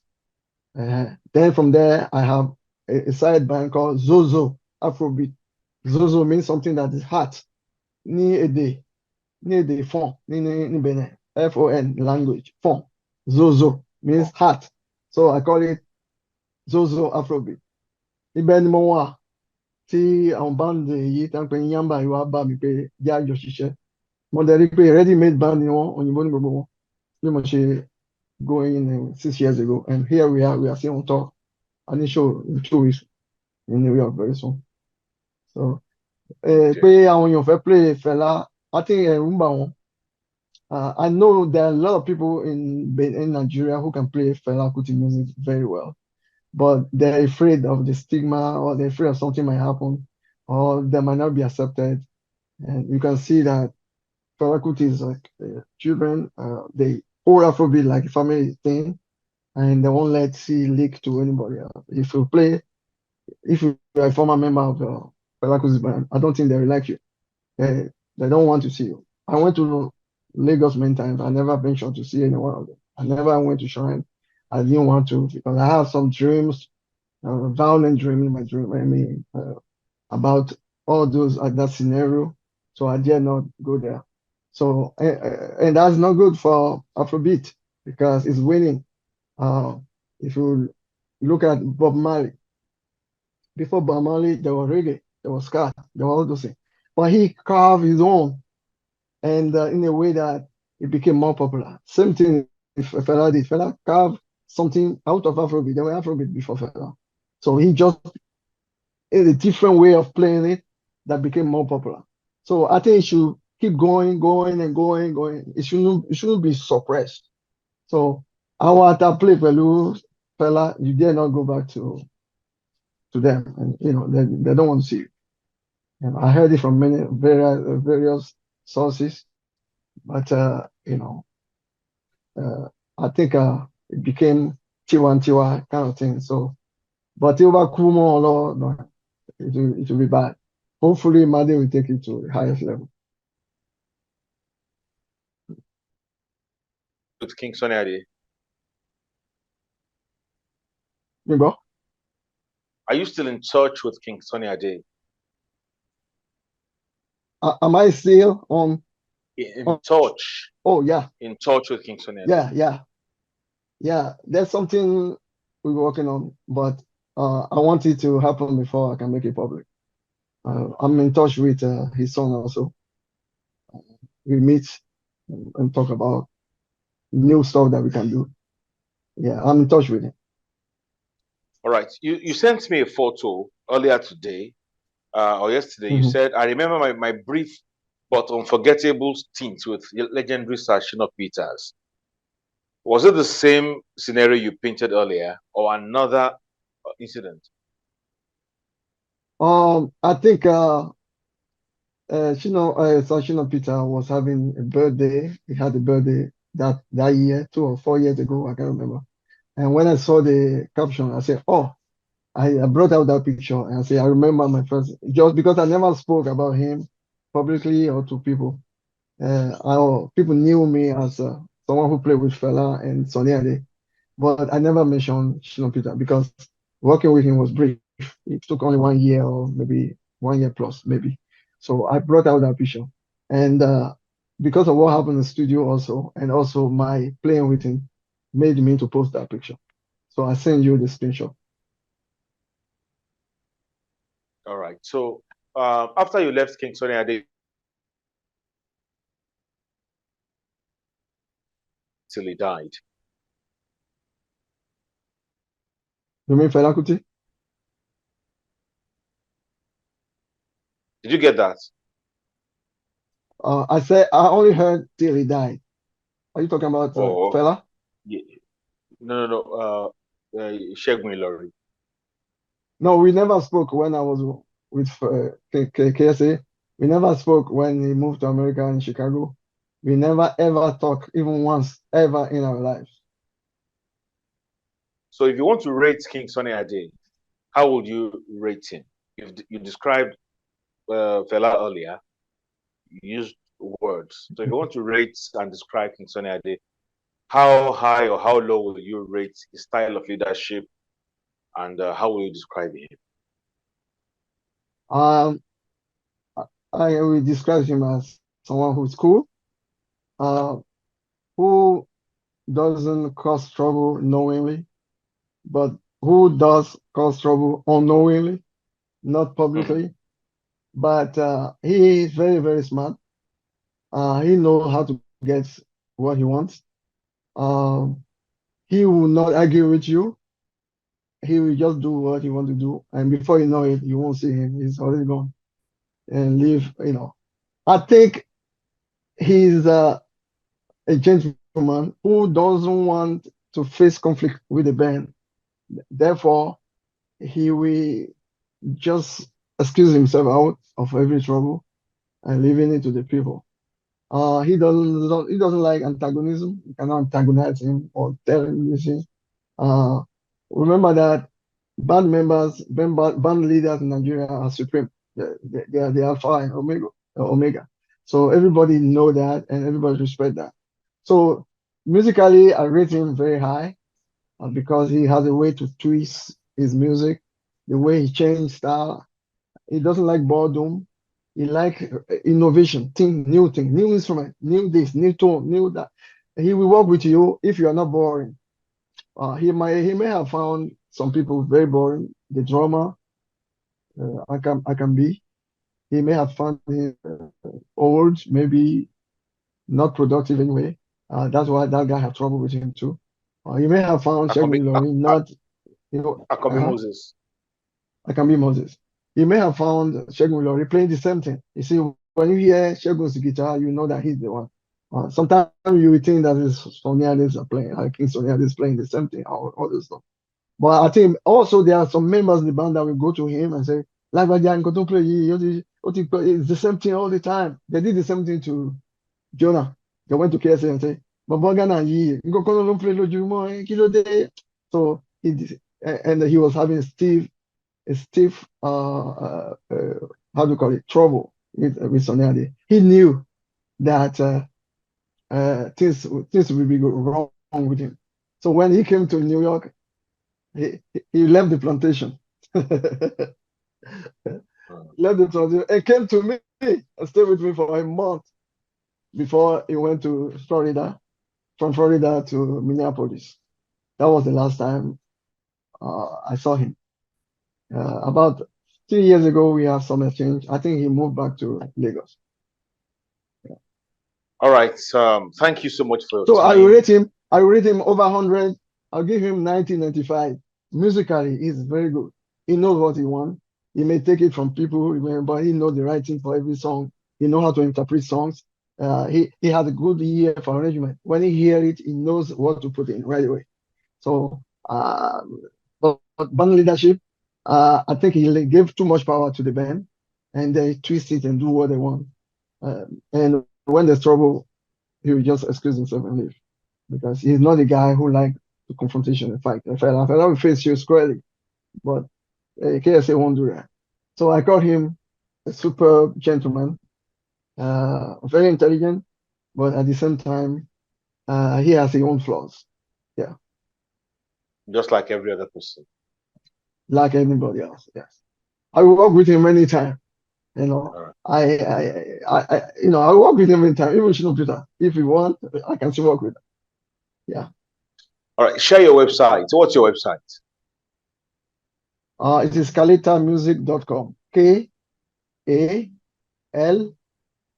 Then from there, I have a side band called Zozo Afrobeat. Zozo means something that is hot. Ni èdè fon ní Benin. FON language. Fon. Zozo means heart. So I call it Zozo Afrobeat. Ibẹ̀ ni mo wà tí àwọn band yìí tán pé Yamba ìwà bá mi pé jẹ́ àjọ ṣiṣẹ́. Mo dẹ̀ rí pé ready made band ni wọ́n, òyìnbó ní gbogbo wọn. Bí mo ṣe going 6 years ago. And here we are still on tour. I need show in 2 weeks in New York very soon. So pé àwọn èèyàn fẹ́ play Fela, I think ẹ̀rù ń bà wọ́n. I know there are a lot of people in Nigeria who can play Fela Kuti music very well, but they're afraid of the stigma, or they're afraid of something might happen, or they might not be accepted. And you can see that Fela Kuti is like children, they hold Afrobeat like a family thing, and they won't let it leak to anybody else. If you are a former member of Fela Kuti's band, I don't think they will like you. They don't want to see you. I went to Lagos many times. I never ventured to see any one of them. I never went to Shrine. I didn't want to because I have some dreams, violent dream in my dream. I mean, about all those that scenario. So I dare not go there. So and that's not good for Afrobeat because it's winning. If you look at Bob Marley, before Bob Marley, there was reggae, there was ska, there were all those things. But he carved his own, and in a way that it became more popular. Same thing if Fela did. Fela carved something out of Afrobeat. There were Afrobeat before Fela. So he just in a different way of playing it that became more popular. So I think it should keep going, going and going, going. It shouldn't be suppressed. So our play Fela, you dare not go back to them, and they don't want to see it. I heard it from many various sources, but I think it became Tiwa kind of thing. So, but Tiwa Kumo, no, it will be bad. Hopefully, Madi will take it to the highest level. With King Sunny Ade? Remember? Are you still in touch with King Sunny Ade? Am I still on? In touch? Oh, yeah. In touch with King Sunny Ade? Yeah. There's something we're working on, but I want it to happen before I can make it public. I'm in touch with his son also. We meet and talk about new stuff that we can do. Yeah, I'm in touch with him. All right. You sent me a photo earlier today or yesterday. You said, I remember my brief but unforgettable stint with legendary star Shina Peters. Was it the same scenario you painted earlier or another incident? I think Shina Peter was having a birthday. He had a birthday that year, 2 or 4 years ago. I can't remember. And when I saw the caption, I said, "Oh, I brought out that picture." And I said, "I remember my first," just because I never spoke about him publicly or to people. People knew me as someone who played with Fela and Sonny Ade, but I never mentioned Shina Peter because working with him was brief. It took only 1 year or maybe 1 year plus, maybe. So I brought out that picture. And because of what happened in the studio also, and also my playing with him made me to post that picture. So I send you the screenshot. All right. So after you left King Sunny Ade till he died. You mean Fela Kuti? Did you get that? I said I only heard till he died. Are you talking about Fela? Yeah. No. Segun Ilori. No, we never spoke when I was with KSA. We never spoke when he moved to America in Chicago. We never ever talked, even once, ever in our lives. So if you want to rate King Sunny Ade, how would you rate him? You described Fela earlier. You used words. So if you want to rate and describe King Sunny Ade, how high or how low will you rate his style of leadership, and how will you describe him? I will describe him as someone who's cool, who doesn't cause trouble knowingly, but who does cause trouble unknowingly, not publicly. But he is very, very smart. He knows how to get what he wants. He will not argue with you. He will just do what he wants to do, and before you know it, you won't see him. He's already gone and leave. I think he's a gentleman who doesn't want to face conflict with the band. Therefore, he will just excuse himself out of every trouble and leaving it to the people. He doesn't like antagonism. You cannot antagonize him or tell him this thing. Remember that band leaders in Nigeria are supreme. They are the alpha and omega. So everybody know that and everybody respect that. So musically, I rate him very high because he has a way to twist his music, the way he changed style. He doesn't like boredom. He like innovation, new thing, new instrument, new this, new tone, new that. He will work with you if you are not boring. He may have found some people very boring. The drummer, I can be. He may have found him old, maybe not productive anyway. That's why that guy had trouble with him too. You may have found Segun Ilori not, Akobi Moses. I can be Moses. You may have found Segun Ilori playing the same thing. You see, when you hear Segun's guitar, you know that he's the one. Sometimes you will think that it's Sonny Ade's playing, King Sonny Ade's playing the same thing, all this stuff. But I think also there are some members in the band that will go to him and say, like, nǹkan tó play yìí, It's the same thing all the time. They did the same thing to Jonah. They went to KSA and say, "Baba Ghana yi, nko kono don't play lójoojúmọ́, kí ló dé?" So and he was having a stiff how do you call it, trouble with Sonny Ade. He knew that things would be wrong with him. So when he came to New York, he left the plantation. Left the plantation and came to me and stayed with me for a month before he went to Florida, from Florida to Minneapolis. That was the last time I saw him. About 3 years ago, we have some exchange. I think he moved back to Lagos. Yeah. All right. Thank you so much for your So time. I will rate him over 100. I'll give him 1995. Musically, he's very good. He knows what he wants. He may take it from people, but he knows the right thing for every song. He knows how to interpret songs. He has a good ear for arrangement. When he hears it, he knows what to put in right away. So, but band leadership, I think he gave too much power to the band, and they twist it and do what they want. And when there's trouble, he will just excuse himself and leave, because he's not a guy who likes the confrontation and fight. Fela will face you squarely, but KSA won't do that. So I call him a super gentleman, very intelligent, but at the same time, he has his own flaws. Yeah. Just like every other person. Like anybody else, yes. I will work with him anytime. You know, right. I work with him anytime, even Shina Peters. If you want, I can still work with him. Yeah. All right. Share your website. What's your website? It is kaletamusic.com.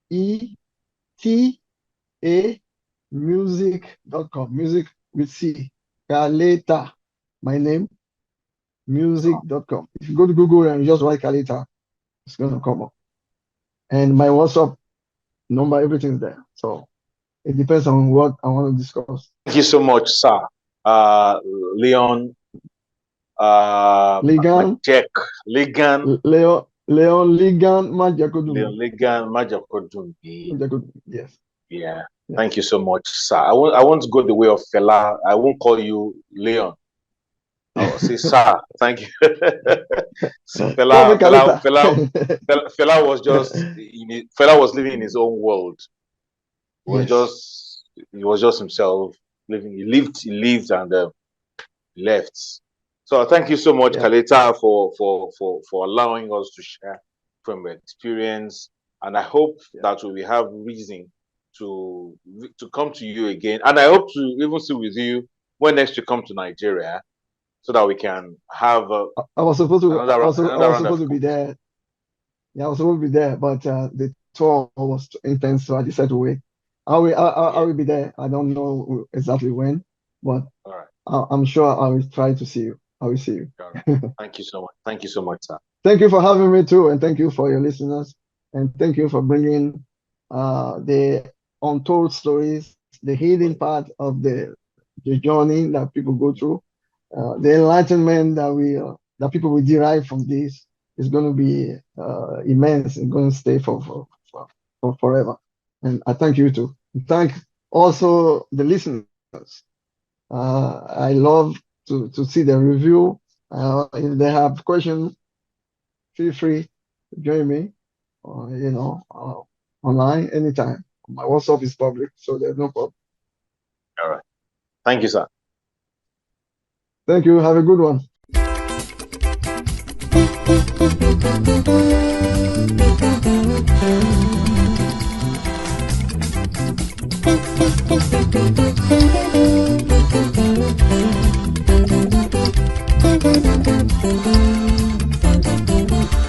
KALETA music.com. Music with C. Kaleta, my name, music.com. If you go to Google and just write Kaleta, it's going to come up. And my WhatsApp number, everything's there. So it depends on what I want to discuss. Thank you so much, sir. Leon Ligan Majek. Ligan. Ligan Majek. Ligan Majek. Yes. Yeah. Thank you so much, sir. I want to go the way of Fela. I won't call you Leon. I'll say sir. Thank you. Fela was just Fela was living in his own world. He was just himself living. He lived and left. So thank you so much, Kaleta, for allowing us to share from your experience. And I hope that we have reason to come to you again. And I hope to even see with you when next you come to Nigeria, so that we can have. I was supposed to be there. Yeah, I was supposed to be there, but the tour was intense, so I decided to wait. I will be there. I don't know exactly when, but I'm sure I will try to see you. I will see you. Thank you so much. Thank you so much, sir. Thank you for having me too, and thank you for your listeners, and thank you for bringing the untold stories, the hidden part of the journey that people go through, the enlightenment that people will derive from this is going to be immense. It's going to stay for forever. And I thank you too. Thank also the listeners. I love to see the review. If they have questions, feel free to join me, online anytime. My WhatsApp is public, so there's no problem. All right. Thank you, sir. Thank you. Have a good one. Thank you.